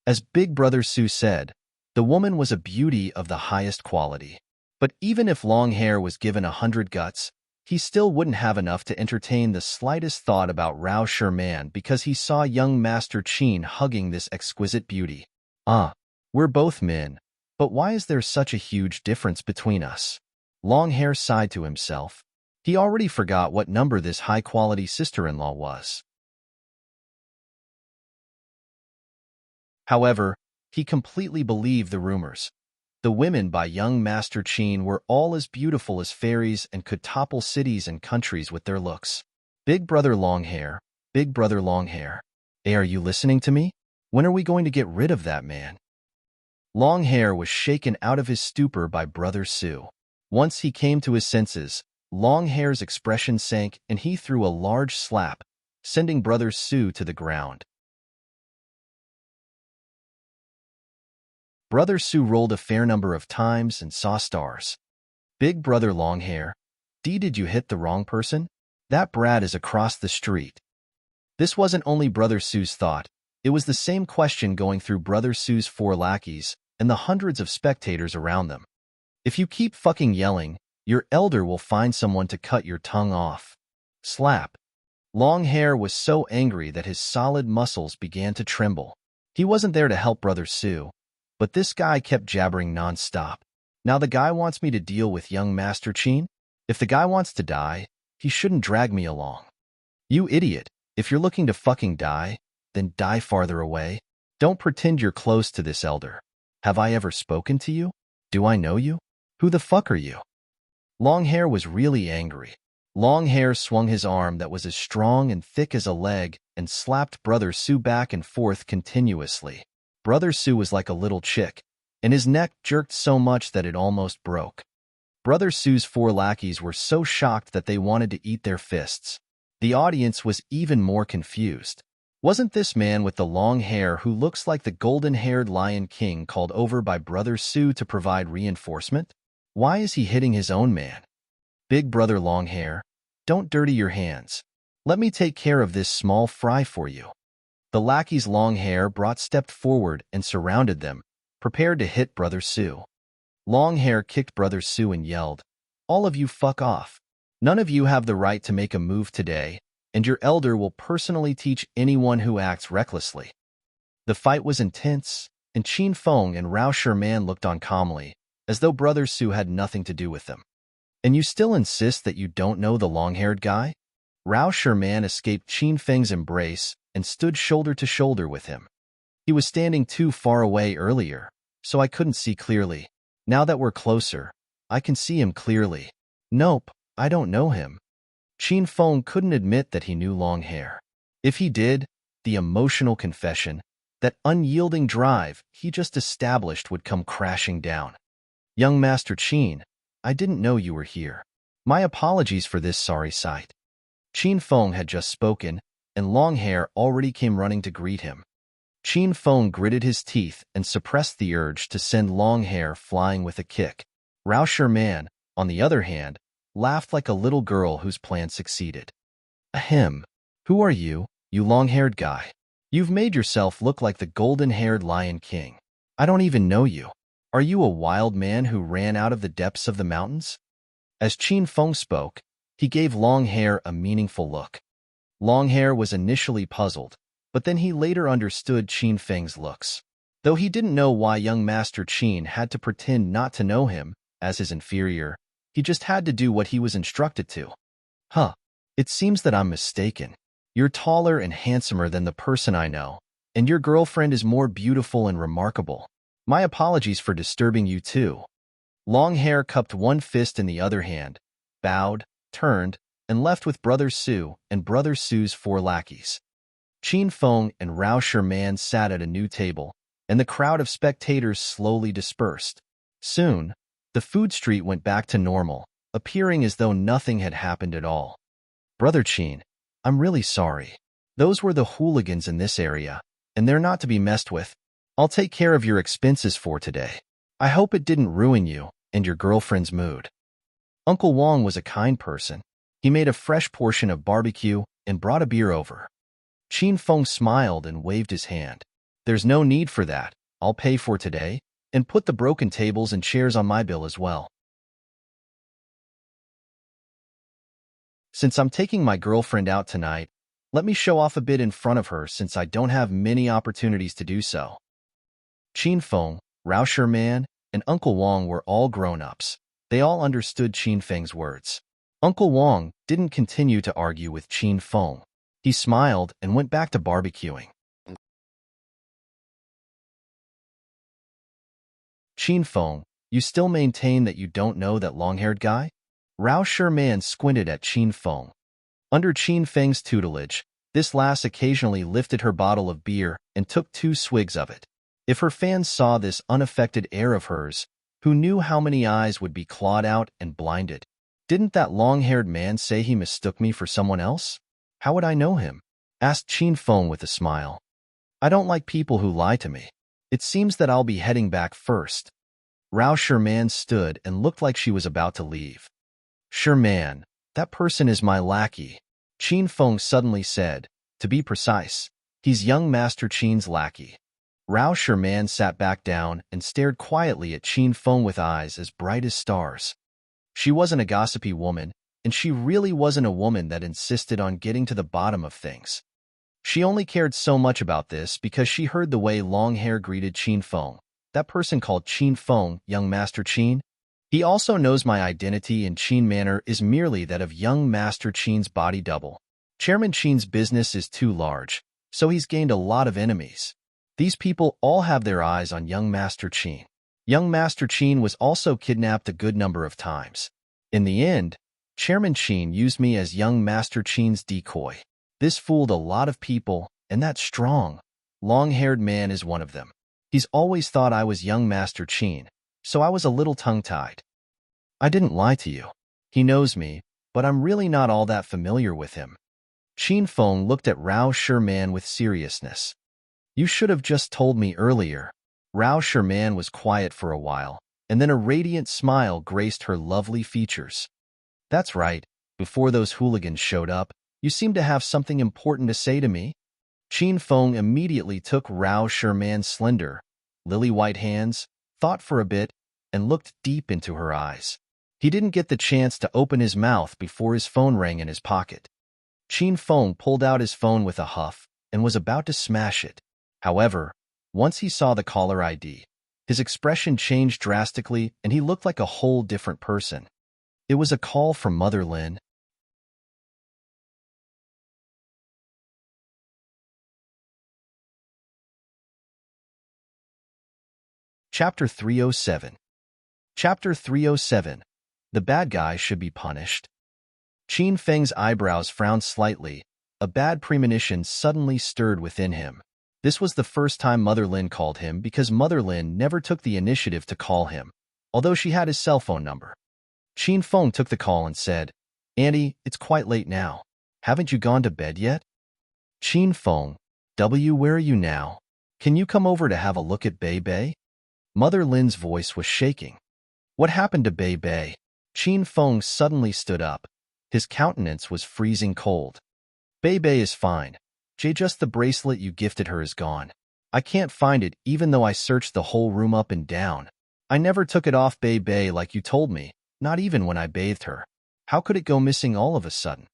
As Big Brother Sue said, the woman was a beauty of the highest quality. But even if Long Hair was given 100 guts, he still wouldn't have enough to entertain the slightest thought about Rao Sherman because he saw young Master Qin hugging this exquisite beauty. We're both men, but why is there such a huge difference between us? Long Hair sighed to himself. He already forgot what number this high-quality sister-in-law was. However, he completely believed the rumors. The women by young Master Qin were all as beautiful as fairies and could topple cities and countries with their looks. Big Brother Long Hair, Big Brother Long Hair. Hey, are you listening to me? When are we going to get rid of that man? Long Hair was shaken out of his stupor by Brother Sue. Once he came to his senses, Long Hair's expression sank and he threw a large slap, sending Brother Sue to the ground. Brother Sue rolled a fair number of times and saw stars. Big Brother Long Hair, Did you hit the wrong person? That brat is across the street. This wasn't only Brother Sue's thought. It was the same question going through Brother Sue's 4 lackeys and the hundreds of spectators around them. If you keep fucking yelling, your elder will find someone to cut your tongue off. Slap. Longhair was so angry that his solid muscles began to tremble. He wasn't there to help Brother Sue, but this guy kept jabbering nonstop. Now the guy wants me to deal with young Master Chin? If the guy wants to die, he shouldn't drag me along. You idiot. If you're looking to fucking die, then die farther away. Don't pretend you're close to this elder. Have I ever spoken to you? Do I know you? Who the fuck are you? Longhair was really angry. Longhair swung his arm that was as strong and thick as a leg and slapped Brother Sue back and forth continuously. Brother Sue was like a little chick, and his neck jerked so much that it almost broke. Brother Sue's 4 lackeys were so shocked that they wanted to eat their fists. The audience was even more confused. Wasn't this man with the long hair who looks like the golden-haired Lion King called over by Brother Sue to provide reinforcement? Why is he hitting his own man? Big Brother Longhair, don't dirty your hands. Let me take care of this small fry for you. The lackey's Longhair stepped forward and surrounded them, prepared to hit Brother Sue. Longhair kicked Brother Sue and yelled, "All of you fuck off. None of you have the right to make a move today, and your elder will personally teach anyone who acts recklessly." The fight was intense, and Chin Feng and Rao Sherman looked on calmly, as though Brother Sue had nothing to do with them. And you still insist that you don't know the long-haired guy? Rao Sherman escaped Chin Feng's embrace and stood shoulder to shoulder with him. He was standing too far away earlier, so I couldn't see clearly. Now that we're closer, I can see him clearly. Nope, I don't know him. Chin Feng couldn't admit that he knew Longhair. If he did, the emotional confession, that unyielding drive he just established would come crashing down. Young Master Chin, I didn't know you were here. My apologies for this sorry sight. Chin Feng had just spoken, and Longhair already came running to greet him. Chin Feng gritted his teeth and suppressed the urge to send Longhair flying with a kick. Rao Sherman, on the other hand, laughed like a little girl whose plan succeeded. Ahem. Who are you, you long-haired guy? You've made yourself look like the golden-haired Lion King. I don't even know you. Are you a wild man who ran out of the depths of the mountains? As Chin Feng spoke, he gave Longhair a meaningful look. Longhair was initially puzzled, but then he later understood Chin Feng's looks. Though he didn't know why young Master Chin had to pretend not to know him as his inferior, he just had to do what he was instructed to. Huh, it seems that I'm mistaken. You're taller and handsomer than the person I know, and your girlfriend is more beautiful and remarkable. My apologies for disturbing you too. Longhair cupped one fist in the other hand, bowed, turned, and left with Brother Sue and Brother Sue's 4 lackeys. Chin Feng and Rao Sherman sat at a new table, and the crowd of spectators slowly dispersed. Soon, the food street went back to normal, appearing as though nothing had happened at all. Brother Chin, I'm really sorry. Those were the hooligans in this area, and they're not to be messed with. I'll take care of your expenses for today. I hope it didn't ruin you and your girlfriend's mood. Uncle Wong was a kind person. He made a fresh portion of barbecue and brought a beer over. Chin Feng smiled and waved his hand. There's no need for that. I'll pay for today, and put the broken tables and chairs on my bill as well. Since I'm taking my girlfriend out tonight, let me show off a bit in front of her since I don't have many opportunities to do so. Chin Feng, Rao Sherman, and Uncle Wong were all grown-ups. They all understood Chin Feng's words. Uncle Wong didn't continue to argue with Chin Feng. He smiled and went back to barbecuing. Chin Feng, you still maintain that you don't know that long-haired guy? Rao Sherman squinted at Chin Feng. Under Chin Feng's tutelage, this lass occasionally lifted her bottle of beer and took 2 swigs of it. If her fans saw this unaffected air of hers, who knew how many eyes would be clawed out and blinded? Didn't that long-haired man say he mistook me for someone else? How would I know him? Asked Chin Feng with a smile. I don't like people who lie to me. It seems that I'll be heading back first. Rao Sherman stood and looked like she was about to leave. Sure man, that person is my lackey, Qin Feng suddenly said. To be precise, he's young Master Qin's lackey. Rao Sherman sat back down and stared quietly at Qin Feng with eyes as bright as stars. She wasn't a gossipy woman, and she really wasn't a woman that insisted on getting to the bottom of things. She only cared so much about this because she heard the way Longhair greeted Qin Feng. That person called Qin Feng, young Master Qin. He also knows my identity, and Qin Manor is merely that of young Master Qin's body double. Chairman Qin's business is too large, so he's gained a lot of enemies. These people all have their eyes on young Master Qin. Young Master Qin was also kidnapped a good number of times. In the end, Chairman Qin used me as young Master Qin's decoy. This fooled a lot of people, and that strong, long-haired man is one of them. He's always thought I was young Master Qin, so I was a little tongue-tied. I didn't lie to you. He knows me, but I'm really not all that familiar with him. Qin Feng looked at Rao Sherman with seriousness. You should have just told me earlier. Rao Sherman was quiet for a while, and then a radiant smile graced her lovely features. That's right, before those hooligans showed up, you seemed to have something important to say to me. Qin Feng immediately took Rao Sherman's slender, lily-white hands, thought for a bit, and looked deep into her eyes. He didn't get the chance to open his mouth before his phone rang in his pocket. Qin Feng pulled out his phone with a huff and was about to smash it. However, once he saw the caller ID, his expression changed drastically and he looked like a whole different person. It was a call from Mother Lin. Chapter 307. Chapter 307. The bad guy should be punished. Qin Feng's eyebrows frowned slightly. A bad premonition suddenly stirred within him. This was the first time Mother Lin called him because Mother Lin never took the initiative to call him, although she had his cell phone number. Qin Feng took the call and said, Auntie, it's quite late now. Haven't you gone to bed yet? Qin Feng, where are you now? Can you come over to have a look at Bei Bei? Mother Lin's voice was shaking. What happened to Bei Bei? Qin Feng suddenly stood up. His countenance was freezing cold. Bei Bei is fine. Just the bracelet you gifted her is gone. I can't find it even though I searched the whole room up and down. I never took it off Bei Bei like you told me, not even when I bathed her. How could it go missing all of a sudden?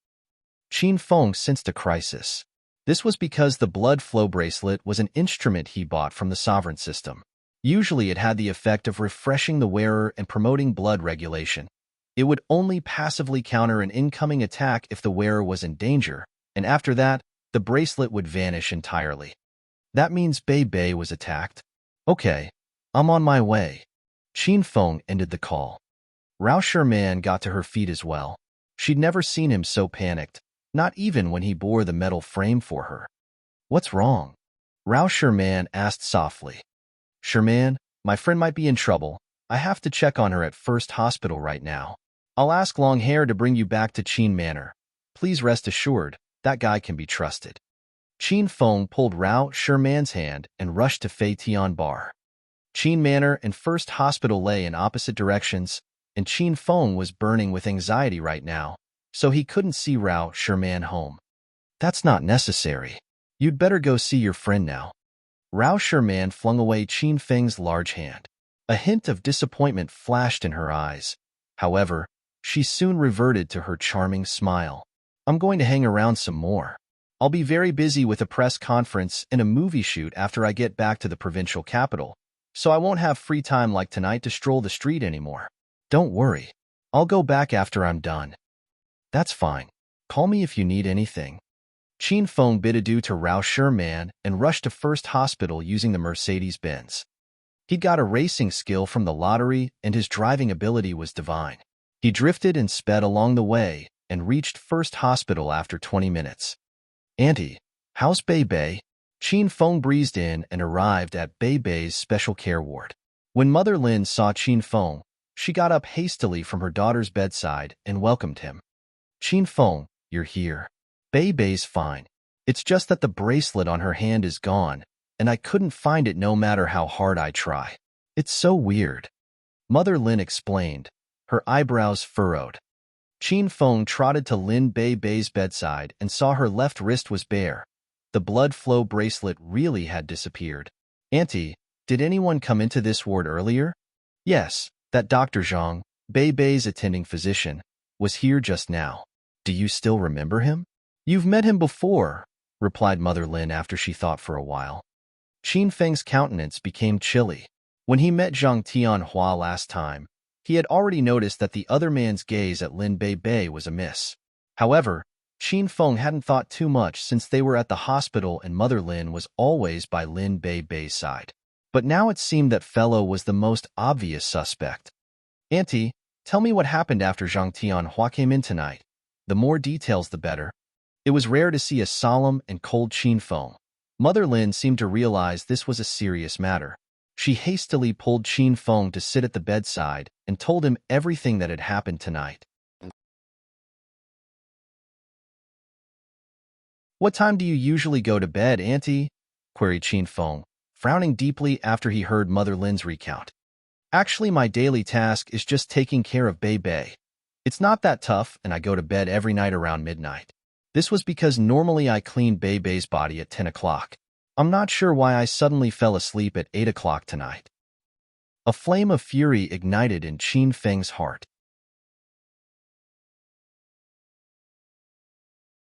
Qin Feng sensed a crisis. This was because the blood flow bracelet was an instrument he bought from the sovereign system. Usually it had the effect of refreshing the wearer and promoting blood regulation. It would only passively counter an incoming attack if the wearer was in danger, and after that, the bracelet would vanish entirely. That means Bei Bei was attacked. Okay, I'm on my way. Qin Feng ended the call. Rao Sherman got to her feet as well. She'd never seen him so panicked, not even when he bore the metal frame for her. What's wrong? Rao Sherman asked softly. Sherman, my friend might be in trouble. I have to check on her at First Hospital right now. I'll ask Longhair to bring you back to Qin Manor. Please rest assured, that guy can be trusted. Qin Feng pulled Rao Sherman's hand and rushed to Fei Tian Bar. Qin Manor and First Hospital lay in opposite directions, and Qin Feng was burning with anxiety right now, so he couldn't see Rao Sherman home. That's not necessary. You'd better go see your friend now. Rao Sherman flung away Qin Feng's large hand. A hint of disappointment flashed in her eyes. However, she soon reverted to her charming smile. I'm going to hang around some more. I'll be very busy with a press conference and a movie shoot after I get back to the provincial capital, so I won't have free time like tonight to stroll the street anymore. Don't worry. I'll go back after I'm done. That's fine. Call me if you need anything. Qin Feng bid adieu to Rao Sherman and rushed to First Hospital using the Mercedes-Benz. He'd got a racing skill from the lottery and his driving ability was divine. He drifted and sped along the way and reached First Hospital after 20 minutes. Auntie, how's Bei Bei? Qin Feng breezed in and arrived at Bei Bei's special care ward. When Mother Lin saw Qin Feng, she got up hastily from her daughter's bedside and welcomed him. Qin Feng, you're here. Bei Bei's fine. It's just that the bracelet on her hand is gone, and I couldn't find it no matter how hard I try. It's so weird. Mother Lin explained, her eyebrows furrowed. Qin Feng trotted to Lin Bei Bei's bedside and saw her left wrist was bare. The blood flow bracelet really had disappeared. Auntie, did anyone come into this ward earlier? Yes, that Dr. Zhang, Bei Bei's attending physician, was here just now. Do you still remember him? You've met him before, replied Mother Lin after she thought for a while. Qin Feng's countenance became chilly. When he met Zhang Tianhua last time, he had already noticed that the other man's gaze at Lin Bei Bei was amiss. However, Qin Feng hadn't thought too much since they were at the hospital and Mother Lin was always by Lin Bei Bei's side. But now it seemed that fellow was the most obvious suspect. Auntie, tell me what happened after Zhang Tianhua came in tonight. The more details, the better. It was rare to see a solemn and cold Qin Feng. Mother Lin seemed to realize this was a serious matter. She hastily pulled Qin Feng to sit at the bedside and told him everything that had happened tonight. What time do you usually go to bed, Auntie? Queried Qin Feng, frowning deeply after he heard Mother Lin's recount. Actually, my daily task is just taking care of Bei Bei. It's not that tough, and I go to bed every night around midnight. This was because normally I clean Bei Bei's body at 10 o'clock. I'm not sure why I suddenly fell asleep at 8 o'clock tonight. A flame of fury ignited in Qin Feng's heart.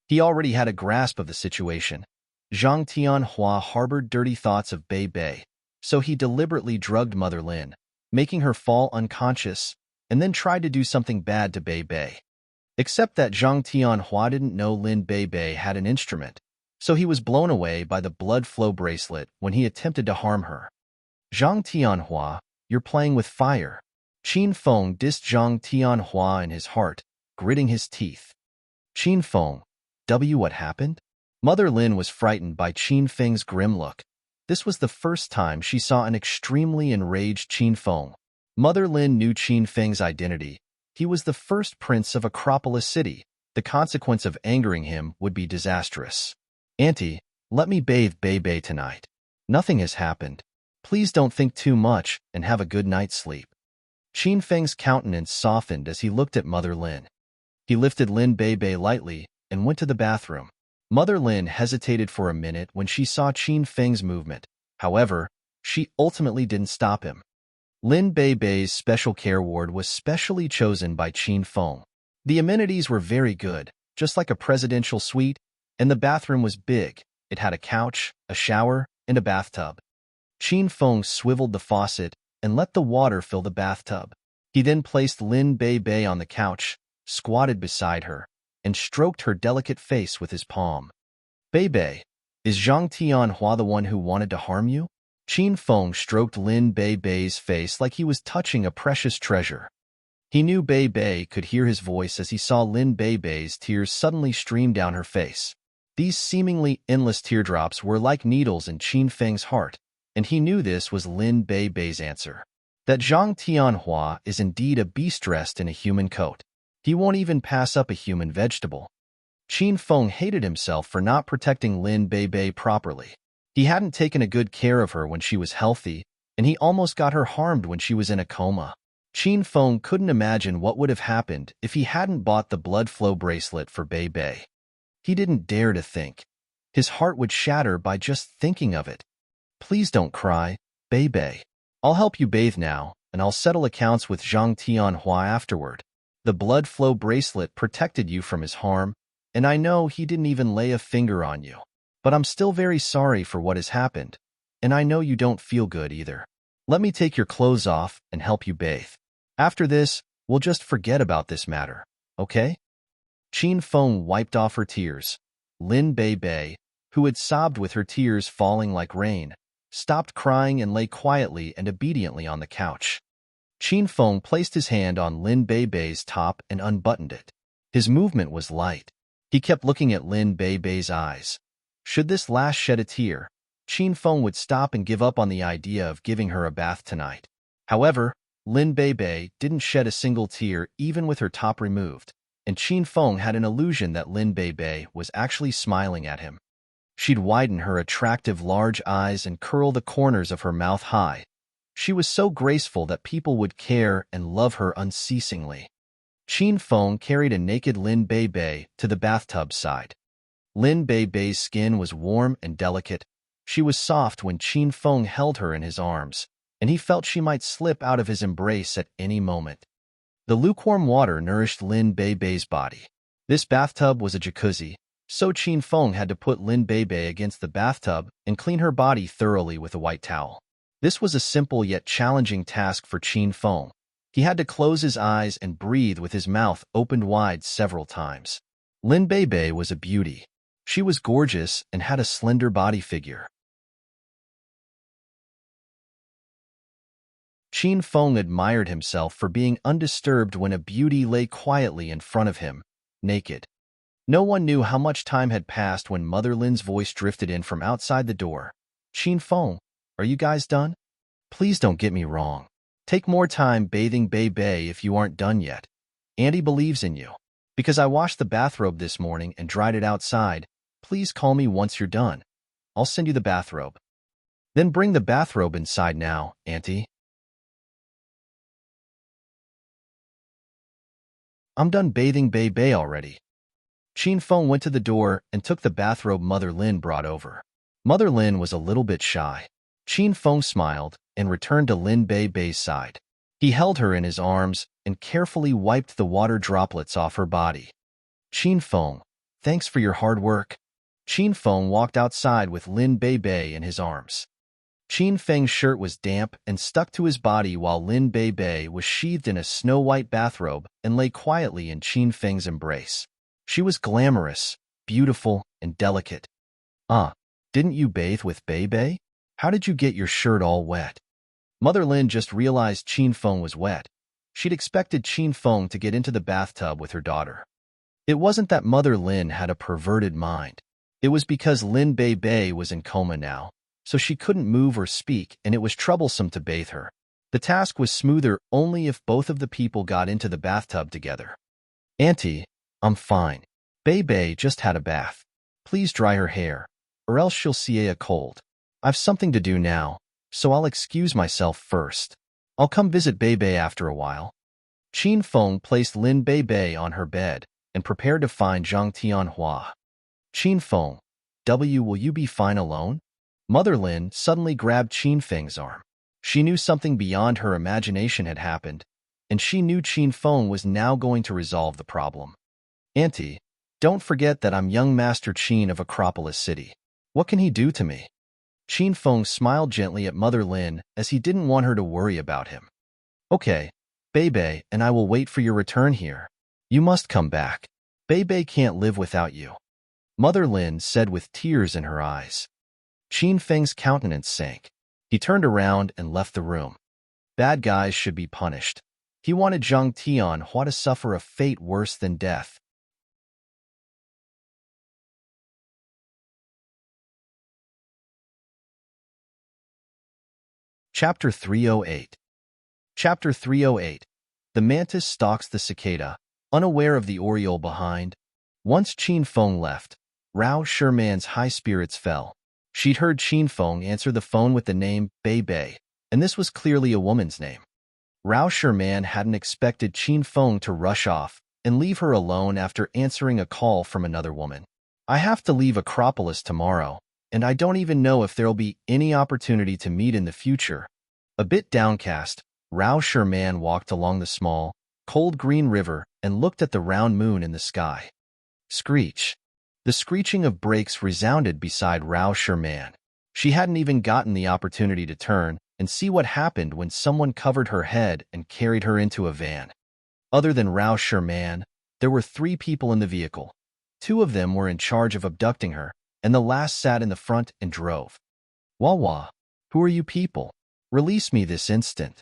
He already had a grasp of the situation. Zhang Tianhua harbored dirty thoughts of Bei Bei, so he deliberately drugged Mother Lin, making her fall unconscious, and then tried to do something bad to Bei Bei. Except that Zhang Tianhua didn't know Lin Bei Bei had an instrument, so he was blown away by the blood flow bracelet when he attempted to harm her. Zhang Tianhua, you're playing with fire. Qin Feng dissed Zhang Tianhua in his heart, gritting his teeth. Qin Feng, what happened? Mother Lin was frightened by Qin Feng's grim look. This was the first time she saw an extremely enraged Qin Feng. Mother Lin knew Qin Feng's identity. He was the first prince of Acropolis City. The consequence of angering him would be disastrous. Auntie, let me bathe Bei Bei tonight. Nothing has happened. Please don't think too much and have a good night's sleep. Qin Feng's countenance softened as he looked at Mother Lin. He lifted Lin Bei Bei lightly and went to the bathroom. Mother Lin hesitated for a minute when she saw Qin Feng's movement. However, she ultimately didn't stop him. Lin Bei Bei's special care ward was specially chosen by Qin Feng. The amenities were very good, just like a presidential suite, and the bathroom was big. It had a couch, a shower, and a bathtub. Qin Feng swiveled the faucet and let the water fill the bathtub. He then placed Lin Bei Bei on the couch, squatted beside her, and stroked her delicate face with his palm. Bei Bei, is Zhang Tianhua the one who wanted to harm you? Qin Feng stroked Lin Bei Bei's face like he was touching a precious treasure. He knew Bei Bei could hear his voice as he saw Lin Bei Bei's tears suddenly stream down her face. These seemingly endless teardrops were like needles in Qin Feng's heart, and he knew this was Lin Bei Bei's answer. That Zhang Tianhua is indeed a beast dressed in a human coat. He won't even pass up a human vegetable. Qin Feng hated himself for not protecting Lin Bei Bei properly. He hadn't taken a good care of her when she was healthy, and he almost got her harmed when she was in a coma. Qin Feng couldn't imagine what would have happened if he hadn't bought the blood flow bracelet for Bei Bei. He didn't dare to think. His heart would shatter by just thinking of it. Please don't cry, Bei Bei. I'll help you bathe now, and I'll settle accounts with Zhang Tianhua afterward. The blood flow bracelet protected you from his harm, and I know he didn't even lay a finger on you. But I'm still very sorry for what has happened, and I know you don't feel good either. Let me take your clothes off and help you bathe. After this, we'll just forget about this matter, okay? Qin Feng wiped off her tears. Lin Bei Bei, who had sobbed with her tears falling like rain, stopped crying and lay quietly and obediently on the couch. Qin Feng placed his hand on Lin Bei Bei's top and unbuttoned it. His movement was light. He kept looking at Lin Bei Bei's eyes. Should this last shed a tear, Qin Feng would stop and give up on the idea of giving her a bath tonight. However, Lin Bei Bei didn't shed a single tear even with her top removed, and Qin Feng had an illusion that Lin Bei Bei was actually smiling at him. She'd widen her attractive large eyes and curl the corners of her mouth high. She was so graceful that people would care and love her unceasingly. Qin Feng carried a naked Lin Bei to the bathtub side. Lin Bei's skin was warm and delicate. She was soft when Qin Feng held her in his arms, and he felt she might slip out of his embrace at any moment. The lukewarm water nourished Lin Bei's body. This bathtub was a jacuzzi, so Qin Feng had to put Lin Bei against the bathtub and clean her body thoroughly with a white towel. This was a simple yet challenging task for Qin Feng. He had to close his eyes and breathe with his mouth opened wide several times. Lin Bei was a beauty. She was gorgeous and had a slender body figure. Qin Feng admired himself for being undisturbed when a beauty lay quietly in front of him, naked. No one knew how much time had passed when Mother Lin's voice drifted in from outside the door. "Qin Feng, are you guys done? Please don't get me wrong. Take more time bathing Bei if you aren't done yet. Auntie believes in you. Because I washed the bathrobe this morning and dried it outside, please call me once you're done. I'll send you the bathrobe. Then bring the bathrobe inside now, Auntie." "I'm done bathing Bei already." Qin Feng went to the door and took the bathrobe Mother Lin brought over. Mother Lin was a little bit shy. Qin Feng smiled and returned to Lin Bei's side. He held her in his arms and carefully wiped the water droplets off her body. "Qin Feng, thanks for your hard work." Qin Feng walked outside with Lin Bei in his arms. Qin Feng's shirt was damp and stuck to his body while Lin Bei was sheathed in a snow-white bathrobe and lay quietly in Qin Feng's embrace. She was glamorous, beautiful, and delicate. Didn't you bathe with Bei? How did you get your shirt all wet?" Mother Lin just realized Qin Feng was wet. She'd expected Qin Feng to get into the bathtub with her daughter. It wasn't that Mother Lin had a perverted mind. It was because Lin Bei was in coma now, so she couldn't move or speak, and it was troublesome to bathe her. The task was smoother only if both of the people got into the bathtub together. "Auntie, I'm fine. Bei just had a bath. Please dry her hair, or else she'll see a cold. I've something to do now, so I'll excuse myself first. I'll come visit Bei after a while." Qin Feng placed Lin Bei on her bed and prepared to find Zhang Tianhua. "Qin Feng, will you be fine alone?" Mother Lin suddenly grabbed Qin Feng's arm. She knew something beyond her imagination had happened, and she knew Qin Feng was now going to resolve the problem. "Auntie, don't forget that I'm young Master Qin of Acropolis City. What can he do to me?" Qin Feng smiled gently at Mother Lin as he didn't want her to worry about him. "Okay, Bei and I will wait for your return here. You must come back. Bei can't live without you," Mother Lin said with tears in her eyes. Qin Feng's countenance sank. He turned around and left the room. Bad guys should be punished. He wanted Zhang Tianhua to suffer a fate worse than death. Chapter 308. Chapter 308. The mantis stalks the cicada, unaware of the oriole behind. Once Qin Feng left, Rao Sherman's high spirits fell. She'd heard Qin Feng answer the phone with the name Bei, and this was clearly a woman's name. Rao Sherman hadn't expected Qin Feng to rush off and leave her alone after answering a call from another woman. "I have to leave Acropolis tomorrow, and I don't even know if there'll be any opportunity to meet in the future." A bit downcast, Rao Sherman walked along the small, cold green river and looked at the round moon in the sky. Screech. The screeching of brakes resounded beside Rao Sherman. She hadn't even gotten the opportunity to turn and see what happened when someone covered her head and carried her into a van. Other than Rao Sherman, there were 3 people in the vehicle. 2 of them were in charge of abducting her, and the last sat in the front and drove. "Wawa, who are you people? Release me this instant."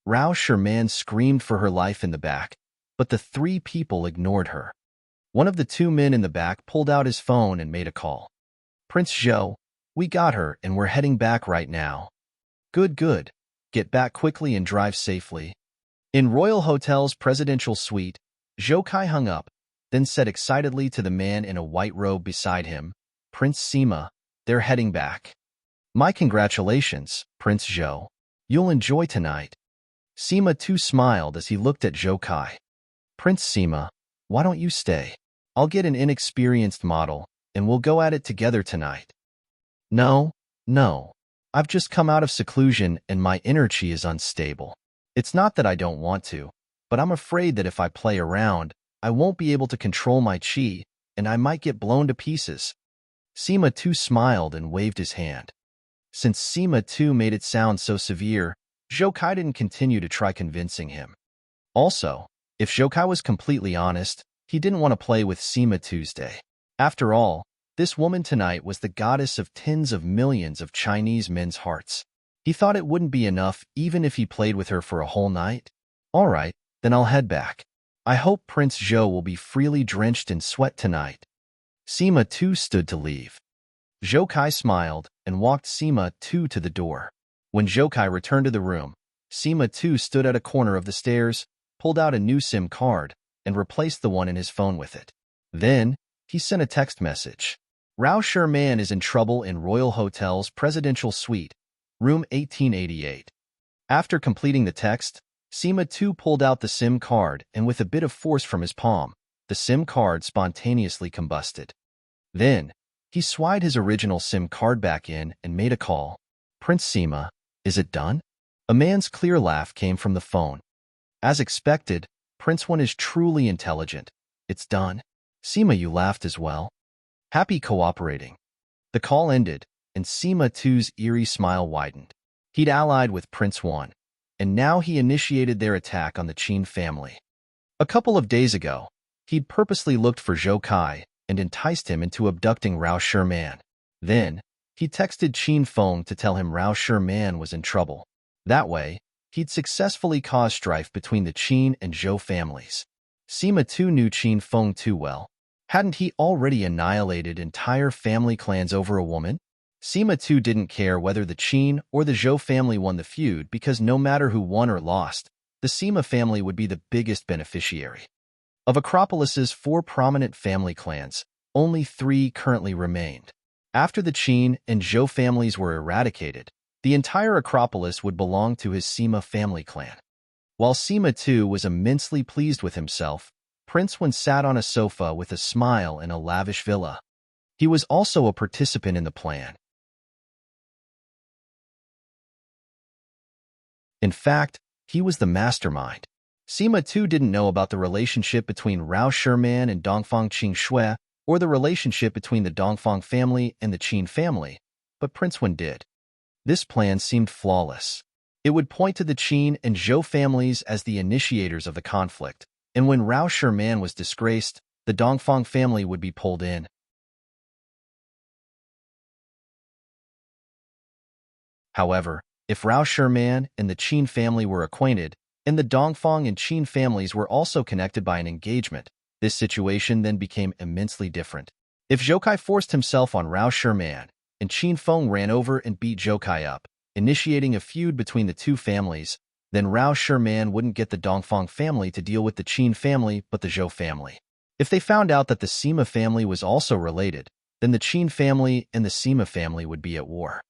Rao Sherman screamed for her life in the back, but the 3 people ignored her. One of the 2 men in the back pulled out his phone and made a call. "Prince Zhou, we got her and we're heading back right now." Good. Get back quickly and drive safely." In Royal Hotel's presidential suite, Zhou Kai hung up, then said excitedly to the man in a white robe beside him, "Prince Sima, they're heading back." "My congratulations, Prince Zhou. You'll enjoy tonight." Sima too smiled as he looked at Zhou Kai. Prince Sima, why don't you stay? I'll get an inexperienced model, and we'll go at it together tonight. No, no. I've just come out of seclusion and my energy is unstable. It's not that I don't want to, but I'm afraid that if I play around, I won't be able to control my chi, and I might get blown to pieces. Sima too smiled and waved his hand. Since Sima too made it sound so severe, Zhoukai didn't continue to try convincing him. Also, if Zhoukai was completely honest, he didn't want to play with Sima Tuesday. After all, this woman tonight was the goddess of tens of millions of Chinese men's hearts. He thought it wouldn't be enough even if he played with her for a whole night. All right, then I'll head back. I hope Prince Zhou will be freely drenched in sweat tonight. Sima too stood to leave. Zhoukai smiled and walked Sima too to the door. When Zhoukai returned to the room, Sima too stood at a corner of the stairs, pulled out a new SIM card, and replaced the one in his phone with it. Then, he sent a text message. Rao Sherman is in trouble in Royal Hotel's presidential suite, room 1888. After completing the text, Sima too pulled out the SIM card and with a bit of force from his palm, the SIM card spontaneously combusted. Then, he swiped his original SIM card back in and made a call. Prince Sima, is it done? A man's clear laugh came from the phone. As expected, Prince One is truly intelligent. It's done. Sima, you laughed as well. Happy cooperating. The call ended, and Sima too's eerie smile widened. He'd allied with Prince One, and now he initiated their attack on the Qin family. A couple of days ago, he'd purposely looked for Zhoukai and enticed him into abducting Rao Sherman. Then, he texted Qin Feng to tell him Rao Sherman was in trouble. That way, he'd successfully caused strife between the Qin and Zhou families. Sima too knew Qin Feng too well. Hadn't he already annihilated entire family clans over a woman? Sima too didn't care whether the Qin or the Zhou family won the feud because no matter who won or lost, the Sima family would be the biggest beneficiary. Of Acropolis's 4 prominent family clans, only 3 currently remained. After the Qin and Zhou families were eradicated, the entire Acropolis would belong to his Sima family clan. While Sima too was immensely pleased with himself, Prince Wen sat on a sofa with a smile in a lavish villa. He was also a participant in the plan. In fact, he was the mastermind. Sima too didn't know about the relationship between Rao Sherman and Dongfang Qing or the relationship between the Dongfang family and the Qin family, but Prince Wen did. This plan seemed flawless. It would point to the Qin and Zhou families as the initiators of the conflict, and when Rao Sherman was disgraced, the Dongfang family would be pulled in. However, if Rao Sherman and the Qin family were acquainted, and the Dongfang and Qin families were also connected by an engagement, this situation then became immensely different. If Zhoukai forced himself on Rao Sherman, and Qin Feng ran over and beat Zhoukai up, initiating a feud between the 2 families, then Rao Sherman wouldn't get the Dongfang family to deal with the Qin family but the Zhou family. If they found out that the Sima family was also related, then the Qin family and the Sima family would be at war.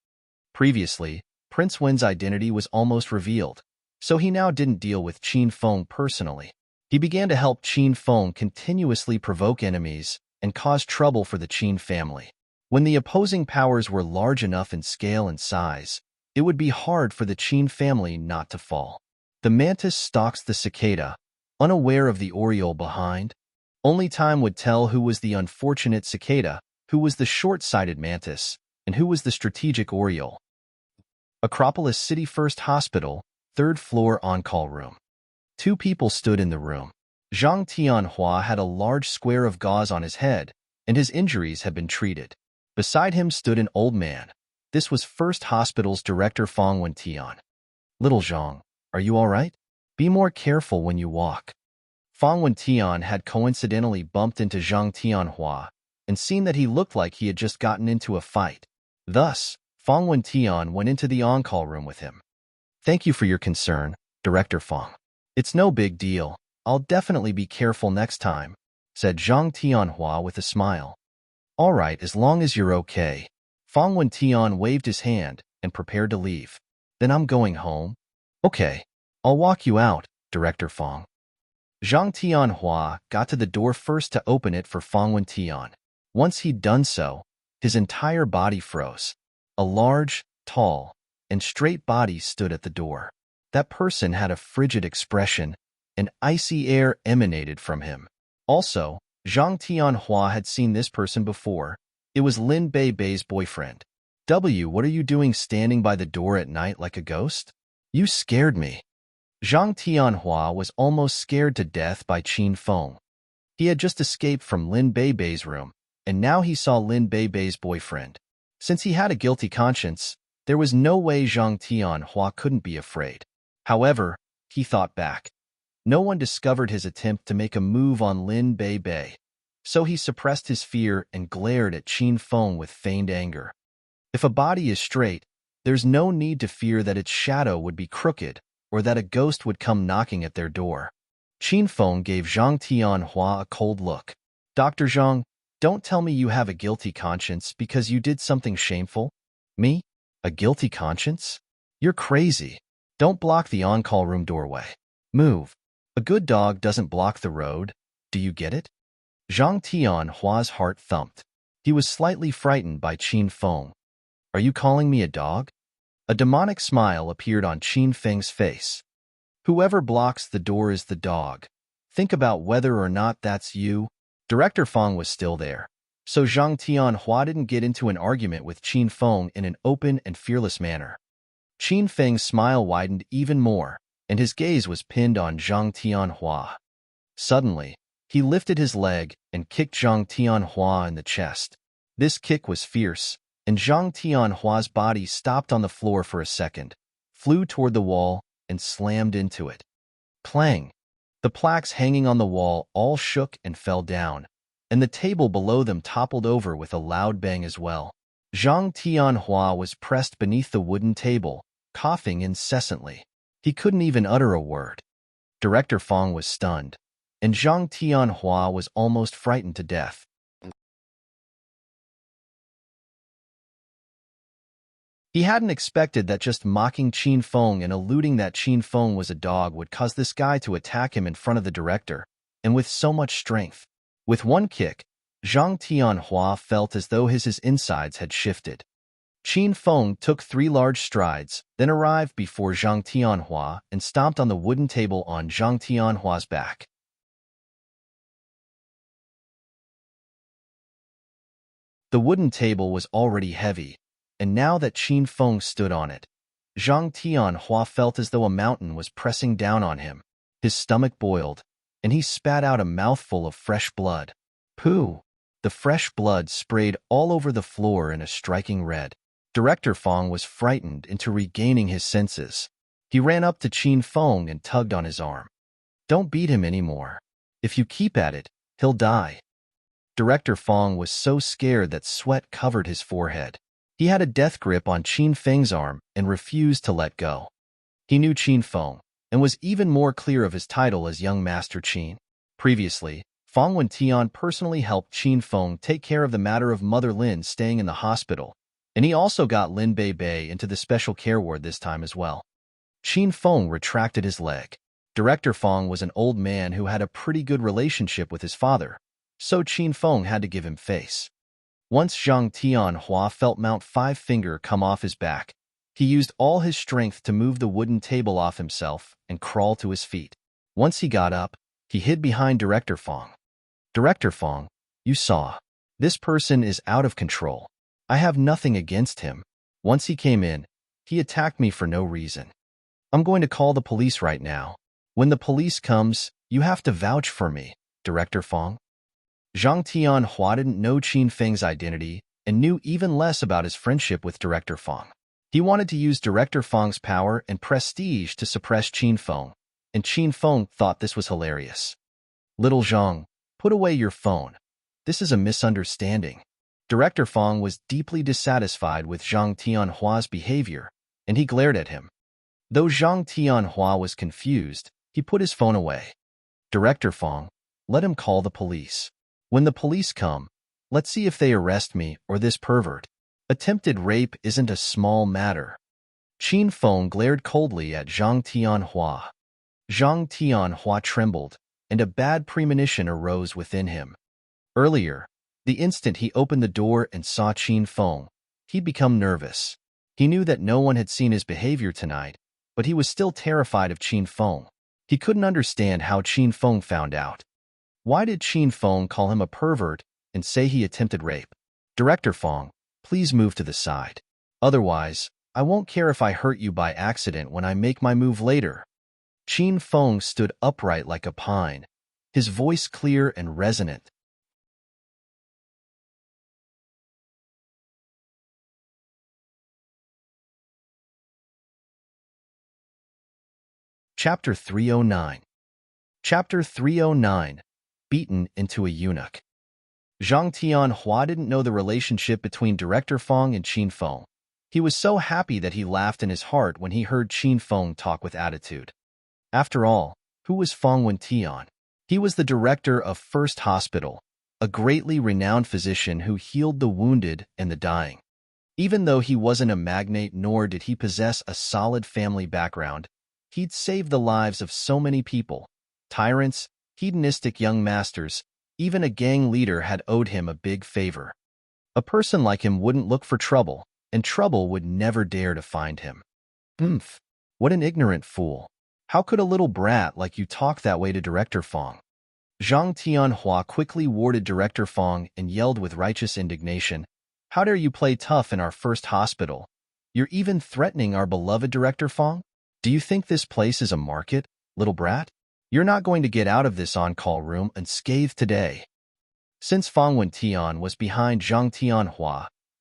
Previously, Prince Wen's identity was almost revealed, so he now didn't deal with Qin Feng personally. He began to help Qin Feng continuously provoke enemies and cause trouble for the Qin family. When the opposing powers were large enough in scale and size, it would be hard for the Qin family not to fall. The mantis stalks the cicada, unaware of the oriole behind. Only time would tell who was the unfortunate cicada, who was the short-sighted mantis, and who was the strategic oriole. Acropolis City First Hospital, 3rd floor on-call room. 2 people stood in the room. Zhang Tianhua had a large square of gauze on his head, and his injuries had been treated. Beside him stood an old man. This was First Hospital's director Fang Wentian. Little Zhang, are you all right? Be more careful when you walk. Fang Wentian had coincidentally bumped into Zhang Tianhua and seen that he looked like he had just gotten into a fight. Thus, Fang Wentian went into the on-call room with him. Thank you for your concern, Director Fang. It's no big deal. I'll definitely be careful next time, said Zhang Tianhua with a smile. All right, as long as you're okay. Fang Wentian waved his hand and prepared to leave. Then I'm going home. Okay, I'll walk you out, Director Fang. Zhang Tianhua got to the door first to open it for Fong Tian. Once he'd done so, his entire body froze. A large, tall, and straight body stood at the door. That person had a frigid expression, and icy air emanated from him. Also, Zhang Tianhua had seen this person before. It was Lin Bei's boyfriend. What are you doing standing by the door at night like a ghost? You scared me. Zhang Tianhua was almost scared to death by Qin Feng. He had just escaped from Lin Bei's room, and now he saw Lin Bei's boyfriend. Since he had a guilty conscience, there was no way Zhang Tianhua couldn't be afraid. However, he thought back. No one discovered his attempt to make a move on Lin Bei, so he suppressed his fear and glared at Qin Feng with feigned anger. If a body is straight, there's no need to fear that its shadow would be crooked or that a ghost would come knocking at their door. Qin Feng gave Zhang Tianhua a cold look. Dr. Zhang, don't tell me you have a guilty conscience because you did something shameful. Me? A guilty conscience? You're crazy. Don't block the on-call room doorway. Move. A good dog doesn't block the road. Do you get it? Zhang Tianhua's heart thumped. He was slightly frightened by Qin Feng. Are you calling me a dog? A demonic smile appeared on Qin Feng's face. Whoever blocks the door is the dog. Think about whether or not that's you. Director Feng was still there, so Zhang Tianhua didn't get into an argument with Qin Feng in an open and fearless manner. Qin Feng's smile widened even more, and his gaze was pinned on Zhang Tianhua. Suddenly, he lifted his leg and kicked Zhang Tianhua in the chest. This kick was fierce, and Zhang Tianhua's body stopped on the floor for a second, flew toward the wall, and slammed into it. Clang! The plaques hanging on the wall all shook and fell down, and the table below them toppled over with a loud bang as well. Zhang Tianhua was pressed beneath the wooden table, coughing incessantly. He couldn't even utter a word. Director Feng was stunned, and Zhang Tianhua was almost frightened to death. He hadn't expected that just mocking Qin Feng and alluding that Qin Feng was a dog would cause this guy to attack him in front of the director, and with so much strength. With one kick, Zhang Tianhua felt as though his insides had shifted. Qin Feng took 3 large strides, then arrived before Zhang Tianhua and stomped on the wooden table on Zhang Tianhua's back. The wooden table was already heavy, and now that Qin Feng stood on it, Zhang Tianhua felt as though a mountain was pressing down on him. His stomach boiled, and he spat out a mouthful of fresh blood. Pooh! The fresh blood sprayed all over the floor in a striking red. Director Feng was frightened into regaining his senses. He ran up to Qin Feng and tugged on his arm. Don't beat him anymore. If you keep at it, he'll die. Director Feng was so scared that sweat covered his forehead. He had a death grip on Qin Feng's arm and refused to let go. He knew Qin Feng and was even more clear of his title as Young Master Qin. Previously, Fong Tian personally helped Qin Feng take care of the matter of Mother Lin staying in the hospital, and he also got Lin Bei into the special care ward this time as well. Qin Feng retracted his leg. Director Feng was an old man who had a pretty good relationship with his father, so Qin Feng had to give him face. Once Zhang Tianhua felt Mount Five Finger come off his back, he used all his strength to move the wooden table off himself and crawl to his feet. Once he got up, he hid behind Director Feng. Director Feng, you saw. This person is out of control. I have nothing against him. Once he came in, he attacked me for no reason. I'm going to call the police right now. When the police comes, you have to vouch for me, Director Feng. Zhang Tianhua didn't know Qin Feng's identity and knew even less about his friendship with Director Feng. He wanted to use Director Feng's power and prestige to suppress Qin Feng, and Qin Feng thought this was hilarious. Little Zhang, put away your phone. This is a misunderstanding. Director Feng was deeply dissatisfied with Zhang Tianhua's behavior, and he glared at him. Though Zhang Tianhua was confused, he put his phone away. Director Feng, let him call the police. When the police come, let's see if they arrest me or this pervert. Attempted rape isn't a small matter. Qin Feng glared coldly at Zhang Tianhua. Zhang Tianhua trembled, and a bad premonition arose within him. Earlier, the instant he opened the door and saw Qin Feng, he'd become nervous. He knew that no one had seen his behavior tonight, but he was still terrified of Qin Feng. He couldn't understand how Qin Feng found out. Why did Qin Feng call him a pervert and say he attempted rape? Director Feng, please move to the side. Otherwise, I won't care if I hurt you by accident when I make my move later. Qin Feng stood upright like a pine, his voice clear and resonant. Chapter 309. Chapter 309. Beaten into a eunuch. Zhang Tianhua didn't know the relationship between Director Feng and Qin Feng. He was so happy that he laughed in his heart when he heard Qin Feng talk with attitude. After all, who was Feng Wentian? He was the director of First Hospital, a greatly renowned physician who healed the wounded and the dying. Even though he wasn't a magnate nor did he possess a solid family background, he'd saved the lives of so many people. Tyrants, hedonistic young masters, even a gang leader had owed him a big favor. A person like him wouldn't look for trouble, and trouble would never dare to find him. What an ignorant fool. How could a little brat like you talk that way to Director Feng? Zhang Tianhua quickly warded Director Feng and yelled with righteous indignation, "How dare you play tough in our First Hospital? You're even threatening our beloved Director Feng? Do you think this place is a market, little brat? You're not going to get out of this on-call room unscathed today." Since Feng Wentian was behind Zhang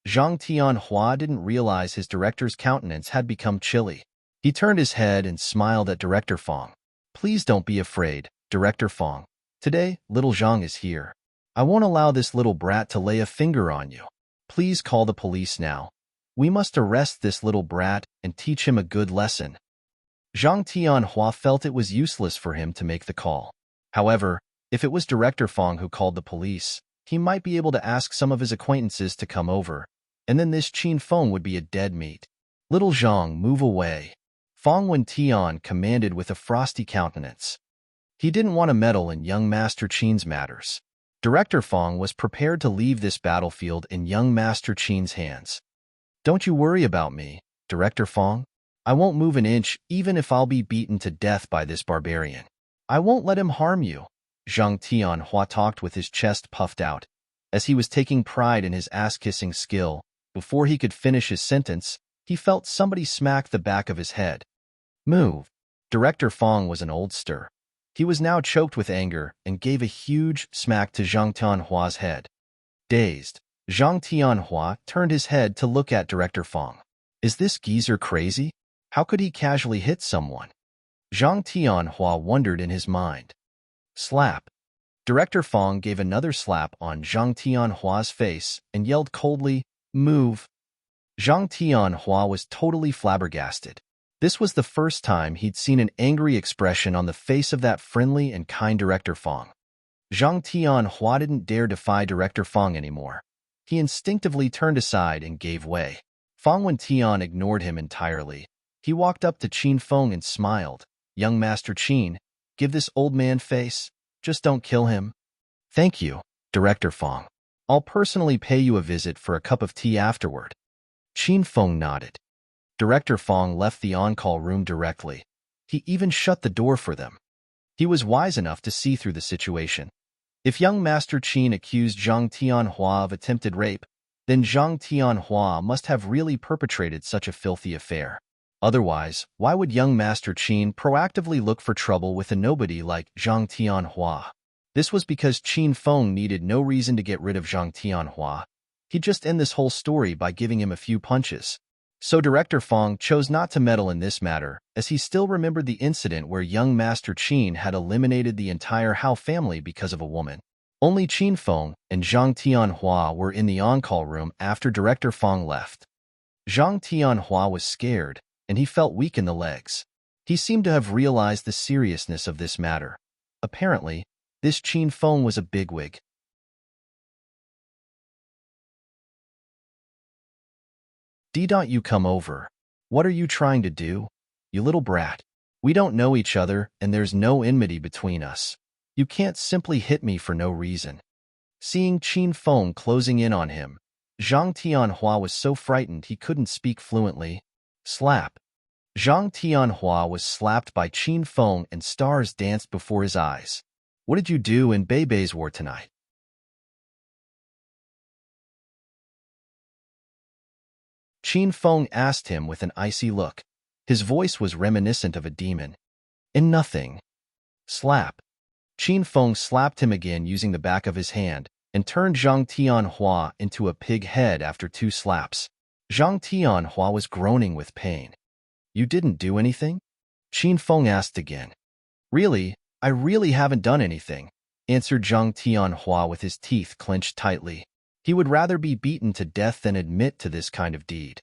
Tianhua didn't realize his director's countenance had become chilly. He turned his head and smiled at Director Feng. "Please don't be afraid, Director Feng. Today, little Zhang is here. I won't allow this little brat to lay a finger on you. Please call the police now. We must arrest this little brat and teach him a good lesson." Zhang Tianhua felt it was useless for him to make the call. However, if it was Director Feng who called the police, he might be able to ask some of his acquaintances to come over, and then this Qin Feng would be a dead meat. "Little Zhang, move away," Feng Wentian commanded with a frosty countenance. He didn't want to meddle in young Master Qin's matters. Director Feng was prepared to leave this battlefield in young Master Qin's hands. "Don't you worry about me, Director Feng. I won't move an inch even if I'll be beaten to death by this barbarian. I won't let him harm you." Zhang Tianhua talked with his chest puffed out, as he was taking pride in his ass-kissing skill. Before he could finish his sentence, he felt somebody smack the back of his head. "Move." Director Feng was an oldster. He was now choked with anger and gave a huge smack to Zhang Tianhua's head. Dazed, Zhang Tianhua turned his head to look at Director Feng. Is this geezer crazy? How could he casually hit someone? Zhang Tianhua wondered in his mind. Slap. Director Feng gave another slap on Zhang Tianhua's face and yelled coldly, "Move." Zhang Tianhua was totally flabbergasted. This was the first time he'd seen an angry expression on the face of that friendly and kind Director Feng. Zhang Tianhua didn't dare defy Director Feng anymore. He instinctively turned aside and gave way. Feng Wentian ignored him entirely. He walked up to Qin Feng and smiled. "Young Master Qin, give this old man face. Just don't kill him." "Thank you, Director Feng. I'll personally pay you a visit for a cup of tea afterward." Qin Feng nodded. Director Feng left the on-call room directly. He even shut the door for them. He was wise enough to see through the situation. If young Master Qin accused Zhang Tianhua of attempted rape, then Zhang Tianhua must have really perpetrated such a filthy affair. Otherwise, why would young Master Qin proactively look for trouble with a nobody like Zhang Tianhua? This was because Qin Feng needed no reason to get rid of Zhang Tianhua. He'd just end this whole story by giving him a few punches. So Director Feng chose not to meddle in this matter, as he still remembered the incident where young Master Qin had eliminated the entire Hao family because of a woman. Only Qin Feng and Zhang Tianhua were in the on-call room after Director Feng left. Zhang Tianhua was scared, and he felt weak in the legs. He seemed to have realized the seriousness of this matter. Apparently, this Qin Feng was a bigwig. "Don't you come over. What are you trying to do? You little brat. We don't know each other, and there's no enmity between us. You can't simply hit me for no reason. Seeing Qin Feng closing in on him, Zhang Tianhua was so frightened he couldn't speak fluently. Slap. Zhang Tianhua was slapped by Qin Feng and stars danced before his eyes. What did you do in Beibei's war tonight? Qin Feng asked him with an icy look. His voice was reminiscent of a demon. In nothing. Slap. Qin Feng slapped him again using the back of his hand and turned Zhang Tianhua into a pig head after 2 slaps. Zhang Tianhua was groaning with pain. You didn't do anything? Qin Feng asked again. Really, I really haven't done anything, answered Zhang Tianhua with his teeth clenched tightly. He would rather be beaten to death than admit to this kind of deed.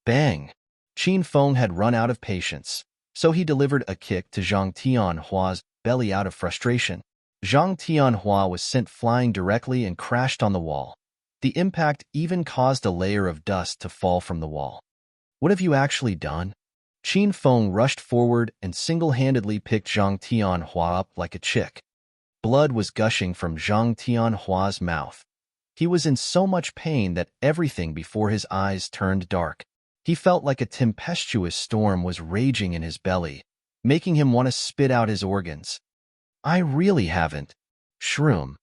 Bang! Qin Feng had run out of patience, so he delivered a kick to Zhang Tianhua's belly out of frustration. Zhang Tianhua was sent flying directly and crashed on the wall. The impact even caused a layer of dust to fall from the wall. What have you actually done? Qin Feng rushed forward and single-handedly picked Zhang Tianhua up like a chick. Blood was gushing from Zhang Tianhua's mouth. He was in so much pain that everything before his eyes turned dark. He felt like a tempestuous storm was raging in his belly, making him want to spit out his organs. I really haven't. Shroom.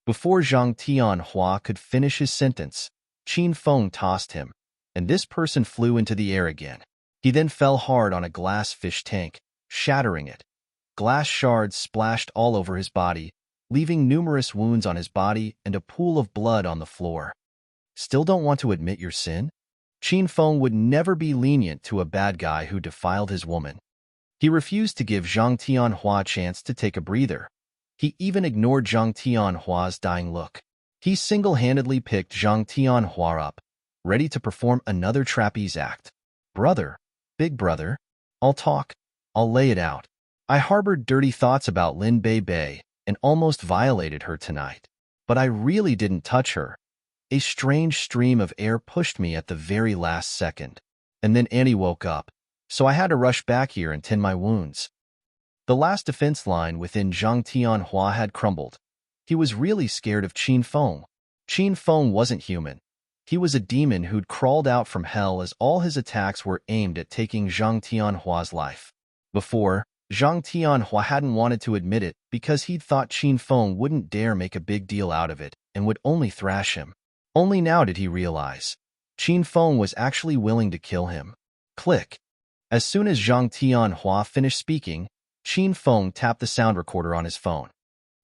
Before Zhang Tianhua could finish his sentence, Qin Feng tossed him, and this person flew into the air again. He then fell hard on a glass fish tank, shattering it. Glass shards splashed all over his body, leaving numerous wounds on his body and a pool of blood on the floor. Still don't want to admit your sin? Qin Feng would never be lenient to a bad guy who defiled his woman. He refused to give Zhang Tianhua a chance to take a breather. He even ignored Zhang Tianhua's dying look. He single-handedly picked Zhang Tianhua up, ready to perform another trapeze act. Brother, big brother, I'll talk. I'll lay it out. I harbored dirty thoughts about Lin Beibei and almost violated her tonight. But I really didn't touch her. A strange stream of air pushed me at the very last second. And then Annie woke up, so I had to rush back here and tend my wounds. The last defense line within Zhang Tianhua had crumbled. He was really scared of Qin Feng. Qin Feng wasn't human. He was a demon who'd crawled out from hell as all his attacks were aimed at taking Zhang Tianhua's life. Before, Zhang Tianhua hadn't wanted to admit it because he'd thought Qin Feng wouldn't dare make a big deal out of it and would only thrash him. Only now did he realize Qin Feng was actually willing to kill him. Click. As soon as Zhang Tianhua finished speaking, Qin Feng tapped the sound recorder on his phone.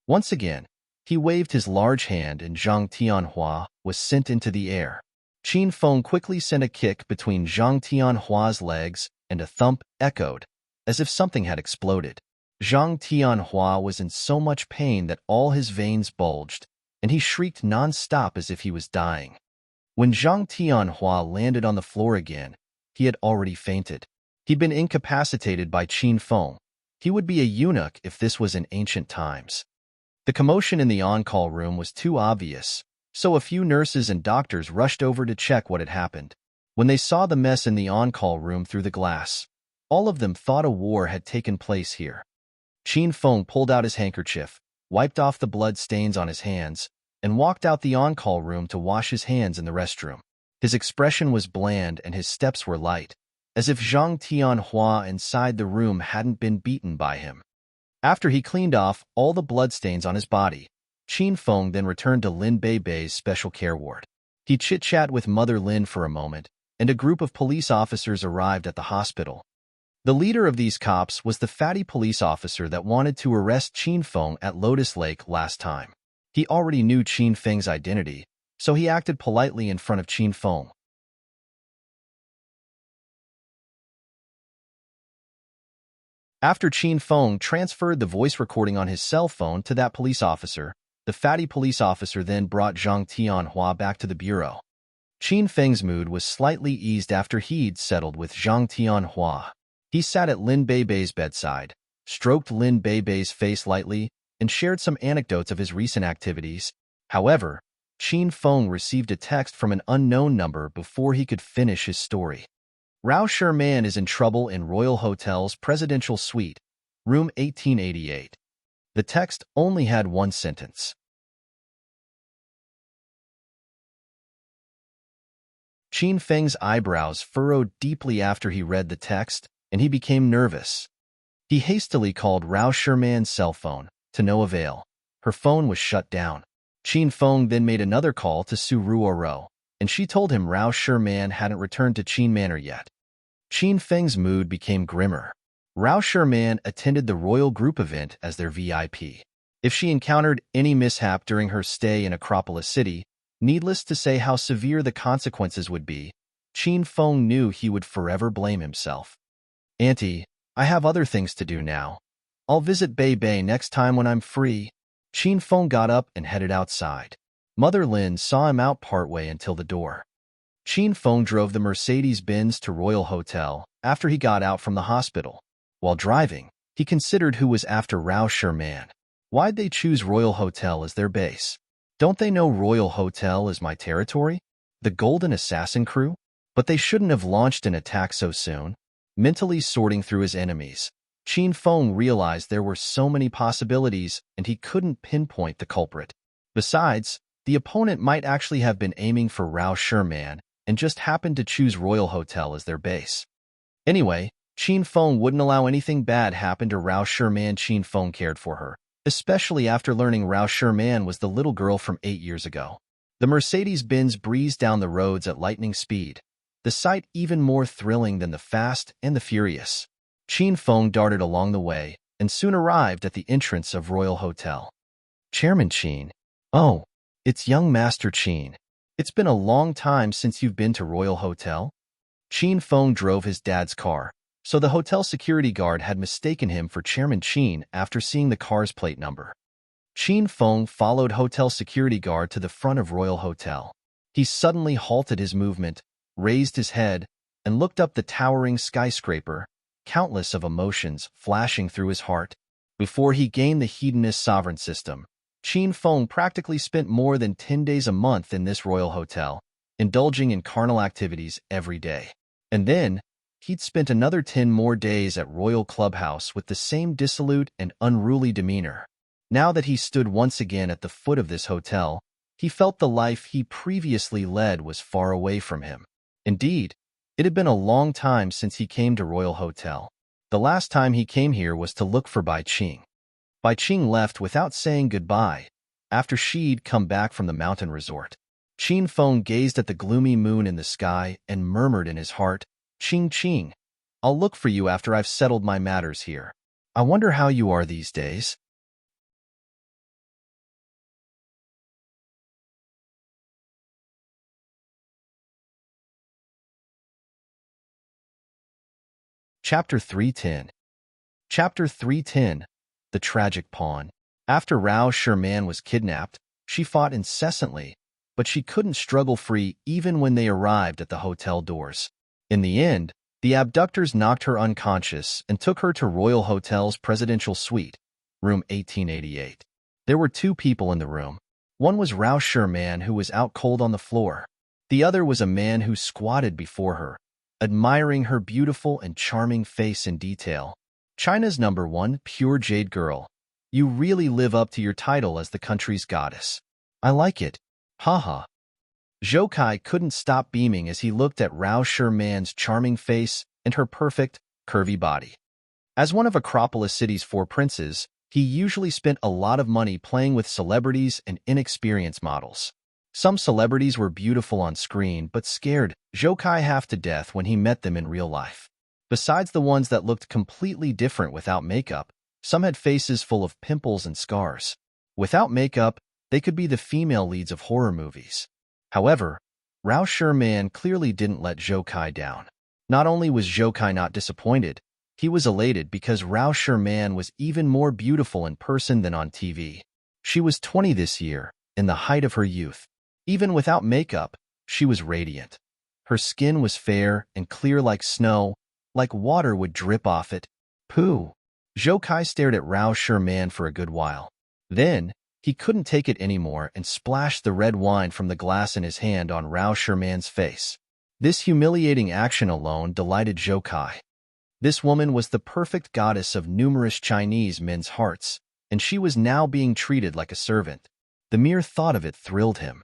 Once again, he waved his large hand and Zhang Tianhua was sent into the air. Qin Feng quickly sent a kick between Zhang Tianhua's legs and a thump echoed, as if something had exploded. Zhang Tianhua was in so much pain that all his veins bulged, and he shrieked non-stop as if he was dying. When Zhang Tianhua landed on the floor again, he had already fainted. He'd been incapacitated by Qin Feng. He would be a eunuch if this was in ancient times. The commotion in the on-call room was too obvious, so a few nurses and doctors rushed over to check what had happened. When they saw the mess in the on-call room through the glass, all of them thought a war had taken place here. Qin Feng pulled out his handkerchief, wiped off the blood stains on his hands, and walked out the on-call room to wash his hands in the restroom. His expression was bland and his steps were light, as if Zhang Tianhua inside the room hadn't been beaten by him. After he cleaned off all the bloodstains on his body, Qin Feng then returned to Lin Beibei's special care ward. He chit-chat with Mother Lin for a moment, and a group of police officers arrived at the hospital. The leader of these cops was the fatty police officer that wanted to arrest Qin Feng at Lotus Lake last time. He already knew Qin Feng's identity, so he acted politely in front of Qin Feng. After Qin Feng transferred the voice recording on his cell phone to that police officer, the fatty police officer then brought Zhang Tianhua back to the bureau. Qin Feng's mood was slightly eased after he'd settled with Zhang Tianhua. He sat at Lin Beibei's bedside, stroked Lin Beibei's face lightly, and shared some anecdotes of his recent activities. However, Qin Feng received a text from an unknown number before he could finish his story. Rao Sherman is in trouble in Royal Hotel's presidential suite, room 1888. The text only had one sentence. Qin Feng's eyebrows furrowed deeply after he read the text, and he became nervous. He hastily called Rao Sherman's cell phone, to no avail. Her phone was shut down. Qin Feng then made another call to Su Ruoro, and she told him Rao Sherman hadn't returned to Qin Manor yet. Qin Feng's mood became grimmer. Rao Sherman attended the royal group event as their VIP. If she encountered any mishap during her stay in Acropolis City, needless to say how severe the consequences would be, Qin Feng knew he would forever blame himself. "Auntie, I have other things to do now. I'll visit Bei Bei next time when I'm free." Qin Feng got up and headed outside. Mother Lin saw him out partway until the door. Qin Feng drove the Mercedes-Benz to Royal Hotel after he got out from the hospital. While driving, he considered who was after Rao Sherman. Why'd they choose Royal Hotel as their base? Don't they know Royal Hotel is my territory? The Golden Assassin crew? But they shouldn't have launched an attack so soon. Mentally sorting through his enemies, Qin Feng realized there were so many possibilities and he couldn't pinpoint the culprit. Besides, the opponent might actually have been aiming for Rao Sherman and just happened to choose Royal Hotel as their base. Anyway, Qin Feng wouldn't allow anything bad happen to Rao Sherman. Qin Feng cared for her, especially after learning Rao Sherman was the little girl from 8 years ago. The Mercedes-Benz breezed down the roads at lightning speed, the sight even more thrilling than the Fast and the Furious. Qin Feng darted along the way and soon arrived at the entrance of Royal Hotel. "Chairman Qin." "Oh, it's young Master Qin. It's been a long time since you've been to Royal Hotel." Qin Feng drove his dad's car, so the hotel security guard had mistaken him for Chairman Qin after seeing the car's plate number. Qin Feng followed hotel security guard to the front of Royal Hotel. He suddenly halted his movement, raised his head, and looked up the towering skyscraper, countless of emotions flashing through his heart. Before he gained the hedonist sovereign system, Qin Feng practically spent more than 10 days a month in this royal hotel, indulging in carnal activities every day. And then, he'd spent another 10 more days at Royal Clubhouse with the same dissolute and unruly demeanor. Now that he stood once again at the foot of this hotel, he felt the life he previously led was far away from him. Indeed, it had been a long time since he came to Royal Hotel. The last time he came here was to look for Bai Qing. Bai Qing left without saying goodbye, after she'd come back from the mountain resort. Qin Feng gazed at the gloomy moon in the sky and murmured in his heart, "Qing Qing, I'll look for you after I've settled my matters here. I wonder how you are these days." Chapter 310. Chapter 310. The Tragic Pawn. After Rao Sherman was kidnapped, she fought incessantly, but she couldn't struggle free even when they arrived at the hotel doors. In the end, the abductors knocked her unconscious and took her to Royal Hotel's presidential suite, room 1888. There were 2 people in the room. One was Rao Sherman, who was out cold on the floor. The other was a man who squatted before her, admiring her beautiful and charming face in detail. "China's #1 pure jade girl. You really live up to your title as the country's goddess. I like it. Haha." Zhou Kai couldn't stop beaming as he looked at Rao Sherman's charming face and her perfect, curvy body. As one of Acropolis City's 4 princes, he usually spent a lot of money playing with celebrities and inexperienced models. Some celebrities were beautiful on screen but scared Zhou Kai half to death when he met them in real life. Besides the ones that looked completely different without makeup, some had faces full of pimples and scars. Without makeup, they could be the female leads of horror movies. However, Rao Sherman clearly didn't let Zhou Kai down. Not only was Zhou Kai not disappointed, he was elated because Rao Sherman was even more beautiful in person than on TV. She was 20 this year, in the height of her youth. Even without makeup, she was radiant. Her skin was fair and clear like snow, like water would drip off it. Pooh! Zhou Kai stared at Rao Sherman for a good while. Then, he couldn't take it anymore and splashed the red wine from the glass in his hand on Rao Sherman's face. This humiliating action alone delighted Zhou Kai. This woman was the perfect goddess of numerous Chinese men's hearts, and she was now being treated like a servant. The mere thought of it thrilled him.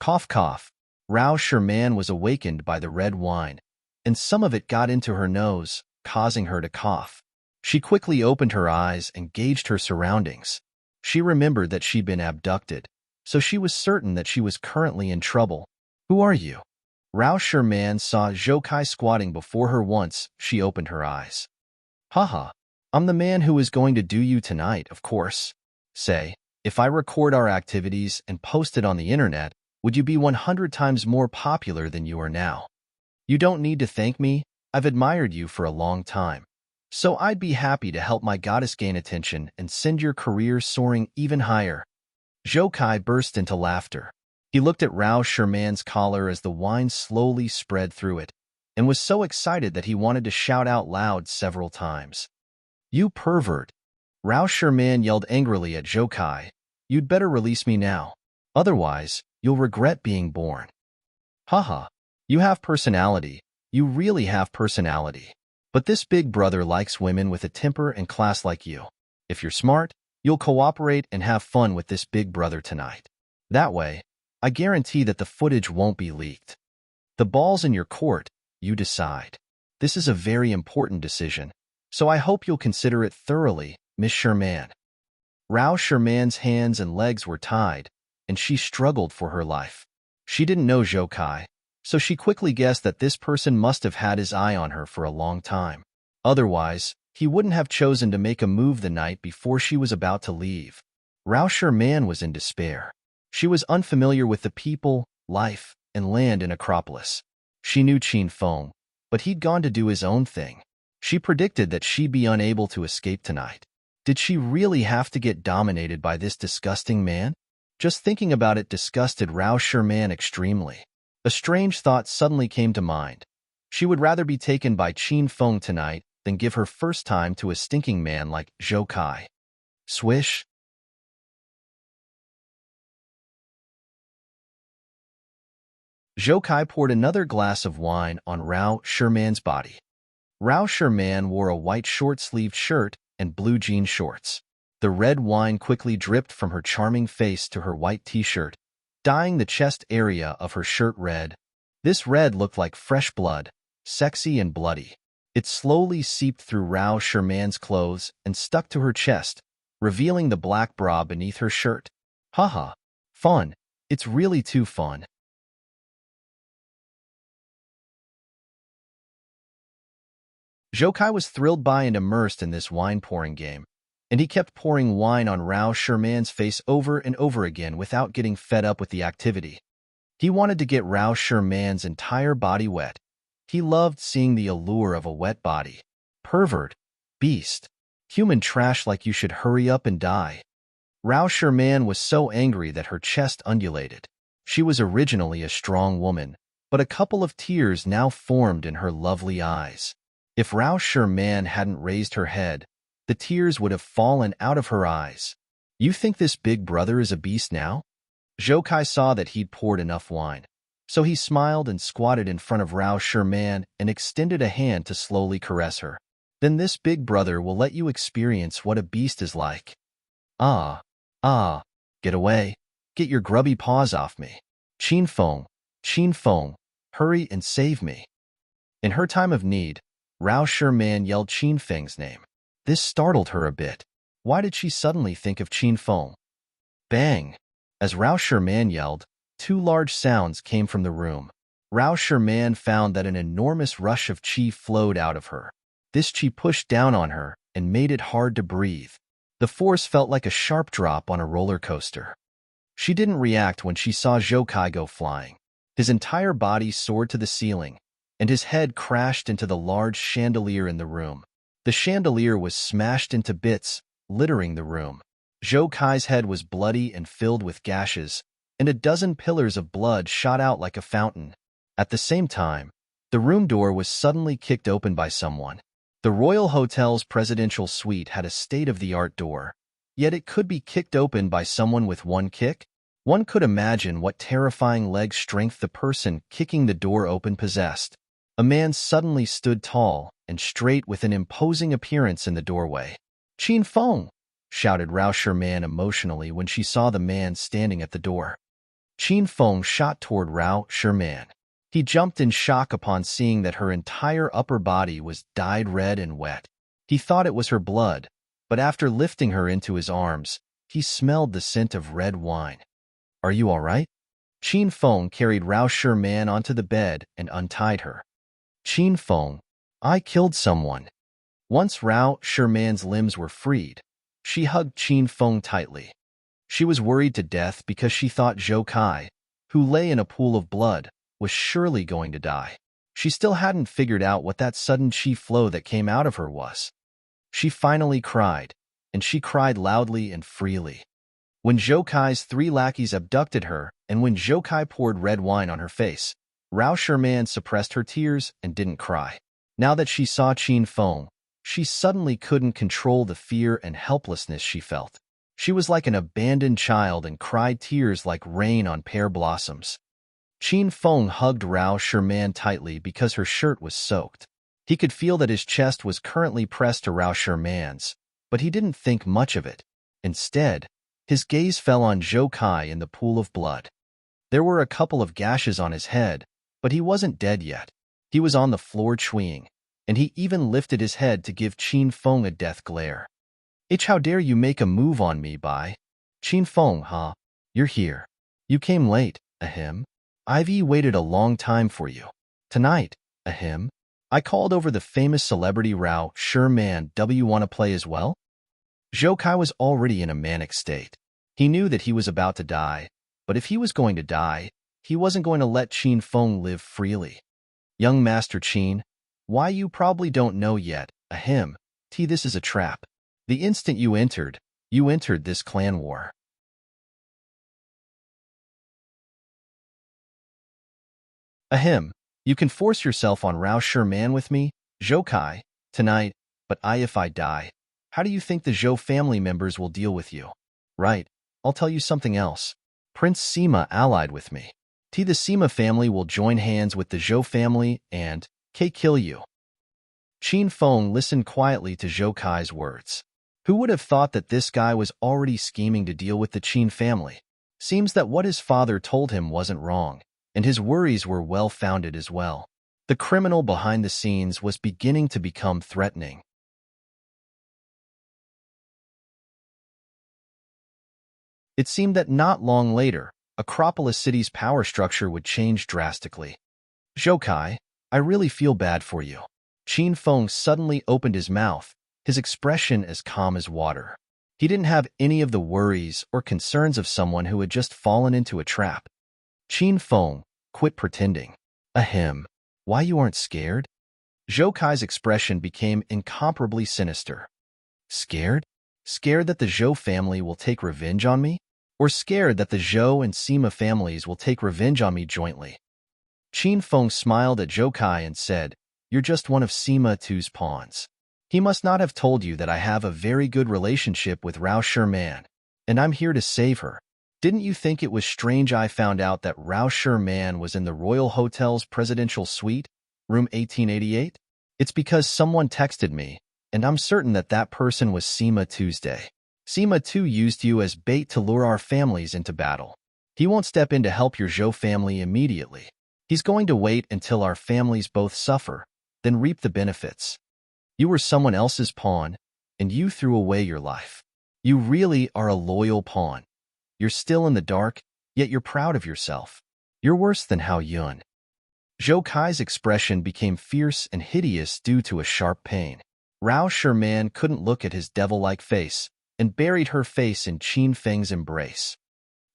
Cough, cough. Rao Sherman was awakened by the red wine, and some of it got into her nose, causing her to cough. She quickly opened her eyes and gauged her surroundings. She remembered that she'd been abducted, so she was certain that she was currently in trouble. Who are you? Rao Sherman saw Zhou squatting before her once she opened her eyes. Haha, I'm the man who is going to do you tonight, of course. Say, if I record our activities and post it on the internet, would you be 100 times more popular than you are now? You don't need to thank me. I've admired you for a long time. So I'd be happy to help my goddess gain attention and send your career soaring even higher. Zhou burst into laughter. He looked at Rao Sherman's collar as the wine slowly spread through it, and was so excited that he wanted to shout out loud several times. You pervert! Rao Sherman yelled angrily at Zhou. You'd better release me now. Otherwise, you'll regret being born. Haha, you have personality. You really have personality. But this big brother likes women with a temper and class like you. If you're smart, you'll cooperate and have fun with this big brother tonight. That way, I guarantee that the footage won't be leaked. The ball's in your court, you decide. This is a very important decision, so I hope you'll consider it thoroughly, Miss Sherman. Rao Sherman's hands and legs were tied, and she struggled for her life. She didn't know Zhou, so she quickly guessed that this person must have had his eye on her for a long time. Otherwise, he wouldn't have chosen to make a move the night before she was about to leave. Rao Sherman was in despair. She was unfamiliar with the people, life, and land in Acropolis. She knew Qin Feng, but he'd gone to do his own thing. She predicted that she'd be unable to escape tonight. Did she really have to get dominated by this disgusting man? Just thinking about it disgusted Rao Sherman extremely. A strange thought suddenly came to mind. She would rather be taken by Qin Feng tonight than give her first time to a stinking man like Zhou. Swish. Zhou poured another glass of wine on Rao Sherman's body. Rao Sherman wore a white short-sleeved shirt and blue jean shorts. The red wine quickly dripped from her charming face to her white t-shirt, dyeing the chest area of her shirt red. This red looked like fresh blood, sexy and bloody. It slowly seeped through Rao Sherman's clothes and stuck to her chest, revealing the black bra beneath her shirt. Haha, fun. It's really too fun. Zhou was thrilled by and immersed in this wine-pouring game, and he kept pouring wine on Rao Sherman's face over and over again without getting fed up with the activity. He wanted to get Rao Sherman's entire body wet. He loved seeing the allure of a wet body. Pervert, beast, human trash like you should hurry up and die. Rao Sherman was so angry that her chest undulated. She was originally a strong woman, but a couple of tears now formed in her lovely eyes. If Rao Sherman hadn't raised her head, the tears would have fallen out of her eyes. You think this big brother is a beast now? Zhou saw that he'd poured enough wine, so he smiled and squatted in front of Rao Sherman and extended a hand to slowly caress her. Then this big brother will let you experience what a beast is like. Ah, get away. Get your grubby paws off me. Qin Feng, hurry and save me. In her time of need, Rao Sherman yelled Qin Feng's name. This startled her a bit. Why did she suddenly think of Qin Feng? Bang! As Rao Sherman yelled, two large sounds came from the room. Rao Sherman found that an enormous rush of qi flowed out of her. This qi pushed down on her and made it hard to breathe. The force felt like a sharp drop on a roller coaster. She didn't react when she saw Zhou go flying. His entire body soared to the ceiling, and his head crashed into the large chandelier in the room. The chandelier was smashed into bits, littering the room. Zhou head was bloody and filled with gashes, and a dozen pillars of blood shot out like a fountain. At the same time, the room door was suddenly kicked open by someone. The Royal Hotel's presidential suite had a state-of-the-art door, yet it could be kicked open by someone with one kick? One could imagine what terrifying leg strength the person kicking the door open possessed. A man suddenly stood tall and straight with an imposing appearance in the doorway. Qin Feng! shouted Rao Sherman emotionally when she saw the man standing at the door. Qin Feng shot toward Rao Sherman. He jumped in shock upon seeing that her entire upper body was dyed red and wet. He thought it was her blood, but after lifting her into his arms, he smelled the scent of red wine. "Are you all right?" Qin Feng carried Rao Sherman onto the bed and untied her. "Qin Feng, I killed someone." Once Rao Sherman's limbs were freed, she hugged Qin Feng tightly. She was worried to death because she thought Zhou Kai, who lay in a pool of blood, was surely going to die. She still hadn't figured out what that sudden chi flow that came out of her was. She finally cried, and she cried loudly and freely. When Zhou Kai's 3 lackeys abducted her, and when Zhou Kai poured red wine on her face, Rao Sherman suppressed her tears and didn't cry. Now that she saw Qin Feng, she suddenly couldn't control the fear and helplessness she felt. She was like an abandoned child and cried tears like rain on pear blossoms. Qin Feng hugged Rao Sherman tightly because her shirt was soaked. He could feel that his chest was currently pressed to Rao Sherman's, but he didn't think much of it. Instead, his gaze fell on Zhou Kai in the pool of blood. There were a couple of gashes on his head, but he wasn't dead yet. He was on the floor chewing, and he even lifted his head to give Qin Feng a death glare. "How dare you make a move on me, Bai? Qin Feng, huh? You're here. You came late, ahem. I've waited a long time for you. Tonight, ahem. I called over the famous celebrity Rao Sherman. You want to play as well?" Zhou Kai was already in a manic state. He knew that he was about to die, but if he was going to die, he wasn't going to let Qin Feng live freely. "Young Master Qin, why you probably don't know yet, ahem. This is a trap. The instant you entered this clan war. Ahem, you can force yourself on Rao Sherman with me, Zhou Kai, tonight, but if I die, how do you think the Zhou family members will deal with you? Right, I'll tell you something else. Prince Sima allied with me. The Sima family will join hands with the Zhou family and kill you." Qin Feng listened quietly to Zhou Kai's words. Who would have thought that this guy was already scheming to deal with the Qin family? Seems that what his father told him wasn't wrong, and his worries were well-founded as well. The criminal behind the scenes was beginning to become threatening. It seemed that not long later, Acropolis City's power structure would change drastically. "Zhou Kai, I really feel bad for you." Qin Feng suddenly opened his mouth, his expression as calm as water. He didn't have any of the worries or concerns of someone who had just fallen into a trap. "Qin Feng, quit pretending. Ahem. Why you aren't scared?" Zhou Kai's expression became incomparably sinister. "Scared? Scared that the Zhou family will take revenge on me? Or scared that the Zhou and Sima families will take revenge on me jointly?" Qin Feng smiled at Zhou Kai and said, "You're just one of Sima Tu's pawns. He must not have told you that I have a very good relationship with Rao Sherman, and I'm here to save her. Didn't you think it was strange I found out that Rao Sherman was in the Royal Hotel's presidential suite, room 1888? It's because someone texted me, and I'm certain that that person was Sima Tuesday. Sima Tu used you as bait to lure our families into battle. He won't step in to help your Zhou family immediately. He's going to wait until our families both suffer, then reap the benefits. You were someone else's pawn, and you threw away your life. You really are a loyal pawn. You're still in the dark, yet you're proud of yourself. You're worse than Hao Yun." Zhou Kai's expression became fierce and hideous due to a sharp pain. Rao Sherman couldn't look at his devil-like face and buried her face in Qin Feng's embrace.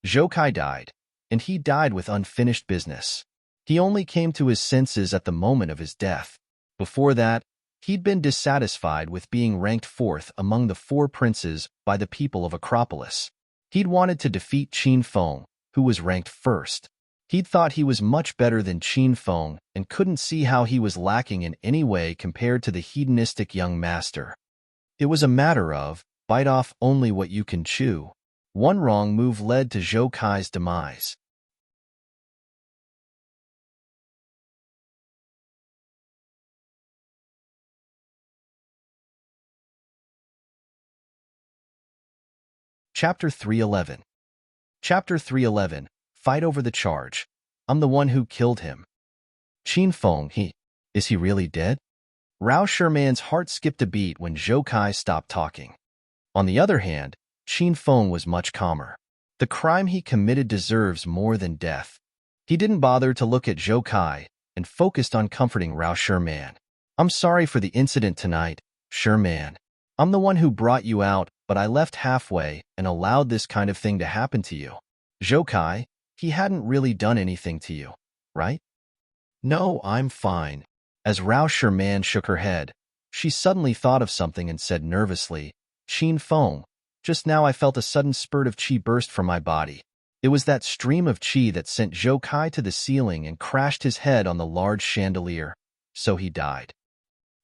Zhou Kai died, and he died with unfinished business. He only came to his senses at the moment of his death. Before that, he'd been dissatisfied with being ranked 4th among the 4 princes by the people of Acropolis. He'd wanted to defeat Qin Feng, who was ranked 1st. He'd thought he was much better than Qin Feng and couldn't see how he was lacking in any way compared to the hedonistic young master. It was a matter of, bite off only what you can chew. One wrong move led to Zhou Kai's demise. Chapter 311. Chapter 311. Fight over the charge. I'm the one who killed him. Qin Feng, is he really dead? Rao Sherman's heart skipped a beat when Zhou Kai stopped talking. On the other hand, Qin Feng was much calmer. The crime he committed deserves more than death. He didn't bother to look at Zhou Kai and focused on comforting Rao Sherman. I'm sorry for the incident tonight, Sherman. I'm the one who brought you out, but I left halfway and allowed this kind of thing to happen to you. Zhou Kai, he hadn't really done anything to you, right? No, I'm fine. As Rao Sherman shook her head, she suddenly thought of something and said nervously, Qin Feng, just now I felt a sudden spurt of qi burst from my body. It was that stream of qi that sent Zhou Kai to the ceiling and crashed his head on the large chandelier, so he died.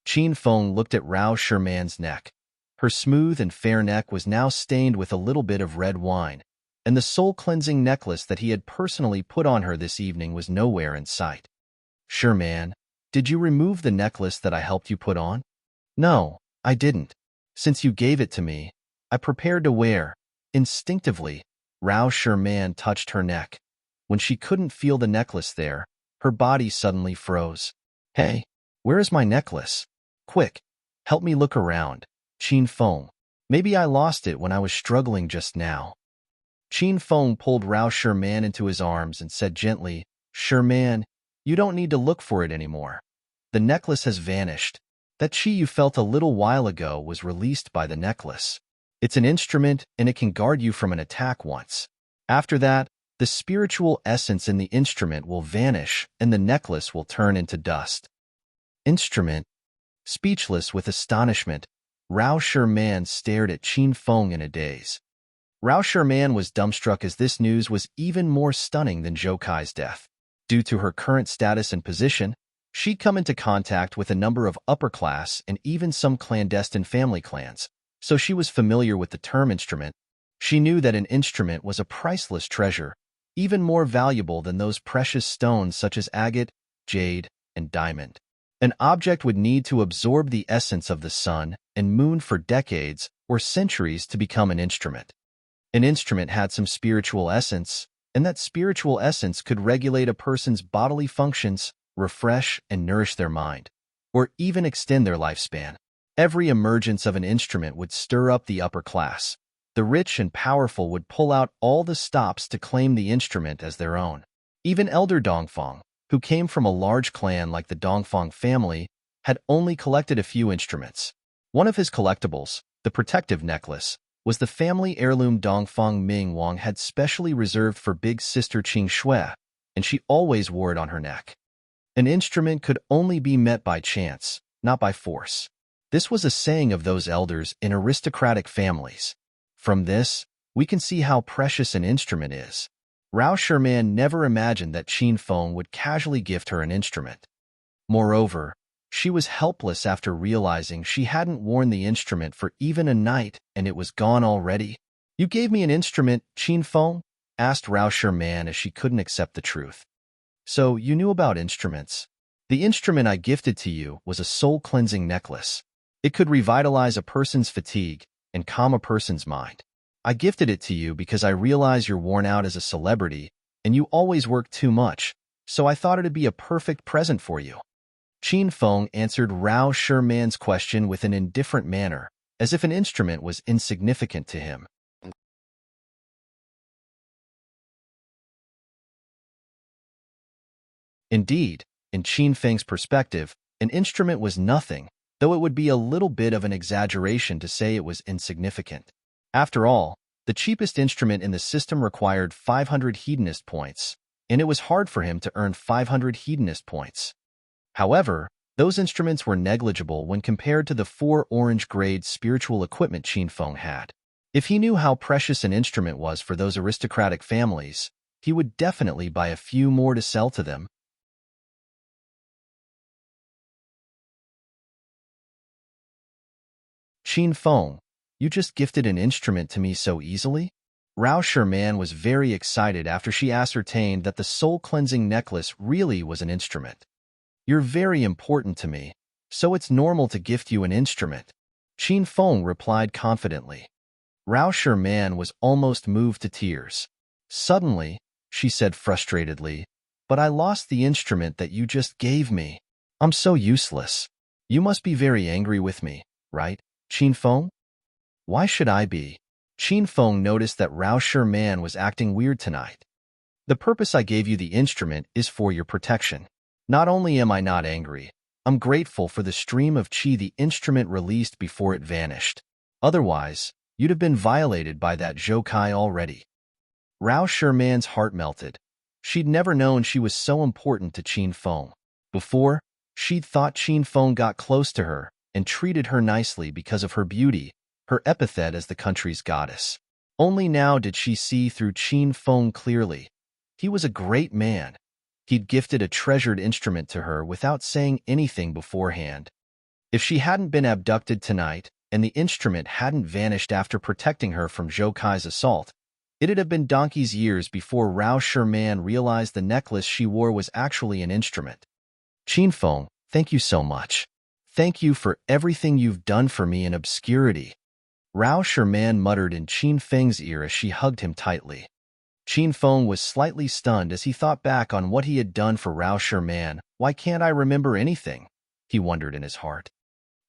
Qin Feng looked at Rao Sherman's neck. Her smooth and fair neck was now stained with a little bit of red wine, and the soul-cleansing necklace that he had personally put on her this evening was nowhere in sight. Sherman, did you remove the necklace that I helped you put on? No, I didn't. Since you gave it to me, I prepared to wear. Instinctively, Rao Sherman touched her neck. When she couldn't feel the necklace there, her body suddenly froze. Hey, where is my necklace? Quick, help me look around. Qin Feng, maybe I lost it when I was struggling just now. Qin Feng pulled Rao Sherman into his arms and said gently, Sherman, you don't need to look for it anymore. The necklace has vanished. That qi you felt a little while ago was released by the necklace. It's an instrument and it can guard you from an attack once. After that, the spiritual essence in the instrument will vanish and the necklace will turn into dust. Instrument? Speechless with astonishment, Rao Sherman stared at Qin Feng in a daze. Rao Sherman was dumbstruck as this news was even more stunning than Zhou Kai's death. Due to her current status and position, she'd come into contact with a number of upper-class and even some clandestine family clans, so she was familiar with the term instrument. She knew that an instrument was a priceless treasure, even more valuable than those precious stones such as agate, jade, and diamond. An object would need to absorb the essence of the sun and moon for decades or centuries to become an instrument. An instrument had some spiritual essence, and that spiritual essence could regulate a person's bodily functions, refresh and nourish their mind, or even extend their lifespan. Every emergence of an instrument would stir up the upper class. The rich and powerful would pull out all the stops to claim the instrument as their own. Even Elder Dongfang, who came from a large clan like the Dongfang family, had only collected a few instruments. One of his collectibles, the protective necklace, was the family heirloom Dongfang Ming Wang had specially reserved for big sister Qing Shui, and she always wore it on her neck. An instrument could only be met by chance, not by force. This was a saying of those elders in aristocratic families. From this, we can see how precious an instrument is. Rao Sherman never imagined that Qin Feng would casually gift her an instrument. Moreover, she was helpless after realizing she hadn't worn the instrument for even a night and it was gone already. You gave me an instrument, Qin Feng? Asked Rao Sherman as she couldn't accept the truth. So you knew about instruments. The instrument I gifted to you was a soul-cleansing necklace. It could revitalize a person's fatigue and calm a person's mind. I gifted it to you because I realize you're worn out as a celebrity and you always work too much, so I thought it'd be a perfect present for you. Qin Feng answered Rao Sherman's question with an indifferent manner, as if an instrument was insignificant to him. Indeed, in Qin Feng's perspective, an instrument was nothing, though it would be a little bit of an exaggeration to say it was insignificant. After all, the cheapest instrument in the system required 500 hedonist points, and it was hard for him to earn 500 hedonist points. However, those instruments were negligible when compared to the 4 orange-grade spiritual equipment Qin Feng had. If he knew how precious an instrument was for those aristocratic families, he would definitely buy a few more to sell to them. Qin Feng, you just gifted an instrument to me so easily? Rao Sherman was very excited after she ascertained that the soul-cleansing necklace really was an instrument. You're very important to me, so it's normal to gift you an instrument, Qin Feng replied confidently. Rao Man was almost moved to tears. Suddenly, she said frustratedly, "But I lost the instrument that you just gave me. I'm so useless. You must be very angry with me, right, Qin Feng?" "Why should I be?" Qin Feng noticed that Rao Man was acting weird tonight. "The purpose I gave you the instrument is for your protection. Not only am I not angry, I'm grateful for the stream of qi the instrument released before it vanished. Otherwise, you'd have been violated by that Zhoukai already." Rao Man's heart melted. She'd never known she was so important to Qin Feng. Before, she'd thought Qin Feng got close to her and treated her nicely because of her beauty, her epithet as the country's goddess. Only now did she see through Qin Feng clearly. He was a great man. He'd gifted a treasured instrument to her without saying anything beforehand. If she hadn't been abducted tonight, and the instrument hadn't vanished after protecting her from Zhoukai's assault, it'd have been donkey's years before Rao Man realized the necklace she wore was actually an instrument. "Qin Feng, thank you so much. Thank you for everything you've done for me in obscurity," Rao Man muttered in Qin Feng's ear as she hugged him tightly. Qin Feng was slightly stunned as he thought back on what he had done for Rao Man. "Why can't I remember anything?" he wondered in his heart.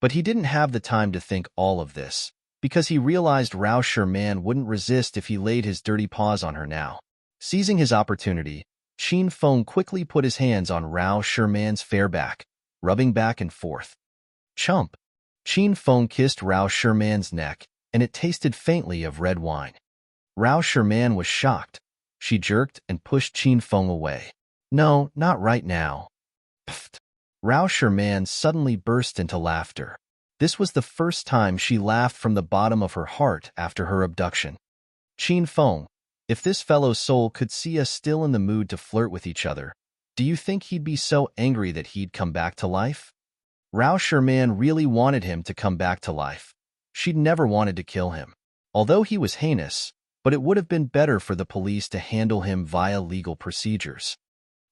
But he didn't have the time to think all of this, because he realized Rao Man wouldn't resist if he laid his dirty paws on her now. Seizing his opportunity, Qin Feng quickly put his hands on Rao Man's fair back, rubbing back and forth. "Chump!" Qin Feng kissed Rao Man's neck, and it tasted faintly of red wine. Rao Man was shocked. She jerked and pushed Qin Feng away. "No, not right now." Pfft. Rao Man suddenly burst into laughter. This was the first time she laughed from the bottom of her heart after her abduction. "Qin Feng, if this fellow's soul could see us still in the mood to flirt with each other, do you think he'd be so angry that he'd come back to life?" Rao Man really wanted him to come back to life. She'd never wanted to kill him. Although he was heinous, but it would have been better for the police to handle him via legal procedures.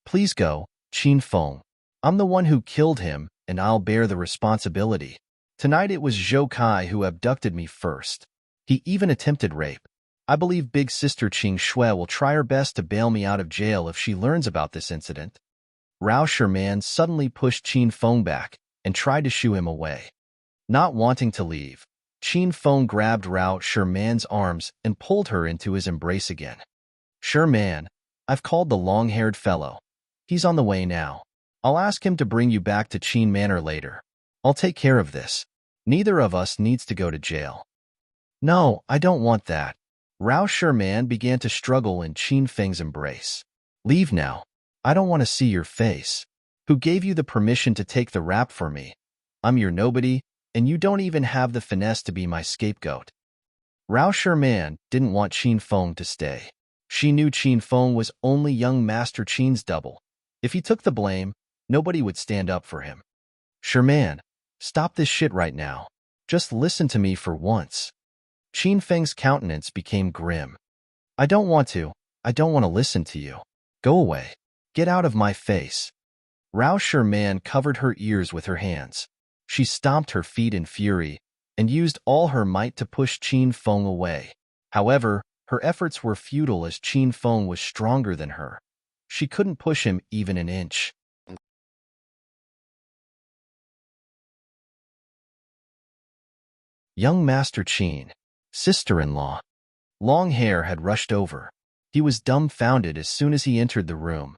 "Please go, Qin Feng. I'm the one who killed him, and I'll bear the responsibility. Tonight it was Zhoukai who abducted me first. He even attempted rape. I believe Big Sister Qing Shui will try her best to bail me out of jail if she learns about this incident." Rao Man suddenly pushed Qin Feng back and tried to shoo him away. Not wanting to leave, Qin Feng grabbed Rao Man's arms and pulled her into his embrace again. "Man, I've called the long-haired fellow. He's on the way now. I'll ask him to bring you back to Qin Manor later. I'll take care of this. Neither of us needs to go to jail." "No, I don't want that." Rao Man began to struggle in Qin Feng's embrace. "Leave now. I don't want to see your face. Who gave you the permission to take the rap for me? I'm your nobody, and you don't even have the finesse to be my scapegoat." Rao Man didn't want Qin Feng to stay. She knew Qin Feng was only young Master Qin's double. If he took the blame, nobody would stand up for him. "Man, stop this shit right now. Just listen to me for once." Qin Feng's countenance became grim. I don't want to listen to you. Go away. Get out of my face." Rao Man covered her ears with her hands. She stomped her feet in fury and used all her might to push Qin Feng away. However, her efforts were futile as Qin Feng was stronger than her. She couldn't push him even an inch. Young Master Qin, sister-in-law. Long Hair had rushed over. He was dumbfounded as soon as he entered the room.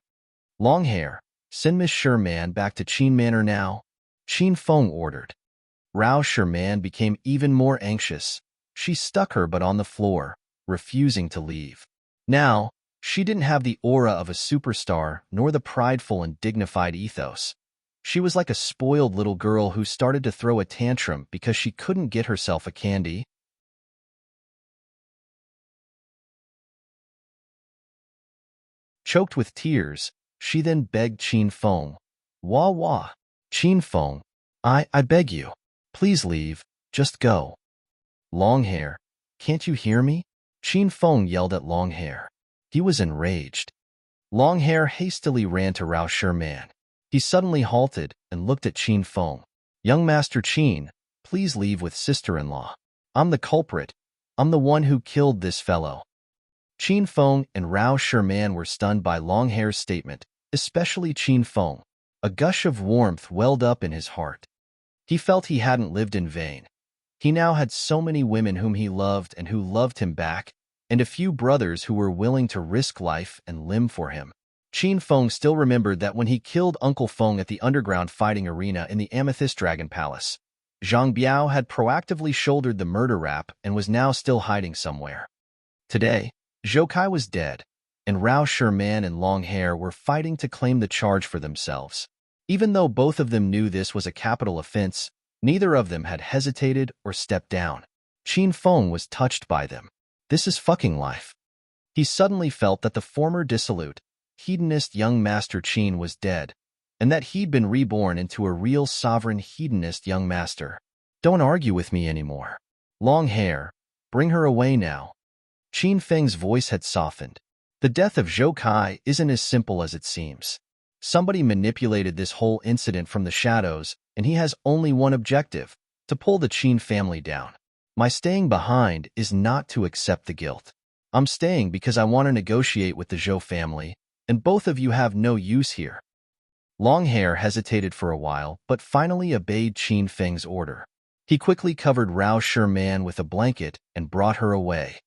"Long Hair, send Miss Man back to Qin Manor now," Qin Feng ordered. Rao Man became even more anxious. She stuck her butt on the floor, refusing to leave. Now, she didn't have the aura of a superstar nor the prideful and dignified ethos. She was like a spoiled little girl who started to throw a tantrum because she couldn't get herself a candy. Choked with tears, she then begged Qin Feng. "Wah wah. Qin Feng, I beg you. Please leave. Just go." "Long Hair, can't you hear me?" Qin Feng yelled at Long Hair. He was enraged. Long Hair hastily ran to Rao Man. He suddenly halted and looked at Qin Feng. "Young Master Qin, please leave with sister-in-law. I'm the culprit. I'm the one who killed this fellow. Qin Feng and Rao Sherman were stunned by Longhair's statement, especially Qin Feng. A gush of warmth welled up in his heart. He felt he hadn't lived in vain. He now had so many women whom he loved and who loved him back, and a few brothers who were willing to risk life and limb for him. Qin Feng still remembered that when he killed Uncle Feng at the underground fighting arena in the Amethyst Dragon Palace, Zhang Biao had proactively shouldered the murder rap and was now still hiding somewhere. Today, Zhou Kai was dead, and Rao Sherman and Longhair were fighting to claim the charge for themselves. Even though both of them knew this was a capital offense, neither of them had hesitated or stepped down. Qin Feng was touched by them. This is fucking life. He suddenly felt that the former dissolute, hedonist young master Qin was dead, and that he'd been reborn into a real sovereign hedonist young master. Don't argue with me anymore. Longhair, bring her away now. Qin Feng's voice had softened. The death of Zhou Kai isn't as simple as it seems. Somebody manipulated this whole incident from the shadows, and he has only one objective, to pull the Qin family down. My staying behind is not to accept the guilt. I'm staying because I want to negotiate with the Zhou family, and both of you have no use here. Longhair hesitated for a while, but finally obeyed Qin Feng's order. He quickly covered Rao Sherman with a blanket and brought her away.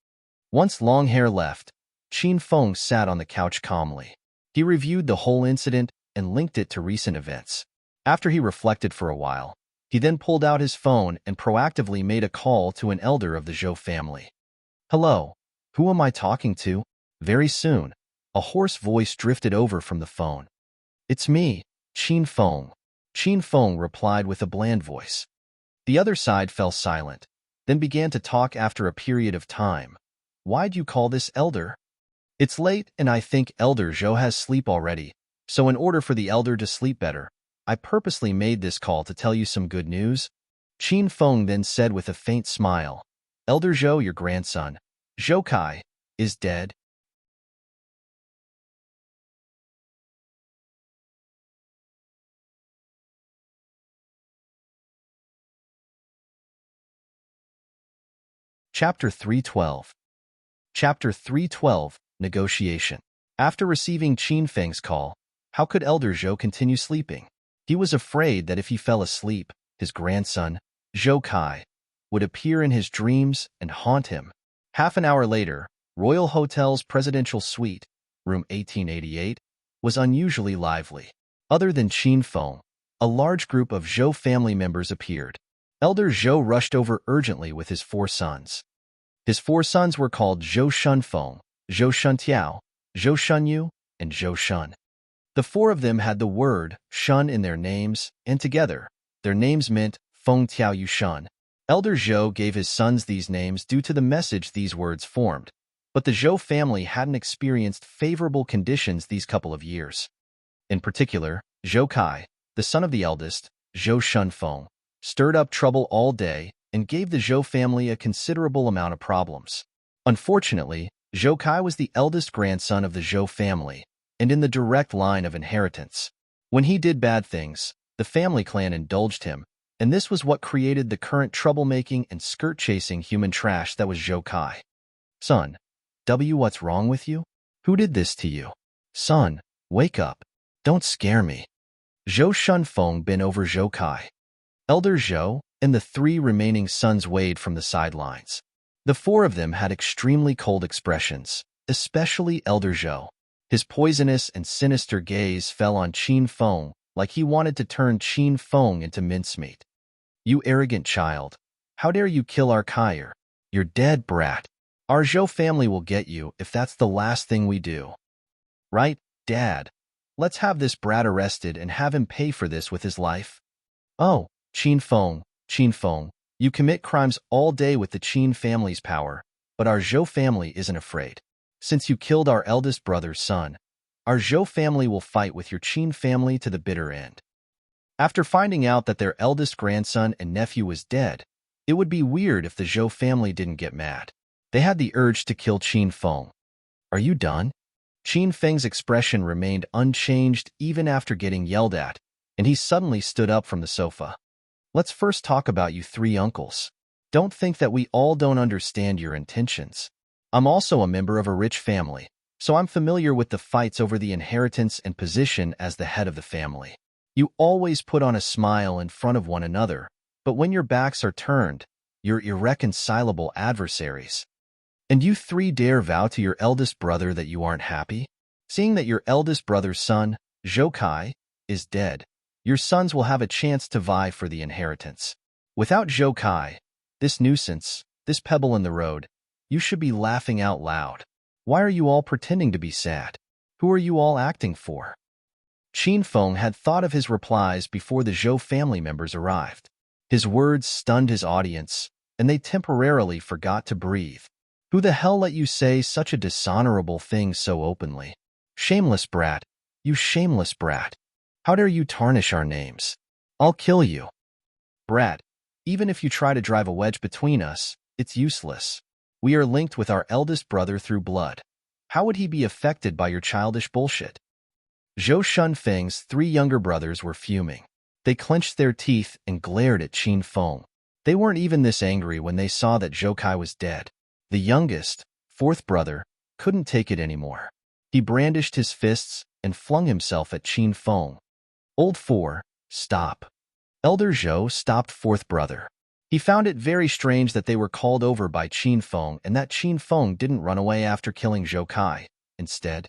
Once Longhair left, Qin Feng sat on the couch calmly. He reviewed the whole incident and linked it to recent events. After he reflected for a while, he then pulled out his phone and proactively made a call to an elder of the Zhou family. Hello, who am I talking to? Very soon, a hoarse voice drifted over from the phone. It's me, Qin Feng. Qin Feng replied with a bland voice. The other side fell silent, then began to talk after a period of time. Why'd you call this elder? It's late and I think Elder Zhou has sleep already, so in order for the elder to sleep better, I purposely made this call to tell you some good news. Qin Feng then said with a faint smile, Elder Zhou, your grandson, Zhou Kai, is dead. Chapter 312. Chapter 312, Negotiation. After receiving Qin Feng's call, how could Elder Zhou continue sleeping? He was afraid that if he fell asleep, his grandson, Zhou Kai, would appear in his dreams and haunt him. Half an hour later, Royal Hotel's presidential suite, room 1888, was unusually lively. Other than Qin Feng, a large group of Zhou family members appeared. Elder Zhou rushed over urgently with his 4 sons. His 4 sons were called Zhou Shunfeng, Zhou Shuntiao, Zhou Shunyu, and Zhou Shun. The 4 of them had the word Shun in their names, and together, their names meant Feng Tiao Yu Shun. Elder Zhou gave his sons these names due to the message these words formed, but the Zhou family hadn't experienced favorable conditions these couple of years. In particular, Zhou Kai, the son of the eldest, Zhou Shunfeng, stirred up trouble all day and gave the Zhou family a considerable amount of problems. Unfortunately, Zhou Kai was the eldest grandson of the Zhou family, and in the direct line of inheritance. When he did bad things, the family clan indulged him, and this was what created the current troublemaking and skirt-chasing human trash that was Zhou Kai. Son, what's wrong with you? Who did this to you? Son, wake up. Don't scare me. Zhou Shunfeng bent over Zhou Kai. Elder Zhou and the 3 remaining sons weighed from the sidelines. The 4 of them had extremely cold expressions, especially Elder Zhou. His poisonous and sinister gaze fell on Qin Feng like he wanted to turn Qin Feng into mincemeat. You arrogant child. How dare you kill our Kaier? You're dead, brat. Our Zhou family will get you if that's the last thing we do. Right, Dad? Let's have this brat arrested and have him pay for this with his life. Oh, Qin Feng, you commit crimes all day with the Qin family's power, but our Zhou family isn't afraid. Since you killed our eldest brother's son, our Zhou family will fight with your Qin family to the bitter end. After finding out that their eldest grandson and nephew was dead, it would be weird if the Zhou family didn't get mad. They had the urge to kill Qin Feng. Are you done? Qin Feng's expression remained unchanged even after getting yelled at, and he suddenly stood up from the sofa. Let's first talk about you 3 uncles. Don't think that we all don't understand your intentions. I'm also a member of a rich family, so I'm familiar with the fights over the inheritance and position as the head of the family. You always put on a smile in front of one another, but when your backs are turned, you're irreconcilable adversaries. And you three dare vow to your eldest brother that you aren't happy? Seeing that your eldest brother's son, Zhoukai, is dead, your sons will have a chance to vie for the inheritance. Without Zhoukai, this nuisance, this pebble in the road, you should be laughing out loud. Why are you all pretending to be sad? Who are you all acting for? Qin Feng had thought of his replies before the Zhou family members arrived. His words stunned his audience, and they temporarily forgot to breathe. Who the hell let you say such a dishonorable thing so openly? Shameless brat, you shameless brat. How dare you tarnish our names? I'll kill you. Brat, even if you try to drive a wedge between us, it's useless. We are linked with our eldest brother through blood. How would he be affected by your childish bullshit? Zhou Shunfeng's three younger brothers were fuming. They clenched their teeth and glared at Qin Feng. They weren't even this angry when they saw that Zhoukai was dead. The youngest, fourth brother, couldn't take it anymore. He brandished his fists and flung himself at Qin Feng. Old Four, stop. Elder Zhou stopped fourth brother. He found it very strange that they were called over by Qin Feng and that Qin Feng didn't run away after killing Zhoukai. Instead,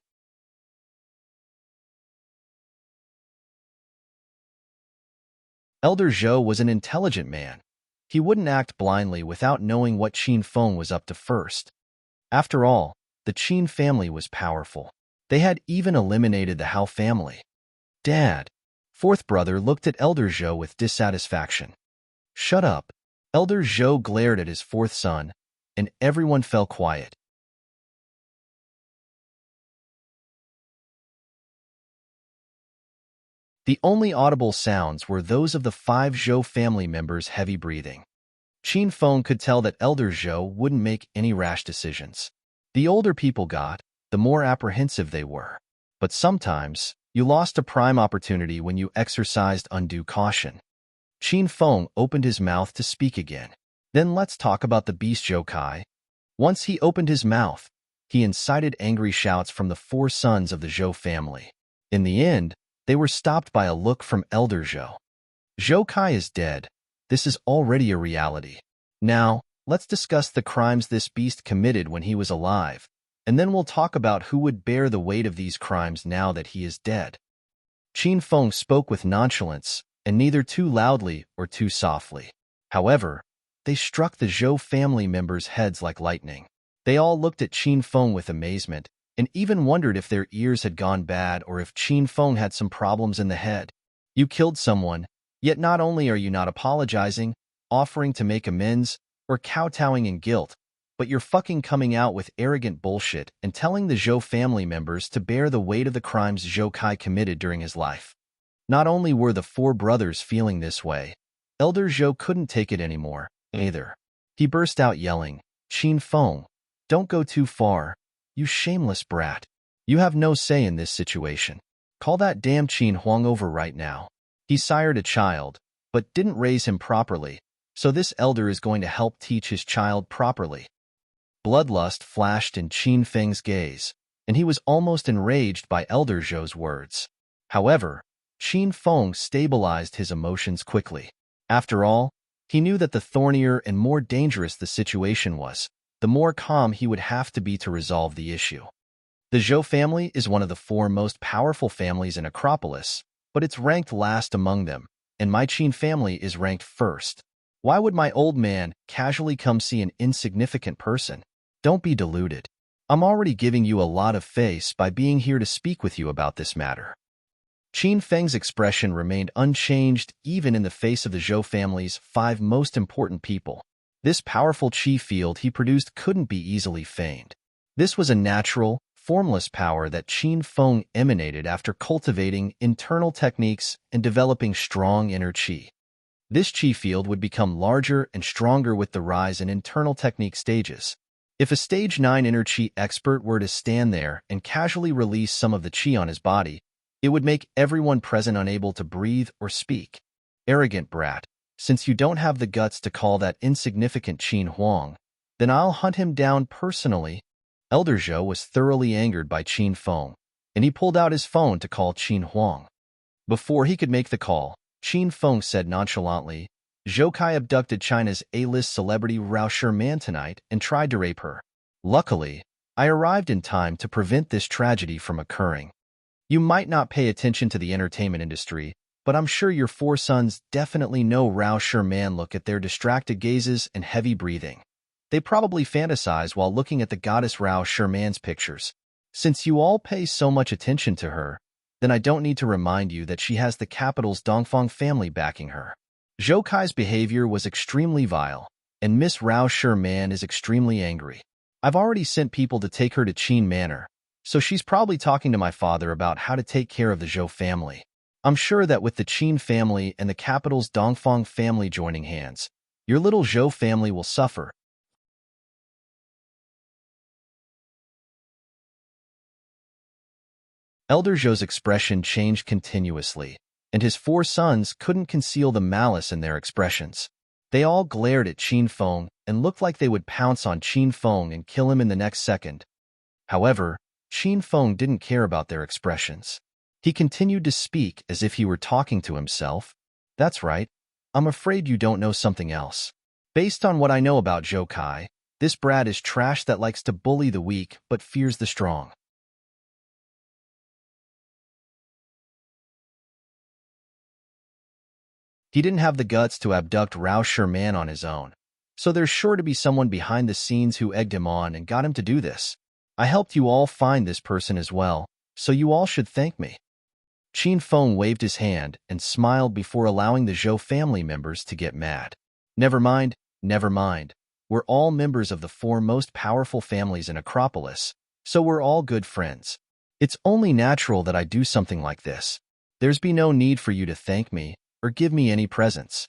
Elder Zhou was an intelligent man. He wouldn't act blindly without knowing what Qin Feng was up to first. After all, the Qin family was powerful. They had even eliminated the Hao family. Dad. Fourth brother looked at Elder Zhou with dissatisfaction. Shut up. Elder Zhou glared at his fourth son, and everyone fell quiet. The only audible sounds were those of the five Zhou family members' heavy breathing. Qin Feng could tell that Elder Zhou wouldn't make any rash decisions. The older people got, the more apprehensive they were. But sometimes, you lost a prime opportunity when you exercised undue caution. Qin Feng opened his mouth to speak again. Then let's talk about the beast Zhoukai. Once he opened his mouth, he incited angry shouts from the four sons of the Zhou family. In the end, they were stopped by a look from Elder Zhou. Zhoukai is dead. This is already a reality. Now, let's discuss the crimes this beast committed when he was alive, and then we'll talk about who would bear the weight of these crimes now that he is dead. Qin Feng spoke with nonchalance, and neither too loudly or too softly. However, they struck the Zhou family members' heads like lightning. They all looked at Qin Feng with amazement, and even wondered if their ears had gone bad or if Qin Feng had some problems in the head. You killed someone, yet not only are you not apologizing, offering to make amends, or kowtowing in guilt, but you're fucking coming out with arrogant bullshit and telling the Zhou family members to bear the weight of the crimes Zhoukai committed during his life. Not only were the four brothers feeling this way, Elder Zhou couldn't take it anymore, either. He burst out yelling, Qin Feng, don't go too far. You shameless brat. You have no say in this situation. Call that damn Qin Huang over right now. He sired a child, but didn't raise him properly, so this elder is going to help teach his child properly. Bloodlust flashed in Qin Feng's gaze, and he was almost enraged by Elder Zhou's words. However, Qin Feng stabilized his emotions quickly. After all, he knew that the thornier and more dangerous the situation was, the more calm he would have to be to resolve the issue. The Zhou family is one of the four most powerful families in Acropolis, but it's ranked last among them, and my Qin family is ranked first. Why would my old man casually come see an insignificant person? Don't be deluded. I'm already giving you a lot of face by being here to speak with you about this matter. Qin Feng's expression remained unchanged even in the face of the Zhou family's five most important people. This powerful qi field he produced couldn't be easily feigned. This was a natural, formless power that Qin Feng emanated after cultivating internal techniques and developing strong inner qi. This qi field would become larger and stronger with the rise in internal technique stages. If a stage 9 inner qi expert were to stand there and casually release some of the qi on his body, it would make everyone present unable to breathe or speak. Arrogant brat. Since you don't have the guts to call that insignificant Qin Huang, then I'll hunt him down personally." Elder Zhou was thoroughly angered by Qin Feng, and he pulled out his phone to call Qin Huang. Before he could make the call, Qin Feng said nonchalantly, "Zhou Kai abducted China's A-list celebrity Rao Sherman tonight and tried to rape her. Luckily, I arrived in time to prevent this tragedy from occurring." You might not pay attention to the entertainment industry, but I'm sure your four sons definitely know Rao Sherman. Look at their distracted gazes and heavy breathing. They probably fantasize while looking at the goddess Rao Sherman's pictures. Since you all pay so much attention to her, then I don't need to remind you that she has the capital's Dongfang family backing her. Zhou Kai's behavior was extremely vile, and Miss Rao Sherman is extremely angry. I've already sent people to take her to Qin Manor, so she's probably talking to my father about how to take care of the Zhou family. I'm sure that with the Qin family and the capital's Dongfang family joining hands, your little Zhou family will suffer. Elder Zhou's expression changed continuously, and his four sons couldn't conceal the malice in their expressions. They all glared at Qin Feng and looked like they would pounce on Qin Feng and kill him in the next second. However, Qin Feng didn't care about their expressions. He continued to speak as if he were talking to himself. "That's right. I'm afraid you don't know something else. Based on what I know about Zhou Kai, this brat is trash that likes to bully the weak but fears the strong. He didn't have the guts to abduct Rao Sherman on his own, so there's sure to be someone behind the scenes who egged him on and got him to do this. I helped you all find this person as well, so you all should thank me." Qin Feng waved his hand and smiled before allowing the Zhou family members to get mad. Never mind, never mind. We're all members of the four most powerful families in Acropolis, so we're all good friends. It's only natural that I do something like this. There's be no need for you to thank me or give me any presents.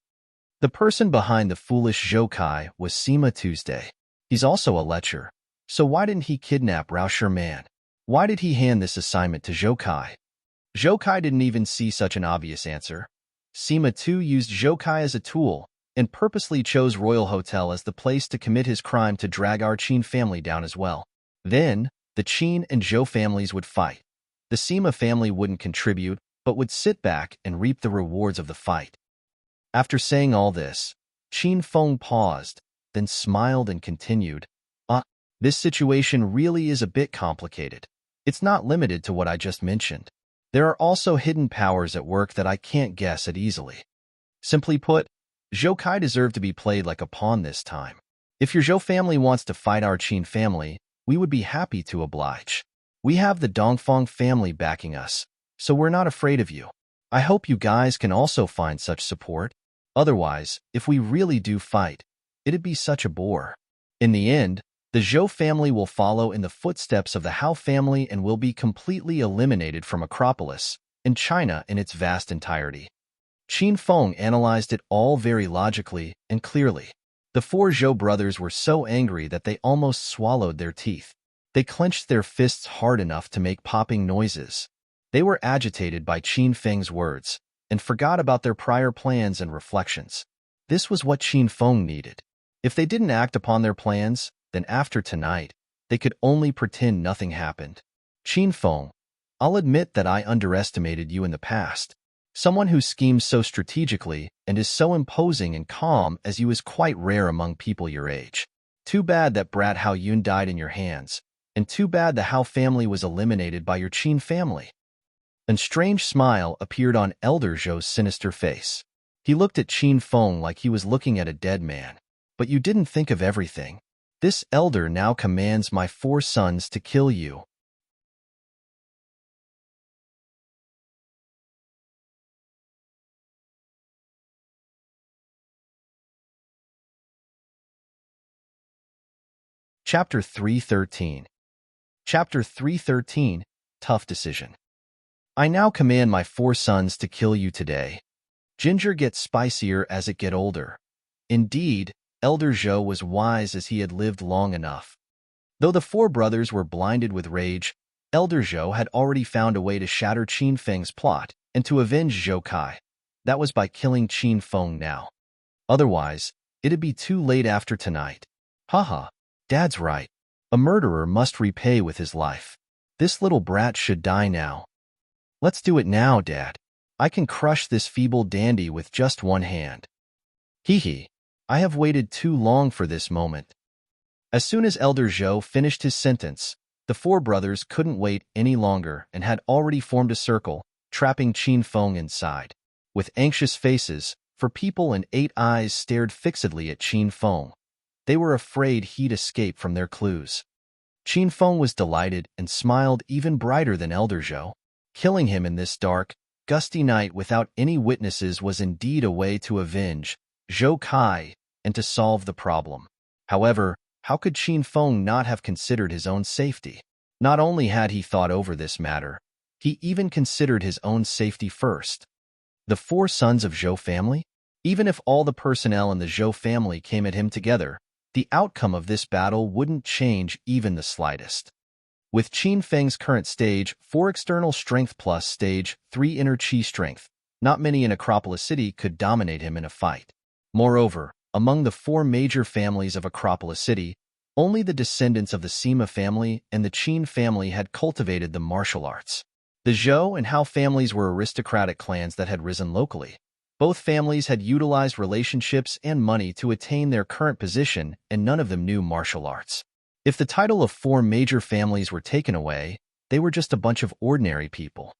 The person behind the foolish Zhou Kai was Sima Tuesday. He's also a lecher, so why didn't he kidnap Rao Sherman? Why did he hand this assignment to Zhou Kai? Zhou Kai didn't even see such an obvious answer. Sima too used Zhou Kai as a tool and purposely chose Royal Hotel as the place to commit his crime to drag our Qin family down as well. Then, the Qin and Zhou families would fight. The Sima family wouldn't contribute, but would sit back and reap the rewards of the fight. After saying all this, Qin Feng paused, then smiled and continued, This situation really is a bit complicated. It's not limited to what I just mentioned. There are also hidden powers at work that I can't guess at easily. Simply put, Zhou Kai deserved to be played like a pawn this time. If your Zhou family wants to fight our Qin family, we would be happy to oblige. We have the Dongfang family backing us, so we're not afraid of you. I hope you guys can also find such support. Otherwise, if we really do fight, it'd be such a bore. In the end, the Zhou family will follow in the footsteps of the Hao family and will be completely eliminated from Acropolis and China in its vast entirety. Qin Feng analyzed it all very logically and clearly. The four Zhou brothers were so angry that they almost swallowed their teeth. They clenched their fists hard enough to make popping noises. They were agitated by Qin Feng's words and forgot about their prior plans and reflections. This was what Qin Feng needed. If they didn't act upon their plans, then after tonight, they could only pretend nothing happened. Qin Feng, I'll admit that I underestimated you in the past. Someone who schemes so strategically and is so imposing and calm as you is quite rare among people your age. Too bad that brat Hao Yun died in your hands, and too bad the Hao family was eliminated by your Qin family. A strange smile appeared on Elder Zhou's sinister face. He looked at Qin Feng like he was looking at a dead man. But you didn't think of everything. This elder now commands my four sons to kill you. Chapter 313. Chapter 313, Tough Decision. I now command my four sons to kill you today. Ginger gets spicier as it get older. Indeed, Elder Zhou was wise as he had lived long enough. Though the four brothers were blinded with rage, Elder Zhou had already found a way to shatter Qin Feng's plot and to avenge Zhou Kai. That was by killing Qin Feng now. Otherwise, it'd be too late after tonight. Haha, Dad's right. A murderer must repay with his life. This little brat should die now. Let's do it now, Dad. I can crush this feeble dandy with just one hand. Hee hee. I have waited too long for this moment. As soon as Elder Zhou finished his sentence, the four brothers couldn't wait any longer and had already formed a circle, trapping Qin Feng inside. With anxious faces, for people and 8 eyes stared fixedly at Qin Feng. They were afraid he'd escape from their clues. Qin Feng was delighted and smiled even brighter than Elder Zhou. Killing him in this dark, gusty night without any witnesses was indeed a way to avenge Zhou Kai and to solve the problem. However, how could Qin Feng not have considered his own safety? Not only had he thought over this matter, he even considered his own safety first. The 4 sons of Zhou family? Even if all the personnel in the Zhou family came at him together, the outcome of this battle wouldn't change even the slightest. With Qin Feng's current stage 4 external strength plus stage 3 inner chi strength, not many in Acropolis City could dominate him in a fight. Moreover, among the 4 major families of Acropolis City, only the descendants of the Sima family and the Qin family had cultivated the martial arts. The Zhou and Hao families were aristocratic clans that had risen locally. Both families had utilized relationships and money to attain their current position, and none of them knew martial arts. If the title of 4 major families were taken away, they were just a bunch of ordinary people.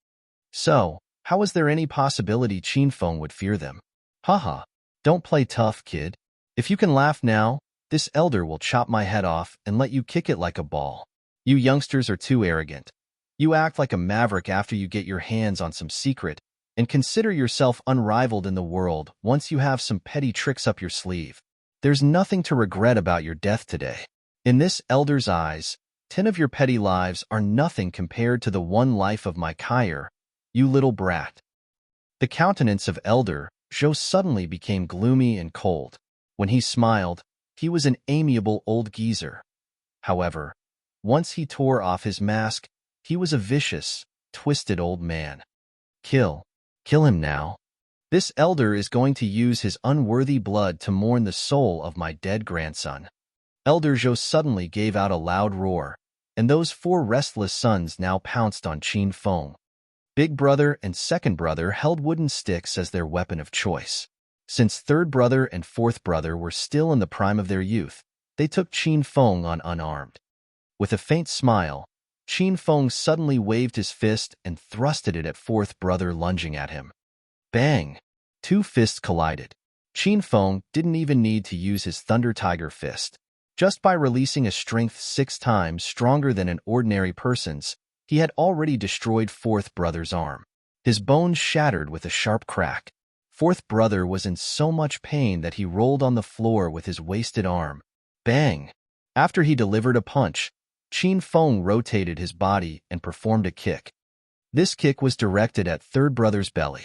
So, how was there any possibility Qin Feng would fear them? Haha, don't play tough, kid. If you can laugh now, this elder will chop my head off and let you kick it like a ball. You youngsters are too arrogant. You act like a maverick after you get your hands on some secret, and consider yourself unrivaled in the world once you have some petty tricks up your sleeve. There's nothing to regret about your death today. In this elder's eyes, 10 of your petty lives are nothing compared to the one life of my Kaier, you little brat. The countenance of Elder Zhou suddenly became gloomy and cold. When he smiled, he was an amiable old geezer. However, once he tore off his mask, he was a vicious, twisted old man. Kill him now. This elder is going to use his unworthy blood to mourn the soul of my dead grandson. Elder Zhou suddenly gave out a loud roar, and those 4 restless sons now pounced on Qin Feng. Big brother and second brother held wooden sticks as their weapon of choice. Since third brother and fourth brother were still in the prime of their youth, they took Qin Feng on unarmed. With a faint smile, Qin Feng suddenly waved his fist and thrusted it at fourth brother lunging at him. Bang! 2 fists collided. Qin Feng didn't even need to use his Thunder Tiger fist. Just by releasing a strength 6 times stronger than an ordinary person's, he had already destroyed fourth brother's arm. His bones shattered with a sharp crack. Fourth brother was in so much pain that he rolled on the floor with his wasted arm. Bang! After he delivered a punch, Qin Feng rotated his body and performed a kick. This kick was directed at third brother's belly.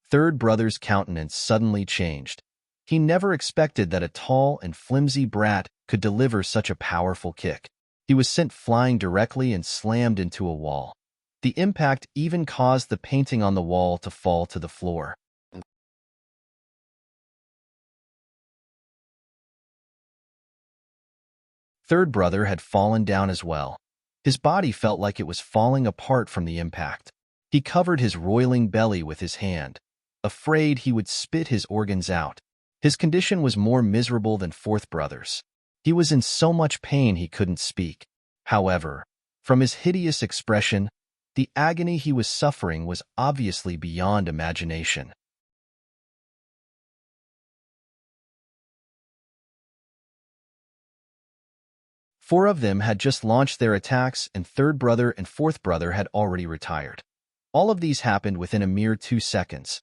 Third brother's countenance suddenly changed. He never expected that a tall and flimsy brat could deliver such a powerful kick. He was sent flying directly and slammed into a wall. The impact even caused the painting on the wall to fall to the floor. Third brother had fallen down as well. His body felt like it was falling apart from the impact. He covered his roiling belly with his hand, afraid he would spit his organs out. His condition was more miserable than fourth brother's. He was in so much pain he couldn't speak. However, from his hideous expression, the agony he was suffering was obviously beyond imagination. Four of them had just launched their attacks, and third brother and fourth brother had already retired. All of these happened within a mere 2 seconds.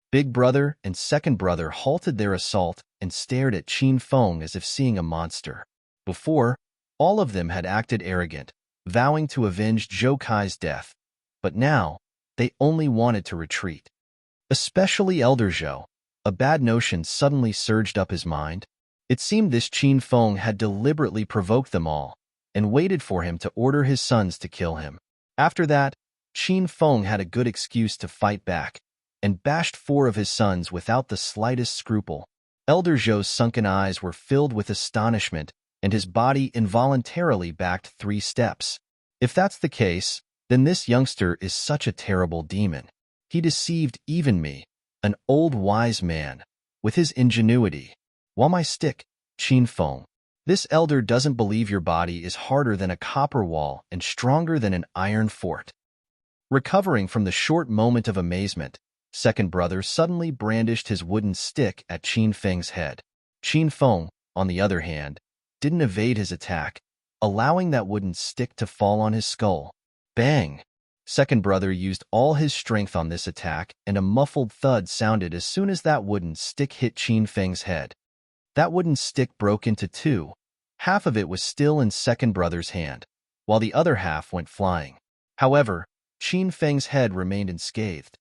Big brother and second brother halted their assault and stared at Qin Feng as if seeing a monster. Before, all of them had acted arrogant, vowing to avenge Zhou Kai's death. But now, they only wanted to retreat. Especially Elder Zhou. A bad notion suddenly surged up his mind. It seemed this Qin Feng had deliberately provoked them all, and waited for him to order his sons to kill him. After that, Qin Feng had a good excuse to fight back, and bashed 4 of his sons without the slightest scruple. Elder Zhou's sunken eyes were filled with astonishment, and his body involuntarily backed 3 steps. If that's the case, then this youngster is such a terrible demon. He deceived even me, an old wise man, with his ingenuity. While my stick, Qin Feng. This elder doesn't believe your body is harder than a copper wall and stronger than an iron fort. Recovering from the short moment of amazement, second brother suddenly brandished his wooden stick at Qin Feng's head. Qin Feng, on the other hand, didn't evade his attack, allowing that wooden stick to fall on his skull. Bang! Second brother used all his strength on this attack, and a muffled thud sounded as soon as that wooden stick hit Qin Feng's head. That wooden stick broke into 2. Half of it was still in second brother's hand, while the other half went flying. However, Qin Feng's head remained unscathed.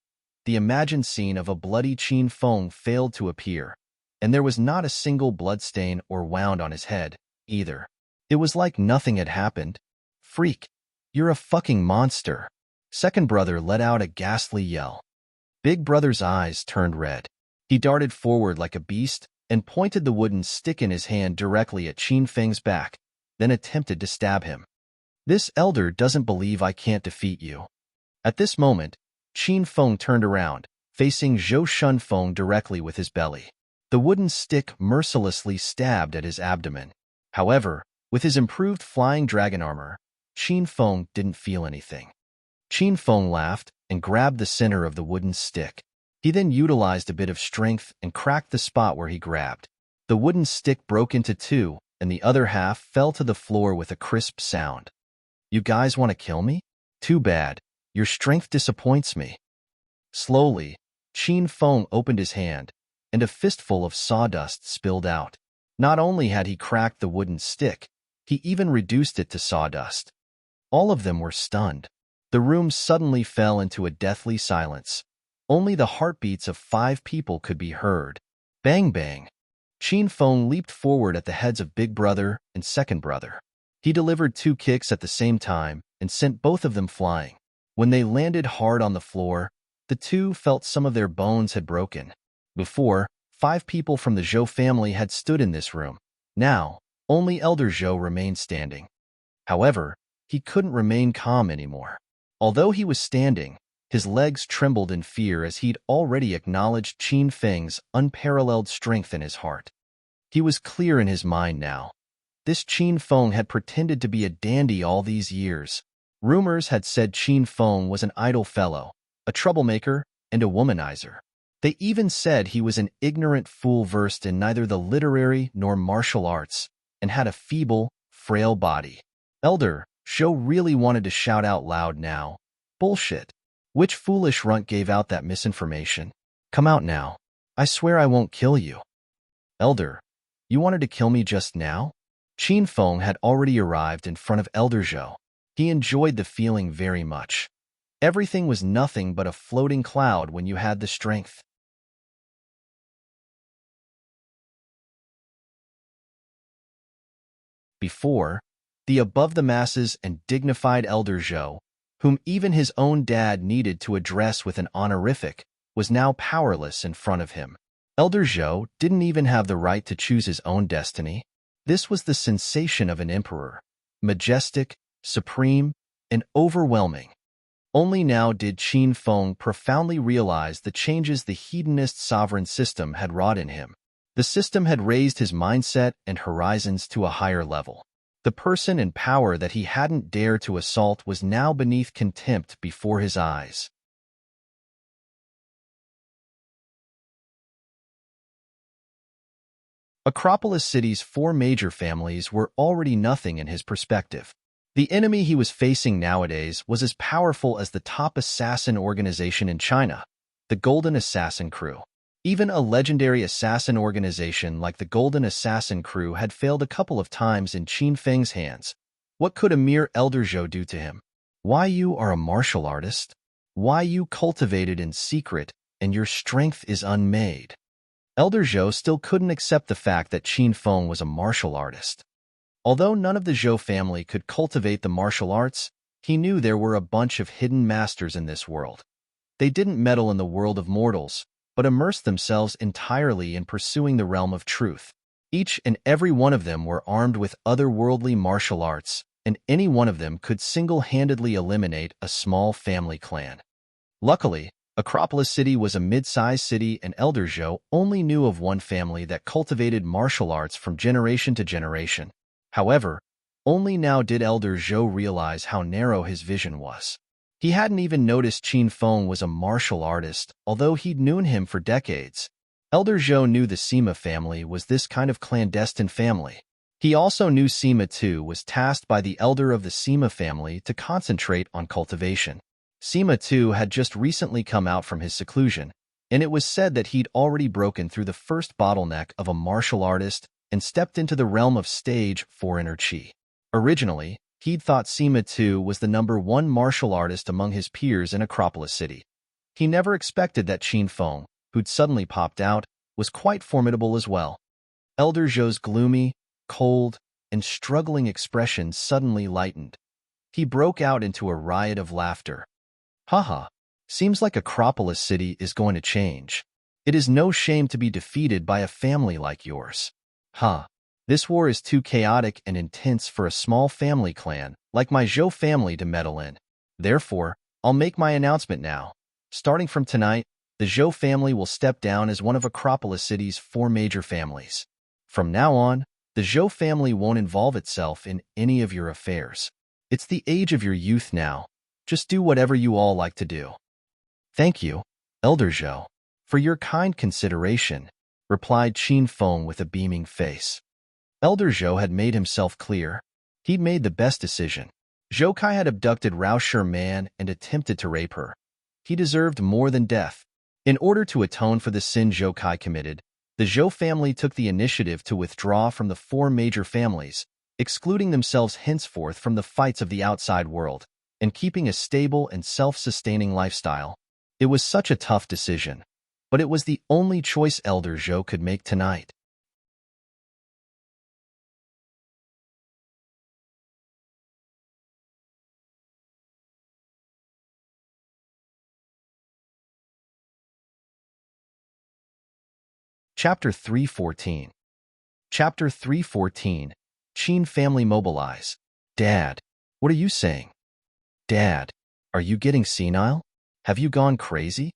The imagined scene of a bloody Qin Feng failed to appear, and there was not a single bloodstain or wound on his head, either. It was like nothing had happened. Freak, you're a fucking monster. Second brother let out a ghastly yell. Big brother's eyes turned red. He darted forward like a beast and pointed the wooden stick in his hand directly at Qin Feng's back, then attempted to stab him. This elder doesn't believe I can't defeat you. At this moment, Qin Feng turned around, facing Zhou Shunfeng directly with his belly. The wooden stick mercilessly stabbed at his abdomen. However, with his improved flying dragon armor, Qin Feng didn't feel anything. Qin Feng laughed and grabbed the center of the wooden stick. He then utilized a bit of strength and cracked the spot where he grabbed. The wooden stick broke into 2, and the other half fell to the floor with a crisp sound. You guys want to kill me? Too bad. Your strength disappoints me. Slowly, Qin Feng opened his hand, and a fistful of sawdust spilled out. Not only had he cracked the wooden stick, he even reduced it to sawdust. All of them were stunned. The room suddenly fell into a deathly silence. Only the heartbeats of 5 people could be heard. Bang bang. Qin Feng leaped forward at the heads of Big Brother and Second Brother. He delivered 2 kicks at the same time and sent both of them flying. When they landed hard on the floor, the 2 felt some of their bones had broken. Before, 5 people from the Zhou family had stood in this room. Now, only Elder Zhou remained standing. However, he couldn't remain calm anymore. Although he was standing, his legs trembled in fear as he'd already acknowledged Qin Feng's unparalleled strength in his heart. He was clear in his mind now. This Qin Feng had pretended to be a dandy all these years. Rumors had said Qin Feng was an idle fellow, a troublemaker, and a womanizer. They even said he was an ignorant fool versed in neither the literary nor martial arts, and had a feeble, frail body. Elder Zhou really wanted to shout out loud now. Bullshit. Which foolish runt gave out that misinformation? Come out now. I swear I won't kill you. Elder, you wanted to kill me just now? Qin Feng had already arrived in front of Elder Zhou. He enjoyed the feeling very much. Everything was nothing but a floating cloud when you had the strength. Before, the above-the-masses and dignified Elder Zhou, whom even his own dad needed to address with an honorific, was now powerless in front of him. Elder Zhou didn't even have the right to choose his own destiny. This was the sensation of an emperor, majestic, supreme, and overwhelming. Only now did Qin Feng profoundly realize the changes the hedonist sovereign system had wrought in him. The system had raised his mindset and horizons to a higher level. The person and power that he hadn't dared to assault was now beneath contempt before his eyes. Acropolis City's 4 major families were already nothing in his perspective. The enemy he was facing nowadays was as powerful as the top assassin organization in China, the Golden Assassin Crew. Even a legendary assassin organization like the Golden Assassin Crew had failed a couple of times in Qin Feng's hands. What could a mere Elder Zhou do to him? Why you are a martial artist? Why you cultivated in secret and your strength is unmade? Elder Zhou still couldn't accept the fact that Qin Feng was a martial artist. Although none of the Zhou family could cultivate the martial arts, he knew there were a bunch of hidden masters in this world. They didn't meddle in the world of mortals, but immersed themselves entirely in pursuing the realm of truth. Each and every one of them were armed with otherworldly martial arts, and any one of them could single-handedly eliminate a small family clan. Luckily, Acropolis City was a mid-sized city, and Elder Zhou only knew of one family that cultivated martial arts from generation to generation. However, only now did Elder Zhou realize how narrow his vision was. He hadn't even noticed Qin Feng was a martial artist, although he'd known him for decades. Elder Zhou knew the Sima family was this kind of clandestine family. He also knew Sima too was tasked by the elder of the Sima family to concentrate on cultivation. Sima too had just recently come out from his seclusion, and it was said that he'd already broken through the first bottleneck of a martial artist and stepped into the realm of stage 4 inner chi. Originally, he'd thought Sima too was the #1 martial artist among his peers in Acropolis City. He never expected that Qin Feng, who'd suddenly popped out, was quite formidable as well. Elder Zhou's gloomy, cold, and struggling expression suddenly lightened. He broke out into a riot of laughter. Haha, seems like Acropolis City is going to change. It is no shame to be defeated by a family like yours. This war is too chaotic and intense for a small family clan like my Zhou family to meddle in. Therefore, I'll make my announcement now. Starting from tonight, the Zhou family will step down as one of Acropolis City's 4 major families. From now on, the Zhou family won't involve itself in any of your affairs. It's the age of your youth now. Just do whatever you all like to do. Thank you, Elder Zhou, for your kind consideration, replied Qin Feng with a beaming face. Elder Zhou had made himself clear. He'd made the best decision. Zhou Kai had abducted Rao Sherman and attempted to rape her. He deserved more than death. In order to atone for the sin Zhou Kai committed, the Zhou family took the initiative to withdraw from the 4 major families, excluding themselves henceforth from the fights of the outside world, and keeping a stable and self-sustaining lifestyle. It was such a tough decision, but it was the only choice Elder Zhou could make tonight. Chapter 314. Chapter 314. Qin family mobilize. Dad, what are you saying? Dad, are you getting senile? Have you gone crazy?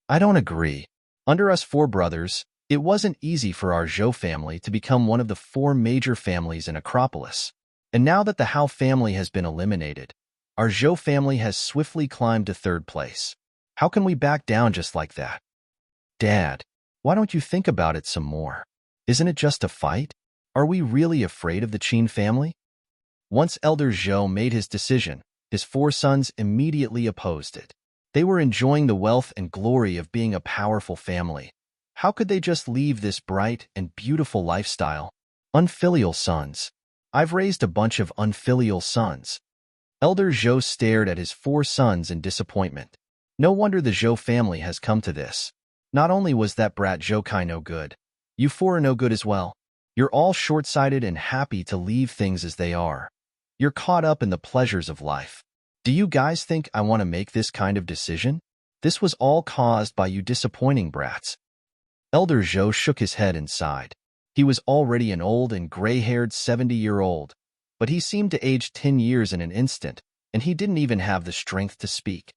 I don't agree. Under us 4 brothers, it wasn't easy for our Zhou family to become one of the 4 major families in Acropolis. And now that the Hao family has been eliminated, our Zhou family has swiftly climbed to 3rd place. How can we back down just like that? Dad, why don't you think about it some more? Isn't it just a fight? Are we really afraid of the Qin family? Once Elder Zhou made his decision, his 4 sons immediately opposed it. They were enjoying the wealth and glory of being a powerful family. How could they just leave this bright and beautiful lifestyle? Unfilial sons. I've raised a bunch of unfilial sons. Elder Zhou stared at his 4 sons in disappointment. No wonder the Zhou family has come to this. Not only was that brat Zhou Kai no good, you 4 are no good as well. You're all short-sighted and happy to leave things as they are. You're caught up in the pleasures of life. Do you guys think I want to make this kind of decision? This was all caused by you disappointing brats. Elder Zhou shook his head and sighed. He was already an old and gray-haired 70-year-old, but he seemed to age 10 years in an instant, and he didn't even have the strength to speak.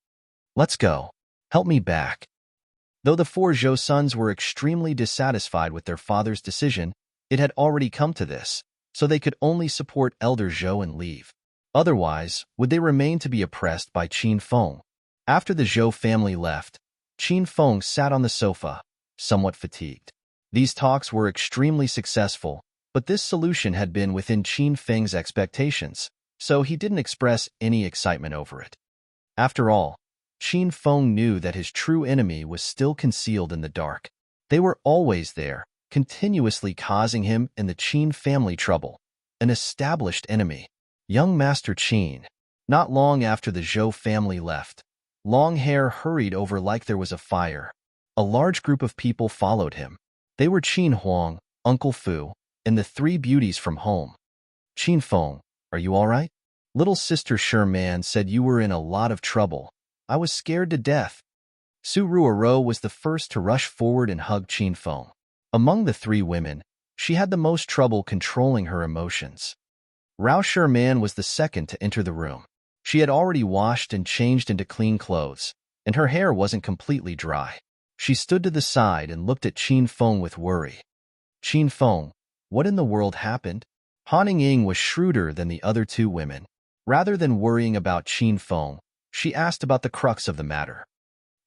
Let's go. Help me back. Though the 4 Zhou sons were extremely dissatisfied with their father's decision, it had already come to this, so they could only support Elder Zhou and leave. Otherwise, would they remain to be oppressed by Qin Feng? After the Zhou family left, Qin Feng sat on the sofa, somewhat fatigued. These talks were extremely successful, but this solution had been within Qin Feng's expectations, so he didn't express any excitement over it. After all, Qin Feng knew that his true enemy was still concealed in the dark. They were always there, continuously causing him and the Qin family trouble. An established enemy. Young Master Qin. Not long after the Zhou family left, Long Hair hurried over like there was a fire. A large group of people followed him. They were Qin Huang, Uncle Fu, and the 3 beauties from home. Qin Feng, are you all right? Little sister Sherman said you were in a lot of trouble. I was scared to death. Su Ruoro was the first to rush forward and hug Qin Feng. Among the three women, she had the most trouble controlling her emotions. Rao Sherman was the second to enter the room. She had already washed and changed into clean clothes, and her hair wasn't completely dry. She stood to the side and looked at Qin Feng with worry. Qin Feng, what in the world happened? Han Ying was shrewder than the other two women. Rather than worrying about Qin Feng, she asked about the crux of the matter.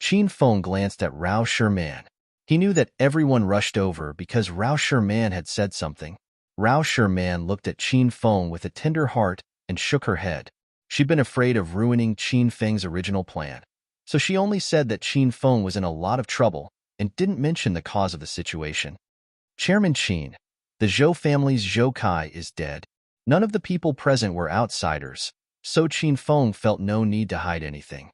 Qin Feng glanced at Rao Sherman. He knew that everyone rushed over because Rao Sherman had said something. Rao Sherman looked at Qin Feng with a tender heart and shook her head. She'd been afraid of ruining Qin Feng's original plan, so she only said that Qin Feng was in a lot of trouble and didn't mention the cause of the situation. Chairman Qin, the Zhou family's Zhou Kai is dead. None of the people present were outsiders, so Qin Feng felt no need to hide anything.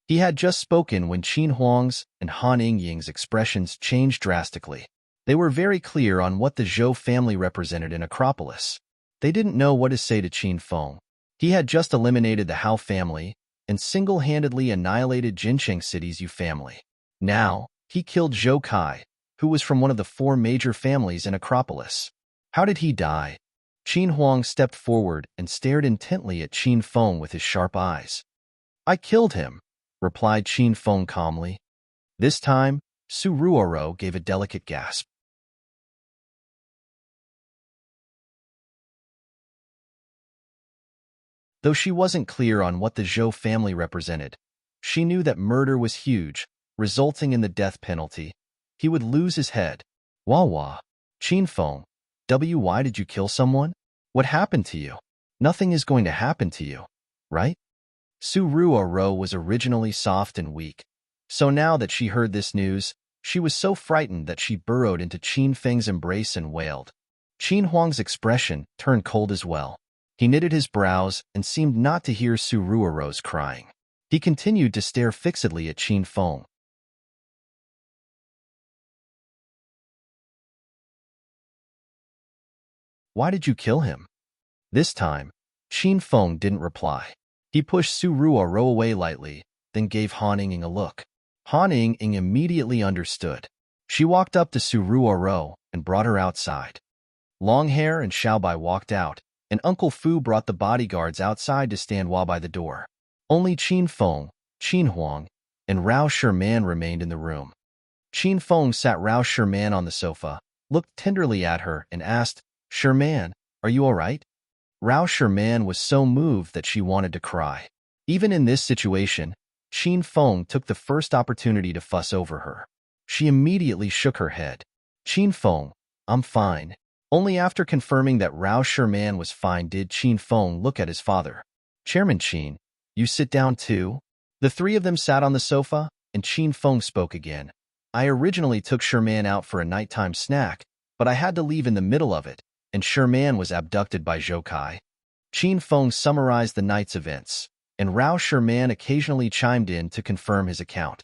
He had just spoken when Qin Huang's and Han Ying's expressions changed drastically. They were very clear on what the Zhou family represented in Acropolis. They didn't know what to say to Qin Feng. He had just eliminated the Hao family and single-handedly annihilated Jincheng City's Yu family. Now, he killed Zhou Kai, who was from one of the four major families in Acropolis. How did he die? Qin Huang stepped forward and stared intently at Qin Feng with his sharp eyes. I killed him, replied Qin Feng calmly. This time, Su Ruoro gave a delicate gasp. Though she wasn't clear on what the Zhou family represented, she knew that murder was huge, resulting in the death penalty. He would lose his head. Wah. Qin Feng, why did you kill someone? What happened to you? Nothing is going to happen to you, right? Su Ruoro was originally soft and weak, so now that she heard this news, she was so frightened that she burrowed into Qin Feng's embrace and wailed. Qin Huang's expression turned cold as well. He knitted his brows and seemed not to hear Su Ruoro's crying. He continued to stare fixedly at Qin Feng. Why did you kill him? This time, Qin Feng didn't reply. He pushed Su Ruoro away lightly, then gave Han Ying a look. Han Ying immediately understood. She walked up to Su Ruoro and brought her outside. Longhair and Xiaobai walked out, and Uncle Fu brought the bodyguards outside to stand by the door. Only Qin Feng, Qin Huang, and Rao Sherman remained in the room. Qin Feng sat Rao Sherman on the sofa, looked tenderly at her, and asked, Sherman, are you all right? Rao Sherman was so moved that she wanted to cry. Even in this situation, Qin Feng took the first opportunity to fuss over her. She immediately shook her head. Qin Feng, I'm fine. Only after confirming that Rao Sherman was fine did Qin Feng look at his father. Chairman Qin, you sit down too? The three of them sat on the sofa, and Qin Feng spoke again. I originally took Sherman out for a nighttime snack, but I had to leave in the middle of it, and Sherman was abducted by Zhou Kai. Qin Feng summarized the night's events, and Rao Sherman occasionally chimed in to confirm his account.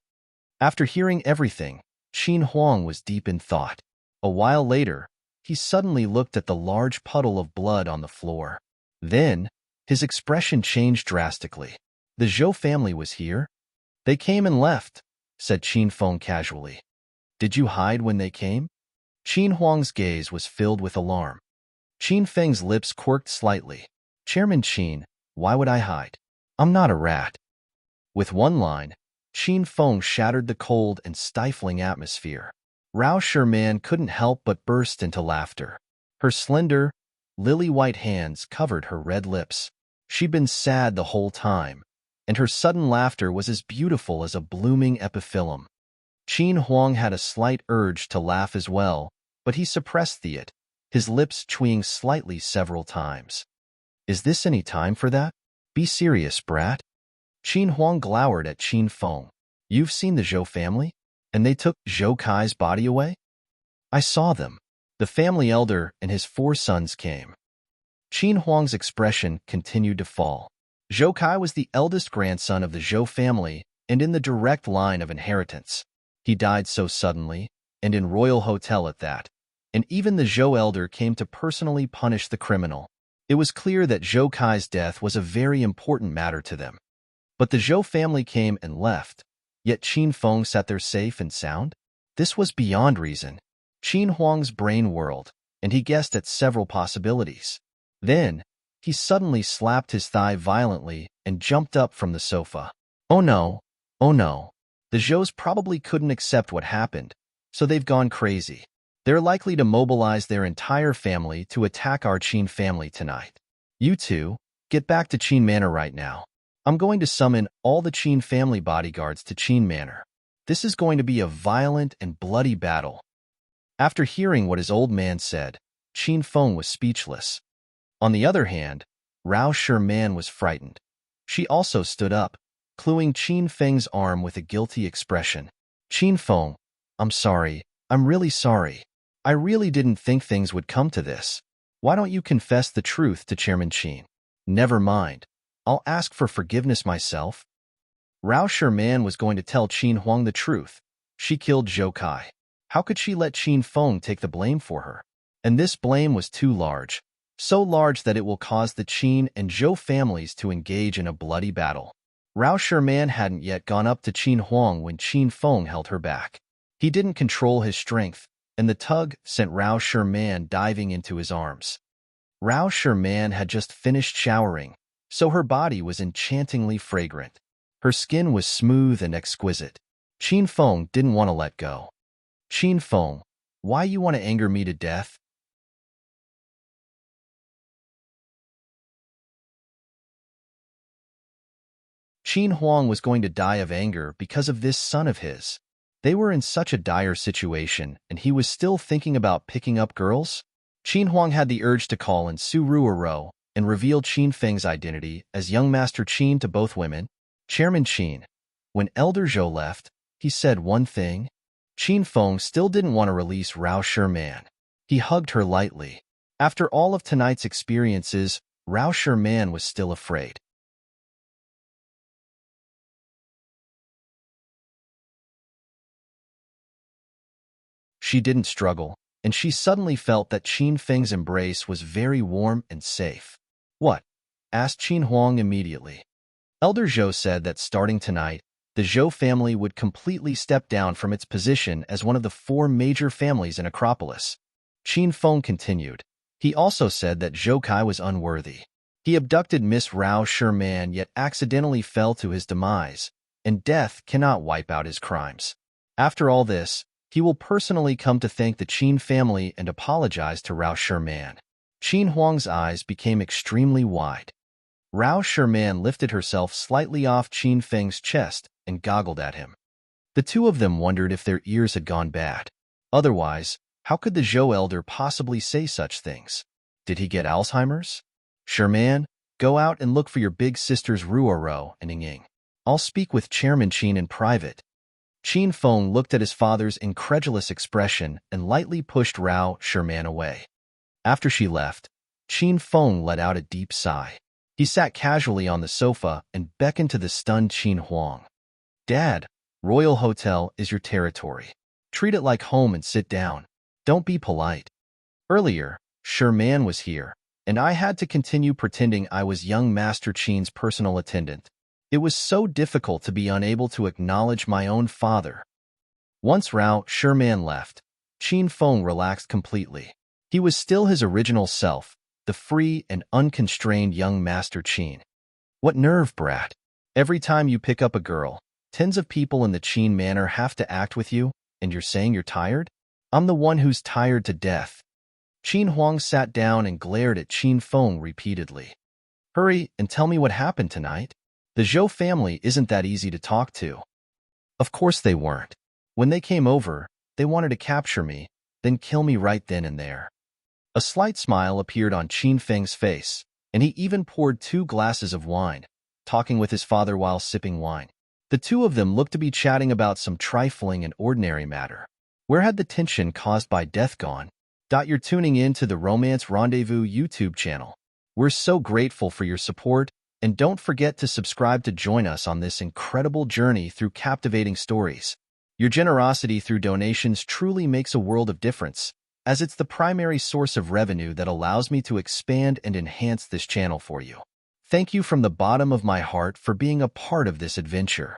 After hearing everything, Qin Huang was deep in thought. A while later, he suddenly looked at the large puddle of blood on the floor. Then, his expression changed drastically. The Zhou family was here? They came and left, said Qin Feng casually. Did you hide when they came? Qin Huang's gaze was filled with alarm. Qin Feng's lips quirked slightly. Chairman Qin, why would I hide? I'm not a rat. With one line, Qin Feng shattered the cold and stifling atmosphere. Rao Sherman couldn't help but burst into laughter. Her slender, lily-white hands covered her red lips. She'd been sad the whole time, and her sudden laughter was as beautiful as a blooming epiphyllum. Qin Huang had a slight urge to laugh as well, but he suppressed it, his lips chewing slightly several times. Is this any time for that? Be serious, brat. Qin Huang glowered at Qin Feng. You've seen the Zhou family? And they took Zhou Kai's body away? I saw them. The family elder and his 4 sons came. Qin Huang's expression continued to fall. Zhou Kai was the eldest grandson of the Zhou family and in the direct line of inheritance. He died so suddenly, and in royal hotel at that, and even the Zhou elder came to personally punish the criminal. It was clear that Zhou Kai's death was a very important matter to them. But the Zhou family came and left, Yet Qin Feng sat there safe and sound? This was beyond reason. Qin Huang's brain whirled, and he guessed at several possibilities. Then, he suddenly slapped his thigh violently and jumped up from the sofa. Oh no, oh no. The Zhous probably couldn't accept what happened, so they've gone crazy. They're likely to mobilize their entire family to attack our Qin family tonight. You two, get back to Qin Manor right now. I'm going to summon all the Qin family bodyguards to Qin Manor. This is going to be a violent and bloody battle. After hearing what his old man said, Qin Feng was speechless. On the other hand, Rao Sherman was frightened. She also stood up, cluing Qin Feng's arm with a guilty expression. Qin Feng, I'm sorry. I'm really sorry. I really didn't think things would come to this. Why don't you confess the truth to Chairman Qin? Never mind. I'll ask for forgiveness myself. Rao Sherman was going to tell Qin Huang the truth. She killed Zhou Kai. How could she let Qin Feng take the blame for her? And this blame was too large, so large that it will cause the Qin and Zhou families to engage in a bloody battle. Rao Sherman hadn't yet gone up to Qin Huang when Qin Feng held her back. He didn't control his strength, and the tug sent Rao Sherman diving into his arms. Rao Sherman had just finished showering, so her body was enchantingly fragrant. Her skin was smooth and exquisite. Qin Feng didn't want to let go. Qin Feng, why you want to anger me to death? Qin Huang was going to die of anger because of this son of his. They were in such a dire situation, and he was still thinking about picking up girls? Qin Huang had the urge to call in Su Ruoro and reveal Qin Feng's identity as young Master Qin to both women. Chairman Qin. When Elder Zhou left, he said one thing. Qin Feng still didn't want to release Rao Sherman. He hugged her lightly. After all of tonight's experiences, Rao Sherman was still afraid. She didn't struggle, and she suddenly felt that Qin Feng's embrace was very warm and safe. What? Asked Qin Huang immediately. Elder Zhou said that starting tonight, the Zhou family would completely step down from its position as one of the 4 major families in Acropolis. Qin Feng continued. He also said that Zhou Kai was unworthy. He abducted Miss Rao Sherman yet accidentally fell to his demise, and death cannot wipe out his crimes. After all this, he will personally come to thank the Qin family and apologize to Rao Sherman. Qin Huang's eyes became extremely wide. Rao Sherman lifted herself slightly off Qin Feng's chest and goggled at him. The two of them wondered if their ears had gone bad. Otherwise, how could the Zhou elder possibly say such things? Did he get Alzheimer's? Sherman, go out and look for your big sisters Ruoro and Ying. I'll speak with Chairman Qin in private. Qin Feng looked at his father's incredulous expression and lightly pushed Rao Sherman away. After she left, Qin Feng let out a deep sigh. He sat casually on the sofa and beckoned to the stunned Qin Huang. Dad, Royal Hotel is your territory. Treat it like home and sit down. Don't be polite. Earlier, Sherman was here, and I had to continue pretending I was young Master Qin's personal attendant. It was so difficult to be unable to acknowledge my own father. Once Rao Sherman left, Qin Feng relaxed completely. He was still his original self, the free and unconstrained young Master Qin. What nerve, brat. Every time you pick up a girl, tens of people in the Qin Manor have to act with you, and you're saying you're tired? I'm the one who's tired to death. Qin Huang sat down and glared at Qin Feng repeatedly. Hurry and tell me what happened tonight. The Zhou family isn't that easy to talk to. Of course they weren't. When they came over, they wanted to capture me, then kill me right then and there. A slight smile appeared on Qin Feng's face, and he even poured 2 glasses of wine, talking with his father while sipping wine. The two of them looked to be chatting about some trifling and ordinary matter. Where had the tension caused by death gone? You're tuning in to the Romance Rendezvous YouTube channel. We're so grateful for your support, and don't forget to subscribe to join us on this incredible journey through captivating stories. Your generosity through donations truly makes a world of difference, as it's the primary source of revenue that allows me to expand and enhance this channel for you. Thank you from the bottom of my heart for being a part of this adventure.